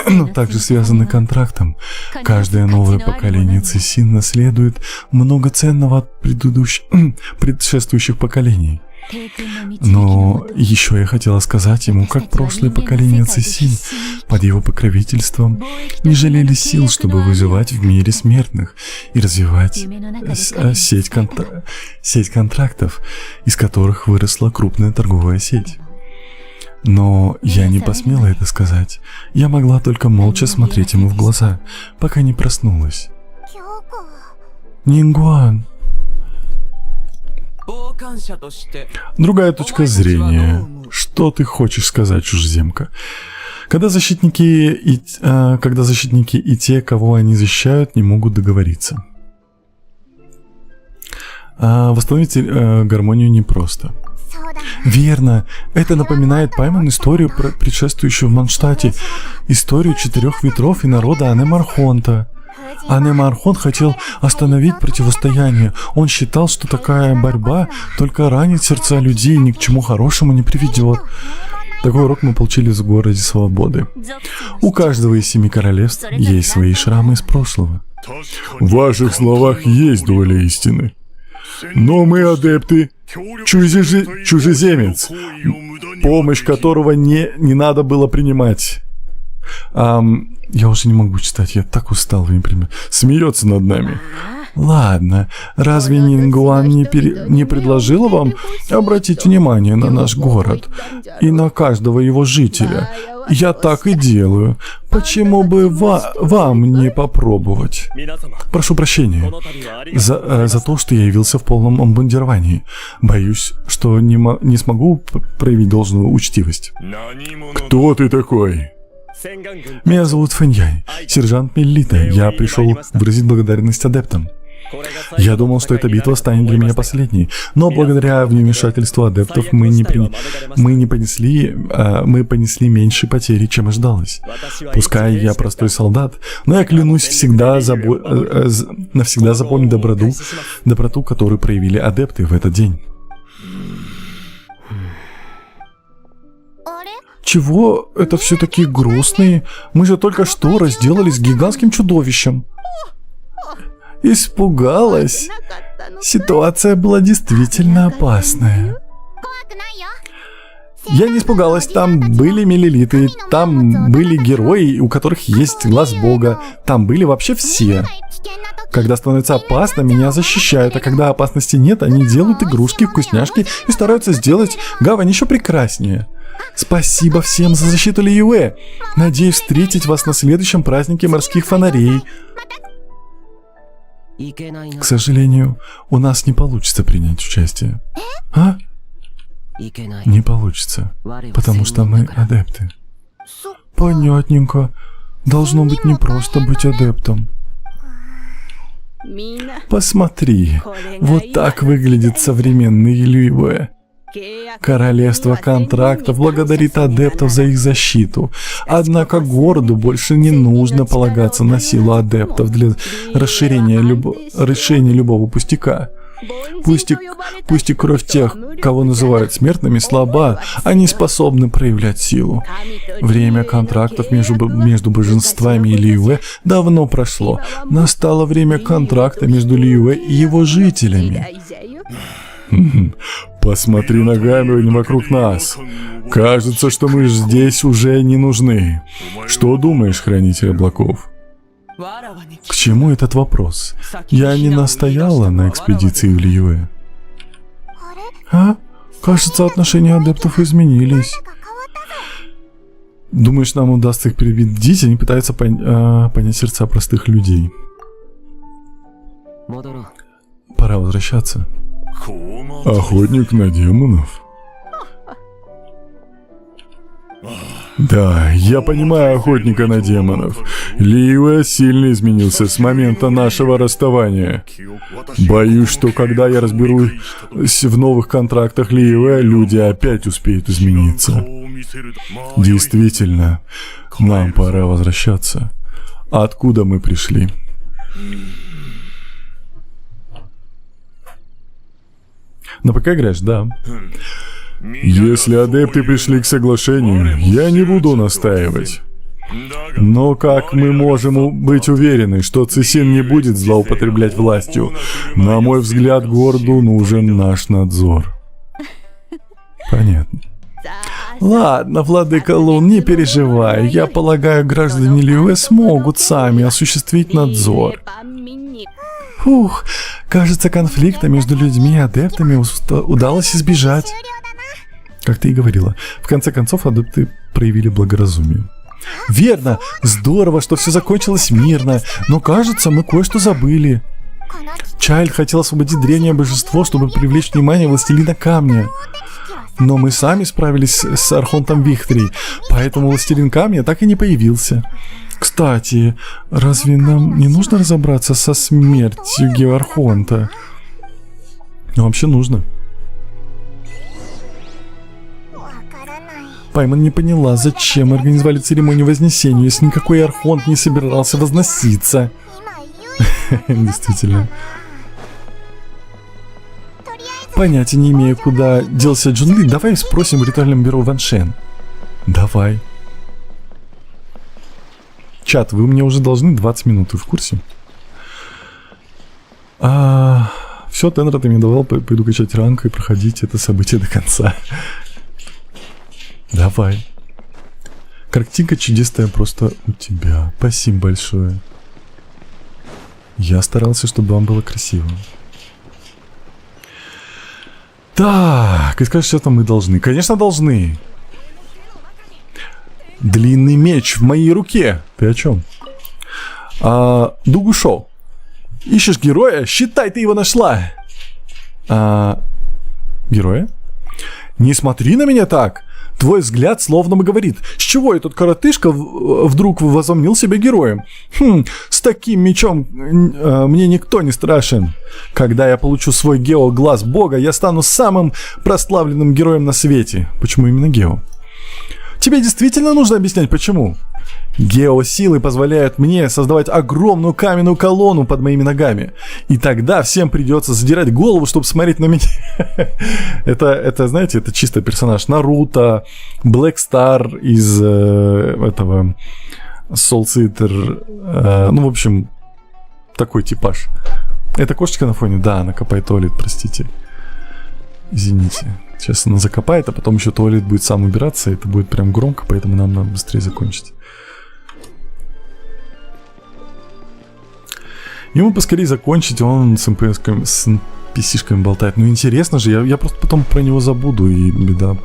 но также связаны контрактом. Каждое новое поколение Цисин наследует много ценного от предшествующих поколений. Но еще я хотела сказать ему, как прошлое поколение Цисин под его покровительством не жалели сил, чтобы выживать в мире смертных и развивать сеть контрактов, из которых выросла крупная торговая сеть. Но я не посмела это сказать. Я могла только молча смотреть ему в глаза, пока не проснулась. Нингуан. Другая точка зрения. Что ты хочешь сказать, чужеземка? Когда защитники и те, кого они защищают, не могут договориться. Восстановить гармонию непросто. Верно. Это напоминает Пайман историю, предшествующую в Манштате. Историю 4 ветров и народа Анемархонта. Анемархонт хотел остановить противостояние. Он считал, что такая борьба только ранит сердца людей и ни к чему хорошему не приведет. Такой урок мы получили в городе Свободы. У каждого из 7 королевств есть свои шрамы из прошлого. В ваших словах есть доля истины. Но мы адепты, чужеземец, помощь которого не надо было принимать. Я уже не могу читать, я так устал, вы не понимаете. Смеется над нами. Ладно, разве Нингуан не предложила вам обратить внимание на наш город и на каждого его жителя? Я так и делаю. Почему бы вам не попробовать? Прошу прощения за то, что я явился в полном обмундировании. Боюсь, что не смогу проявить должную учтивость. Кто ты такой? Меня зовут Фэньяй, сержант Меллита. Я пришел выразить благодарность адептам. Я думал, что эта битва станет для меня последней, но благодаря вмешательству адептов мы понесли меньше потери, чем ожидалось. Пускай я простой солдат, но я клянусь навсегда запомнить доброту, которую проявили адепты в этот день. Чего это все такие грустные? Мы же только что разделались с гигантским чудовищем. Испугалась. Ситуация была действительно опасная. Я не испугалась, там были меллилиты, там были герои, у которых есть глаз бога, там были вообще все. Когда становится опасно, меня защищают, а когда опасности нет, они делают игрушки, вкусняшки и стараются сделать гавань еще прекраснее. Спасибо всем за защиту Лиюэ. Надеюсь встретить вас на следующем празднике морских фонарей. К сожалению, у нас не получится принять участие. А? Не получится, потому что мы адепты. Понятненько. Должно быть непросто быть адептом. Посмотри, вот так выглядит современный Лиюэ. Королевство контрактов благодарит адептов за их защиту. Однако городу больше не нужно полагаться на силу адептов для решения любого пустяка. Пусть и кровь тех, кого называют смертными, слаба, они способны проявлять силу. Время контрактов между божествами и Лиюэ давно прошло. Настало время контракта между Лиюэ и его жителями. Посмотри на гавань вокруг нас. Кажется, что мы здесь уже не нужны. Что думаешь, хранитель облаков? К чему этот вопрос? Я не настояла на экспедиции в Лиюэ. А? Кажется, отношения адептов изменились. Думаешь, нам удастся их перебедить? Они пытаются понять сердца простых людей. Пора возвращаться. Охотник на демонов? Да, я понимаю охотника на демонов. Лиюэ сильно изменился с момента нашего расставания. Боюсь, что когда я разберусь в новых контрактах Лиюэ, люди опять успеют измениться. Действительно, нам пора возвращаться. Откуда мы пришли? На ПК играешь, да. Если адепты пришли к соглашению, я не буду настаивать. Но как мы можем быть уверены, что Цисин не будет злоупотреблять властью? На мой взгляд, городу нужен наш надзор. Понятно. Ладно, владыка Лун, не переживай. Я полагаю, граждане Лиюэ смогут сами осуществить надзор. Фух, кажется, конфликта между людьми и адептами удалось избежать. Как ты и говорила. В конце концов, адепты проявили благоразумие. Верно, здорово, что все закончилось мирно, но кажется, мы кое-что забыли. Чайльд хотел освободить древнее божество, чтобы привлечь внимание властелина камня. Но мы сами справились с Архонтом Вихтрей, поэтому властелин камня так и не появился. Кстати, разве нам не нужно разобраться со смертью Геархонта? Ну, вообще нужно. Пайман не поняла, зачем мы организовали церемонию Вознесения, если никакой архонт не собирался возноситься. Действительно. Понятия не имею, куда делся Джун Ли. Давай спросим в ритуальном бюро Ван Шен. Давай. Чат, вы мне уже должны 20 минут, вы в курсе? Все, Тенра, ты мне давал, пойду качать ранг и проходить это событие до конца. Давай. Картинка чудесная просто у тебя. Спасибо большое. Я старался, чтобы вам было красиво. Так, и скажешь, что мы должны? Конечно, должны. Длинный меч в моей руке. Ты о чем? Дугушо. Ищешь героя? Считай, ты его нашла. Героя? Не смотри на меня так. Твой взгляд словно бы говорит, с чего этот коротышка вдруг возомнил себя героем? С таким мечом мне никто не страшен. Когда я получу свой Гео Глаз Бога, я стану самым прославленным героем на свете. Почему именно Гео? Тебе действительно нужно объяснять, почему? Геосилы позволяют мне создавать огромную каменную колонну под моими ногами. И тогда всем придется задирать голову, чтобы смотреть на меня. Это, знаете, это чисто персонаж Наруто, Black Star из этого Soul Eater. Ну, в общем, такой типаж. Это кошечка на фоне? Да, она копает туалет, простите. Извините. Сейчас она закопает, а потом еще туалет будет сам убираться. Это будет прям громко, поэтому нам надо быстрее закончить. Ему поскорее закончить, он с NPC-шками болтает. Ну интересно же, я просто потом про него забуду, и беда.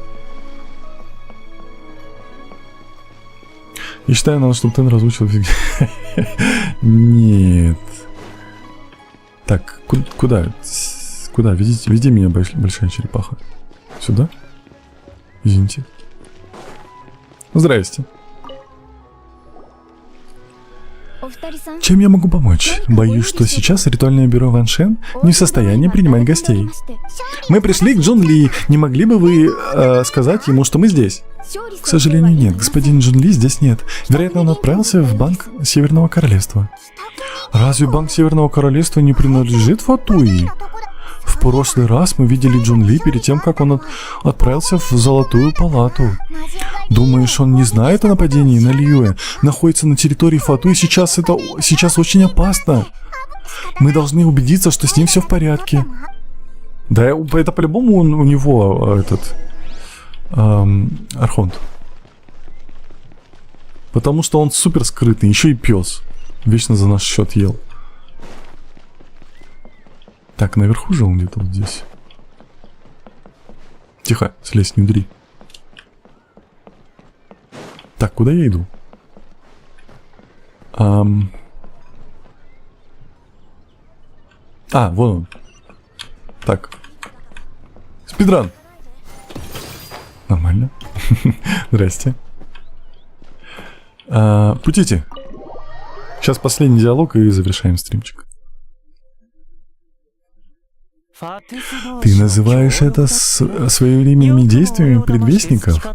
Я считаю, надо, чтобы Тен разучил фиг. Нет. Так, куда? Куда? Веди меня, большая черепаха. Сюда? Извините. Здрасте. Чем я могу помочь? Боюсь, что сейчас ритуальное бюро Ван Шен не в состоянии принимать гостей. Мы пришли к Джун Ли. Не могли бы вы сказать ему, что мы здесь? К сожалению, нет. Господин Джун Ли здесь нет. Вероятно, он отправился в Банк Северного Королевства. Разве Банк Северного Королевства не принадлежит Фатуи? В прошлый раз мы видели Джун Ли перед тем, как он отправился в Золотую Палату. Думаешь, он не знает о нападении на Льюэ? Находится на территории Фатуи, сейчас очень опасно. Мы должны убедиться, что с ним все в порядке. Да, это по-любому у него этот архонт. Потому что он супер скрытный, еще и пес. Вечно за наш счет ел. Так, наверху же он где-то вот здесь. Тихо, слезь, не удри. Так, куда я иду? вон он. Так. Спидран. Нормально. Здрасте. Путите. Сейчас последний диалог и завершаем стримчик. Ты называешь это своевременными действиями предвестников?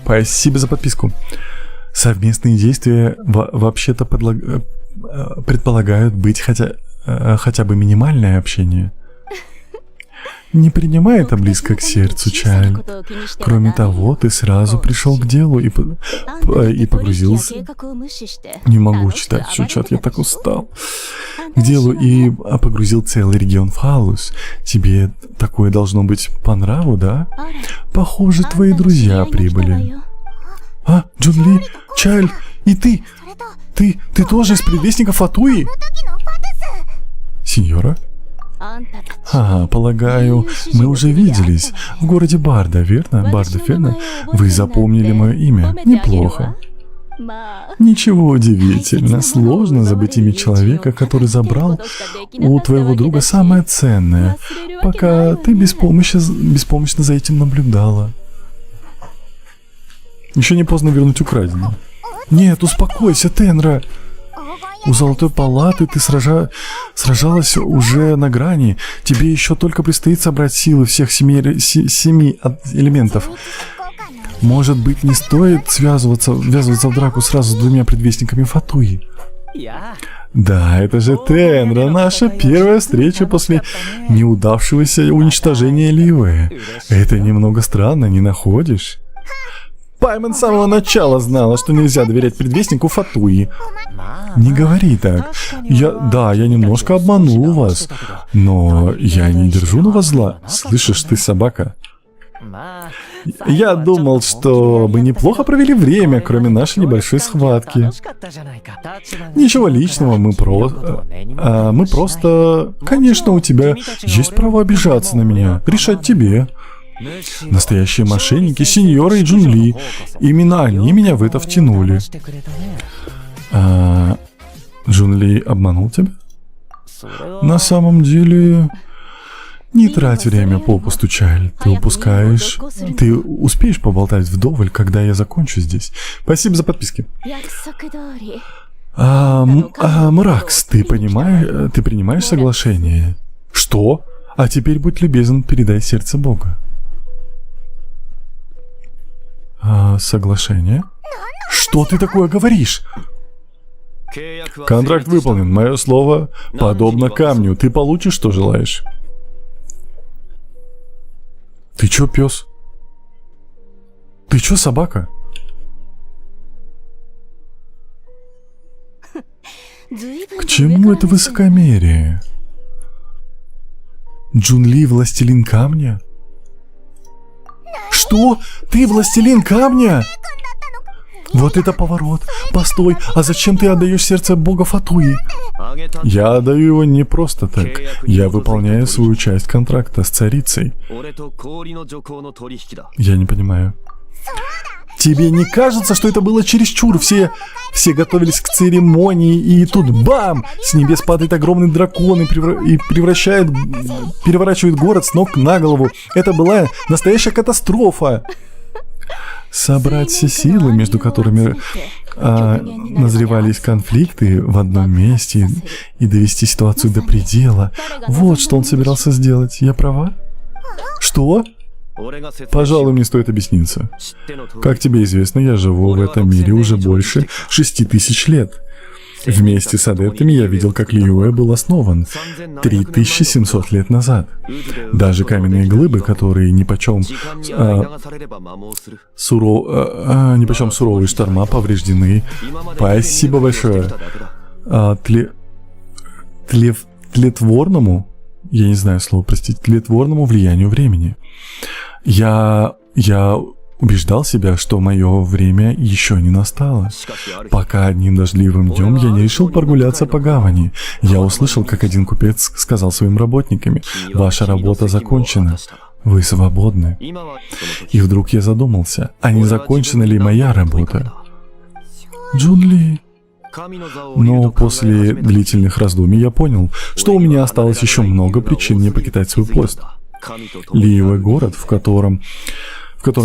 Спасибо за подписку. Совместные действия вообще-то предполагают быть хотя бы минимальное общение. Не принимай это близко к сердцу, Чайль. Кроме того, ты сразу пришел к делу и погрузился... Не могу читать всю чат, я так устал. К делу и погрузил целый регион в хаос. Тебе такое должно быть по нраву, да? Похоже, твои друзья прибыли. Джун Ли, Чайль, и ты? Ты тоже из предвестников Фатуи? Сеньора? Полагаю, мы уже виделись в городе Барда, верно? Барда, верно? Вы запомнили мое имя? Неплохо. Ничего удивительно, сложно забыть имя человека, который забрал у твоего друга самое ценное, пока ты беспомощно за этим наблюдала. Еще не поздно вернуть украденное. Нет, успокойся, Тенра. У Золотой Палаты ты сражалась уже на грани. Тебе еще только предстоит собрать силы всех семи элементов. Может быть, не стоит ввязываться в драку сразу с двумя предвестниками Фатуи? Да, это же Тенра, наша первая встреча после неудавшегося уничтожения Лиуэ. Это немного странно, не находишь? Паймон с самого начала знала, что нельзя доверять предвестнику Фатуи. Не говори так. Я немножко обманул вас, но я не держу на вас зла. Слышишь ты, собака? Я думал, что мы неплохо провели время, кроме нашей небольшой схватки. Ничего личного, мы просто... Конечно, у тебя есть право обижаться на меня. Решать тебе. Настоящие мошенники, сеньоры и Джун Ли. Именно они меня в это втянули. Джун Ли обманул тебя? На самом деле... Не трать время попусту, Чайль. Ты успеешь поболтать вдоволь, когда я закончу здесь. Спасибо за подписки. Мракс, ты принимаешь соглашение? Что? А теперь будь любезен, передай сердце Бога. Соглашение? Что ты такое говоришь? Контракт выполнен. Мое слово подобно камню. Ты получишь, что желаешь. Ты чё, пес? Ты чё, собака? К чему это высокомерие? Джун Ли властелин камня? Что? Ты властелин камня? Вот это поворот. Постой, а зачем ты отдаешь сердце бога Фатуи? Я отдаю его не просто так. Я выполняю свою часть контракта с царицей. Я не понимаю. Тебе не кажется, что это было чересчур? Все готовились к церемонии, и тут бам! С небес падает огромный дракон и переворачивает город с ног на голову. Это была настоящая катастрофа. Собрать все силы, между которыми назревались конфликты в одном месте, и довести ситуацию до предела. Вот что он собирался сделать. Я права? Что? Пожалуй, мне стоит объясниться. Как тебе известно, я живу в этом мире уже больше 6000 лет. Вместе с адептами я видел, как Лиуэ был основан 3700 лет назад. Даже каменные глыбы, которые нипочем суровые шторма повреждены. Спасибо большое. Тлетворному, я не знаю слово, простите, тлетворному влиянию времени. Я убеждал себя, что мое время еще не настало. Пока одним дождливым днем я не решил прогуляться по гавани. Я услышал, как один купец сказал своим работникам: «Ваша работа закончена. Вы свободны». И вдруг я задумался, а не закончена ли моя работа? Джун Ли. Но после длительных раздумий я понял, что у меня осталось еще много причин не покидать свой пост. Лиуэ — город, в котором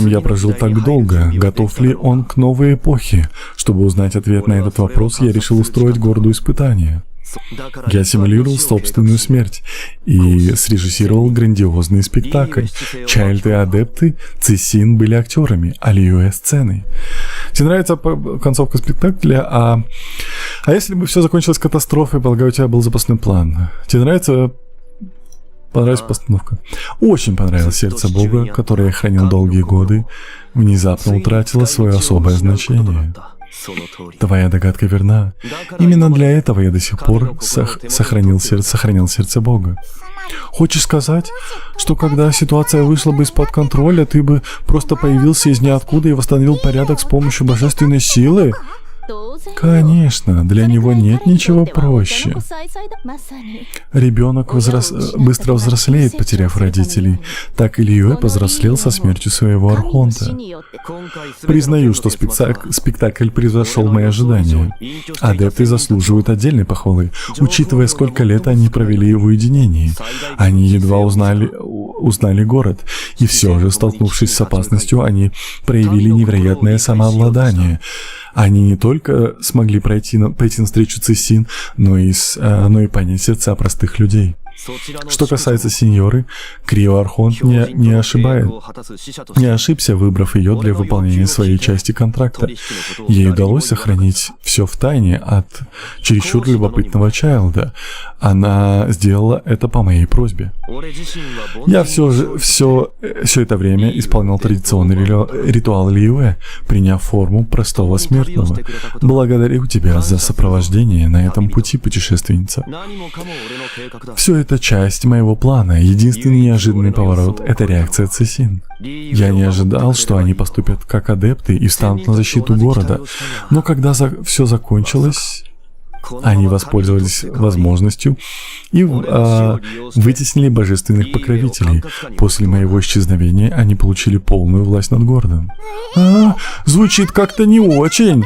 я прожил так долго. Готов ли он к новой эпохе? Чтобы узнать ответ на этот вопрос, я решил устроить городу испытание. Я симулировал собственную смерть и срежиссировал грандиозный спектакль. Чайльд и адепты Цисин были актерами, а Лиуэ — сценой. Тебе нравится концовка спектакля? А если бы все закончилось катастрофой, полагаю, у тебя был запасной план. Тебе понравилась постановка? Очень понравилось сердце Бога, которое я хранил долгие годы, внезапно утратило свое особое значение. Твоя догадка верна. Именно для этого я до сих пор сохранил сердце Бога. Хочешь сказать, что когда ситуация вышла бы из-под контроля, ты бы просто появился из ниоткуда и восстановил порядок с помощью божественной силы? Конечно, для него нет ничего проще. Ребенок быстро взрослеет, потеряв родителей. Так и Лиуэ повзрослел со смертью своего архонта. Признаю, что спектакль превзошел мои ожидания. Адепты заслуживают отдельной похвалы, учитывая, сколько лет они провели в уединении. Они едва узнали город. И все же, столкнувшись с опасностью, они проявили невероятное самообладание. Они не только смогли пойти навстречу Цисин, но и понять сердца простых людей. Что касается сеньоры, Криоархонт не ошибся, выбрав ее для выполнения своей части контракта. Ей удалось сохранить все в тайне от чересчур любопытного Чайлда. Она сделала это по моей просьбе. Я все это время исполнял традиционный ритуал Лиуэ, приняв форму простого смертного. Благодарю тебя за сопровождение на этом пути, путешественница. Все это часть моего плана. Единственный неожиданный поворот — это реакция Цисин. Я не ожидал, что они поступят как адепты и встанут на защиту города. Но когда все закончилось, они воспользовались возможностью и вытеснили божественных покровителей. После моего исчезновения они получили полную власть над городом. Звучит как-то не очень.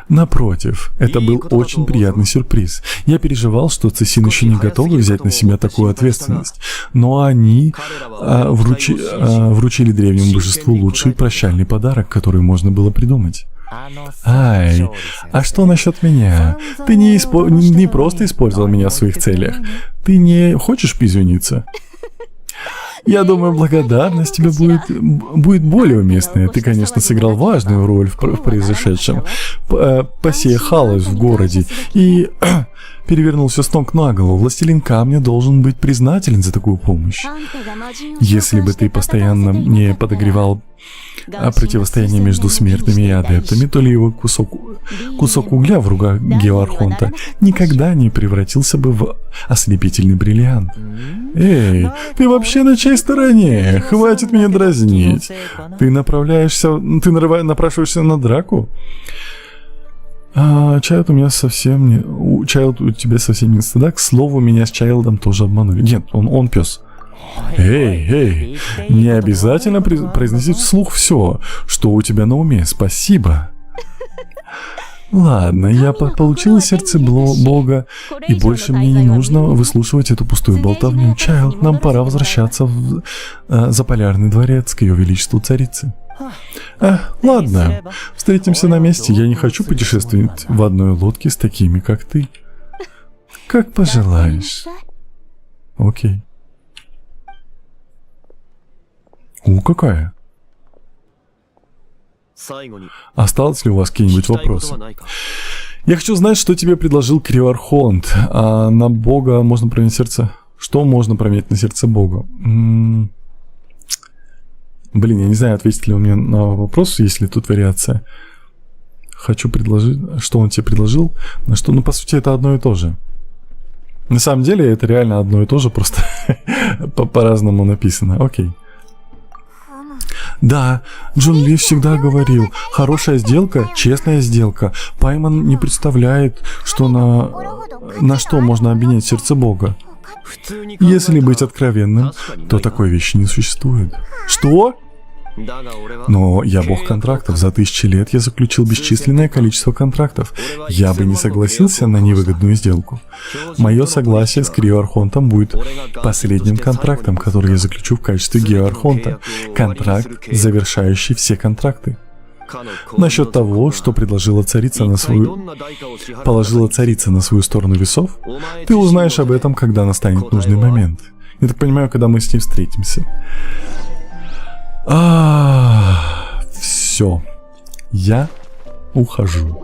Напротив, это был очень приятный сюрприз. Я переживал, что Цисин еще не готовы взять на себя такую ответственность, но они вручили древнему божеству лучший прощальный подарок, который можно было придумать. Ай, а что насчет меня? Ты не просто использовал меня в своих целях. Ты не хочешь извиниться? Я думаю, благодарность тебе будет более уместная. Ты, конечно, сыграл важную роль в произошедшем, посеяв хаос в городе и перевернул все с ног на голову. Властелин Камня должен быть признателен за такую помощь. Если бы ты постоянно не подогревал противостояние между смертными и адептами, то ли его кусок угля в руках Геоархонта никогда не превратился бы в ослепительный бриллиант. Эй, ты вообще на чьей стороне? Хватит меня дразнить. Ты напрашиваешься на драку? Чайлд у меня совсем не... Чайлд у тебя совсем не стыда. К слову, меня с Чайлдом тоже обманули. Нет, он пес. Эй, не обязательно произносить вслух все, что у тебя на уме. Спасибо. Ладно, я получила сердце Бога, и больше мне не нужно выслушивать эту пустую болтовню. Чайлд, нам пора возвращаться в Заполярный дворец к ее величеству царицы. Ладно, встретимся на месте. Я не хочу путешествовать в одной лодке с такими, как ты. Как пожелаешь. Окей. Какая? Осталось ли у вас какие-нибудь вопросы? Я хочу знать, что тебе предложил Криоархонт. На Бога можно променять сердце? Что можно променять на сердце Бога? Блин, я не знаю, ответит ли он мне на вопрос, есть ли тут вариация. Хочу предложить... Что он тебе предложил? На что? Ну, по сути, это одно и то же. На самом деле, это реально одно и то же, просто по-разному написано. Окей. Да, Джун Ли всегда говорил, хорошая сделка, честная сделка. Пайман не представляет, что на что можно обменять сердце Бога. Если быть откровенным, то такой вещи не существует. Что? Но я бог контрактов. За 1000 лет я заключил бесчисленное количество контрактов. Я бы не согласился на невыгодную сделку. Мое согласие с Криоархонтом будет последним контрактом, который я заключу в качестве Геоархонта. Контракт, завершающий все контракты. Насчет того, что положила царица на свою сторону весов, ты узнаешь об этом, когда настанет нужный момент. Я так понимаю, когда мы с ней встретимся. Все. Я ухожу.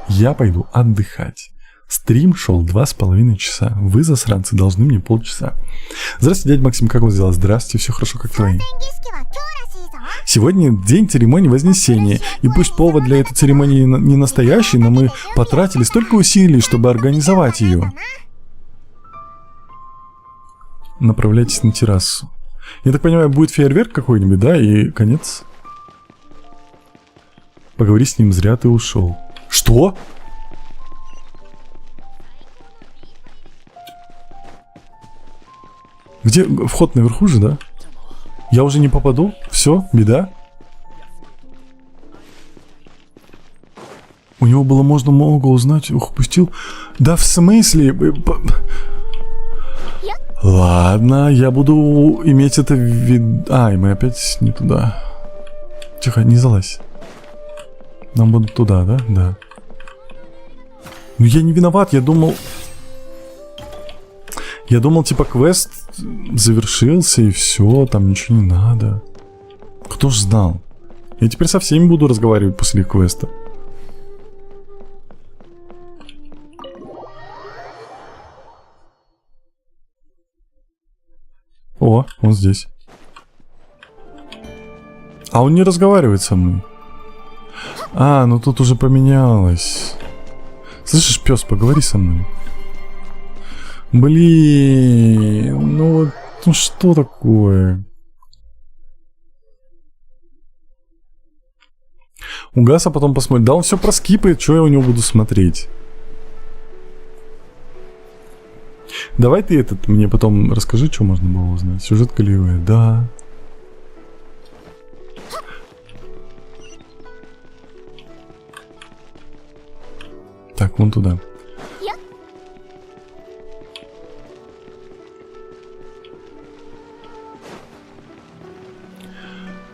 Я пойду отдыхать. Стрим шел 2,5 часа. Вы, засранцы, должны мне полчаса. Здравствуйте, дядя Максим, как у вас дела? Здравствуйте, все хорошо, как твои? Сегодня день церемонии Вознесения. И пусть повод для этой церемонии не настоящий, но мы потратили столько усилий, чтобы организовать ее. Направляйтесь на террасу. Я так понимаю, будет фейерверк какой-нибудь, да? И конец. Поговори с ним, зря ты ушел. Что? Где вход наверху же, да? Я уже не попаду? Все, беда. У него было можно узнать. Ух, пустил. Да в смысле? Ладно, я буду иметь это в виду... А, и мы опять не туда. Тихо, не залазь. Нам будут туда, да? Да. Ну я не виноват, я думал... Я думал, типа, квест завершился и все, там ничего не надо. Кто ж знал? Я теперь со всеми буду разговаривать после квеста. О, он здесь. А он не разговаривает со мной. А, ну тут уже поменялось. Слышишь, пес, поговори со мной. Блин, ну вот, ну что такое? Угас, а потом посмотрит. Да он все проскипает, что я у него буду смотреть? Давай ты этот мне потом расскажи, что можно было узнать. Сюжет Лиуэ, да. Так, вон туда.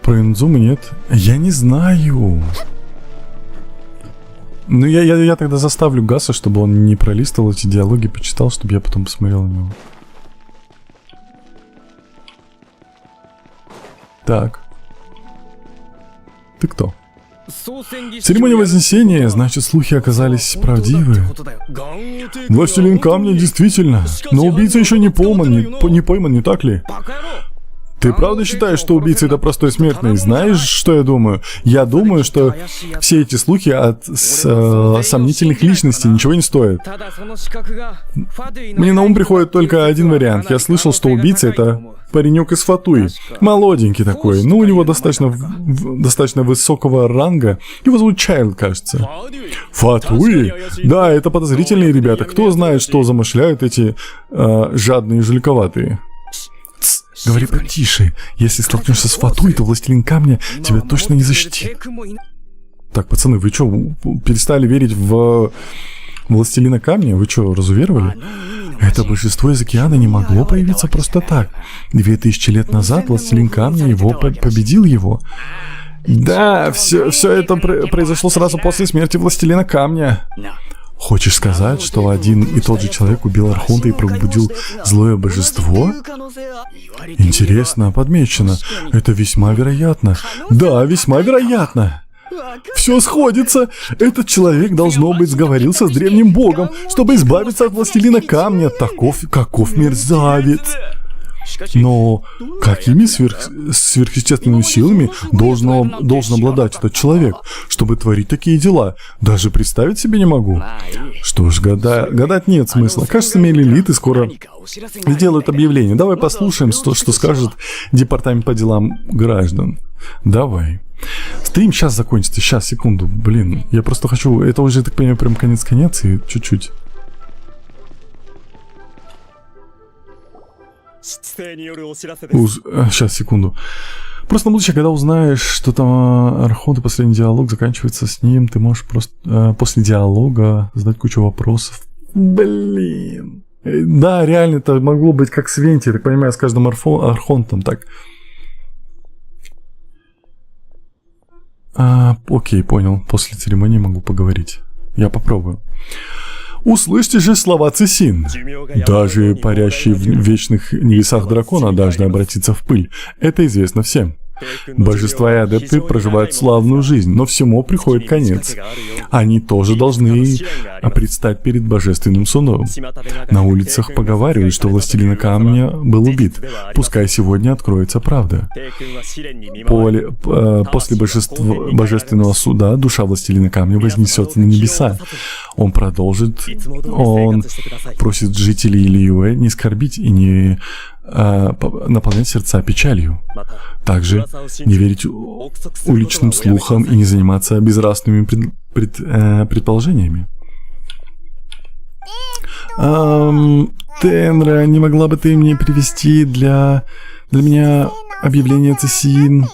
Про Инзуму нет. Я не знаю. Ну, я тогда заставлю Гаса, чтобы он не пролистывал эти диалоги, почитал, чтобы я потом посмотрел на него. Так. Ты кто? Церемония Вознесения, значит, слухи оказались правдивы. Властелин Камня, действительно. Но убийца еще не пойман, не так ли? Ты правда считаешь, что убийца это простой смертный? Знаешь, что я думаю? Я думаю, что все эти слухи от сомнительных личностей ничего не стоят. Мне на ум приходит только один вариант. Я слышал, что убийца это паренек из Фатуи. Молоденький такой. Ну, у него достаточно высокого ранга. Его зовут Чайлд, кажется. Фатуи? Да, это подозрительные ребята. Кто знает, что замышляют эти жадные и жуликоватые. Говори потише. Если столкнешься с Фатуи, то Властелин Камня тебя точно не защитит. Так, пацаны, вы что, перестали верить в Властелина Камня? Вы что, разуверовали? Это божество из океана не могло появиться просто так. 2000 лет назад Властелин Камня победил его. Да, все это произошло сразу после смерти Властелина Камня. Хочешь сказать, что один и тот же человек убил Архонта и пробудил злое божество? Интересно, подмечено. Это весьма вероятно. Да, весьма вероятно. Все сходится. Этот человек, должно быть, сговорился с древним богом, чтобы избавиться от Властелина Камня. Каков мерзавец. Но какими сверхъестественными силами должен обладать этот человек, чтобы творить такие дела? Даже представить себе не могу. Что ж, гадать нет смысла. Кажется, Мелилиты скоро сделают объявление. Давай послушаем, что скажет Департамент по делам граждан. Давай. Стрим сейчас закончится. Сейчас, секунду. Блин, я просто хочу... Это уже, так понимаю, прям конец-конец и чуть-чуть. Сейчас, секунду. Просто на будущее, когда узнаешь, что там Архонт и последний диалог заканчивается с ним, ты можешь просто после диалога задать кучу вопросов. Блин. Да, реально, это могло быть как с Венти, я так понимаю, с каждым Архонтом так. Окей, понял. После церемонии могу поговорить. Я попробую. Услышьте же слова Цесин. Даже парящий в вечных небесах дракон однажды обратится в пыль. Это известно всем. Божества и адепты проживают славную жизнь, но всему приходит конец. Они тоже должны предстать перед божественным судом. На улицах поговаривают, что Властелин Камня был убит. Пускай сегодня откроется правда. После божественного суда душа Властелина Камня вознесется на небеса. Он просит жителей Лиуэ не скорбить и не наполнять сердца печалью. Также не верить уличным слухам и не заниматься безнравственными предположениями. Тенра, не могла бы ты мне привести для меня объявление Цесин?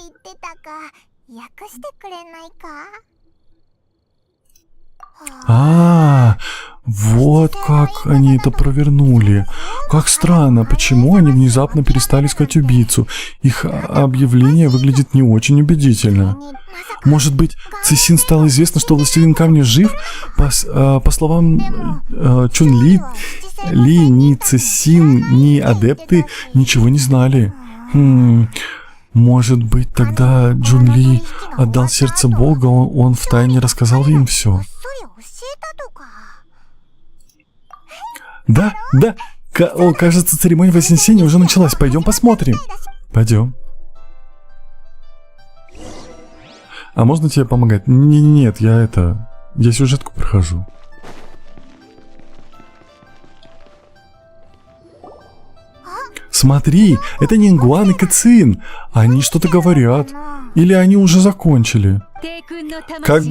Вот как они это провернули. Как странно, почему они внезапно перестали искать убийцу? Их объявление выглядит не очень убедительно. Может быть, Цисин стало известно, что Властелин Камня жив? По словам Чун-Ли, ни Цисин, ни адепты ничего не знали. Может быть, тогда Джун-Ли отдал сердце Бога, он втайне рассказал им все. Да, кажется, церемония Вознесения уже началась. Пойдем посмотрим. Пойдем. А можно тебе помогать? Нет, я сюжетку прохожу. Смотри, это Нингуан и Кэцин. Они что-то говорят. Или они уже закончили. Как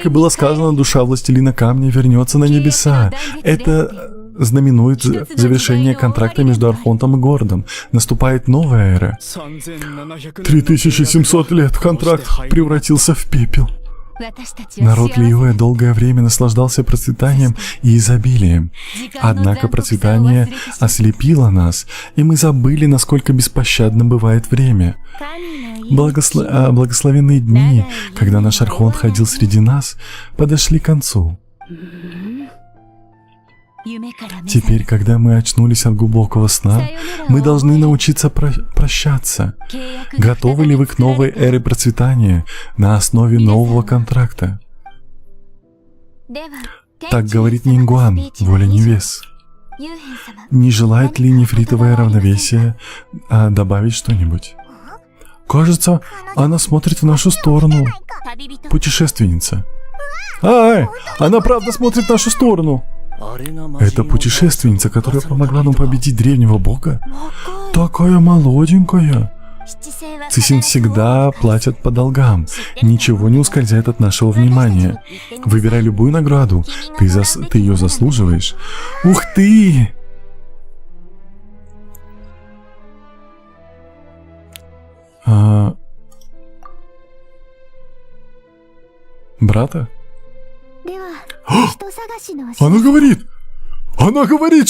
и было сказано, душа Властелина Камня вернется на небеса. Это знаменует завершение контракта между Архонтом и городом. Наступает новая эра. 3700 лет контракт превратился в пепел. Народ Лиюэ долгое время наслаждался процветанием и изобилием. Однако процветание ослепило нас, и мы забыли, насколько беспощадно бывает время. Благословенные дни, когда наш Архонт ходил среди нас, подошли к концу. Теперь, когда мы очнулись от глубокого сна, мы должны научиться прощаться. Готовы ли вы к новой эре процветания на основе нового контракта? Так говорит Нингуан, воля небес. Не желает ли нефритовое равновесие добавить что-нибудь? Кажется, она смотрит в нашу сторону. Путешественница. Она правда смотрит в нашу сторону. Это путешественница, которая помогла нам победить древнего бога? Такая молоденькая. Цисин всегда платят по долгам. Ничего не ускользает от нашего внимания. Выбирай любую награду. Ты ее заслуживаешь. Ух ты! Брата? Она говорит! Она говорит!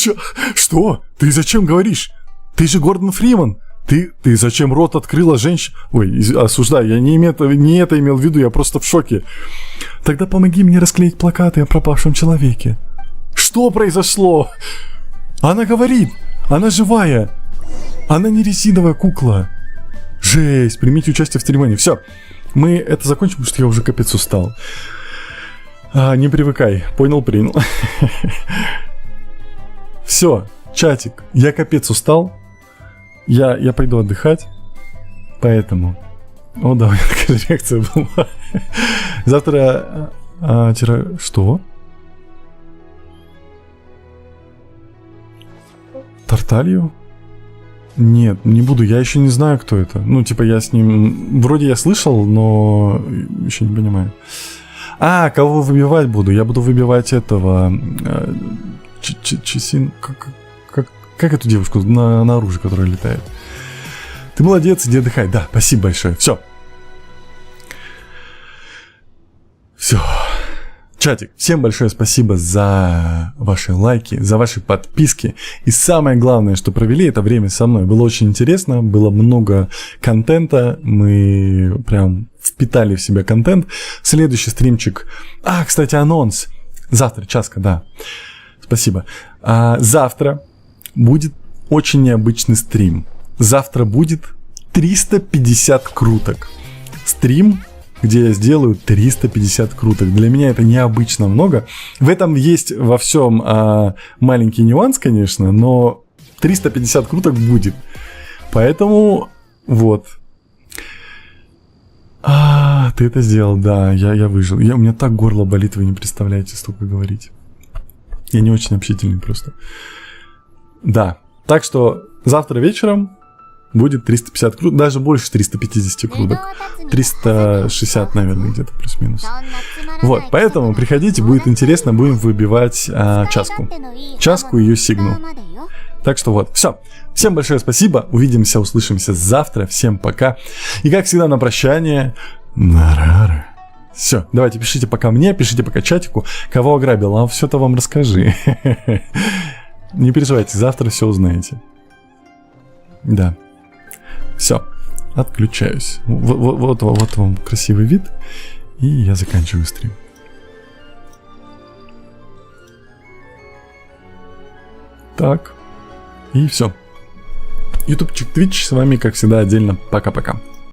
Что? Ты зачем говоришь? Ты же Гордон Фриман! Ты зачем рот открыла женщина? Ой, осуждаю, я не это имел в виду, я просто в шоке. Тогда помоги мне расклеить плакаты о пропавшем человеке. Что произошло? Она говорит! Она живая! Она не резиновая кукла! Жесть! Примите участие в церемонии. Все, мы это закончим, потому что я уже капец устал. Не привыкай. Понял, принял. Все, чатик. Я капец устал. Я пойду отдыхать. Поэтому... О, да, такая реакция была. Завтра... Что? Тарталью? Нет, не буду. Я еще не знаю, кто это. Ну, типа, я с ним... Вроде я слышал, но... Еще не понимаю. Кого выбивать буду? Я буду выбивать этого... Чисин... Как эту девушку на оружие, которая летает? Ты молодец, иди отдыхай. Да, спасибо большое. Все. Все. Чатик, всем большое спасибо за ваши лайки, за ваши подписки. И самое главное, что провели это время со мной. Было очень интересно, было много контента. Мы прям впитали в себя контент. Следующий стримчик... кстати, анонс. Завтра, часка, да. Спасибо. Завтра будет очень необычный стрим. Завтра будет 350 круток. Стрим, где я сделаю 350 круток. Для меня это необычно много. В этом есть во всем маленький нюанс, конечно, но 350 круток будет. Поэтому вот. Ты это сделал, да, я выжил. У меня так горло болит, вы не представляете, столько говорить. Я не очень общительный просто. Да, так что завтра вечером будет 350 круток, даже больше 350 круток. 360, наверное, где-то плюс-минус. Вот, поэтому приходите, будет интересно, будем выбивать часку. Часку и ее сигну. Так что вот, все. Всем большое спасибо, увидимся, услышимся завтра. Всем пока. И как всегда на прощание, Нарара. Все, давайте пишите пока мне, пишите пока чатику, кого ограбил, а все-то вам расскажи. Не переживайте, завтра все узнаете. Да. Все, отключаюсь. Вот вам красивый вид, и я заканчиваю стрим. Так, и все. Ютубчик, Twitch с вами, как всегда, отдельно. Пока-пока.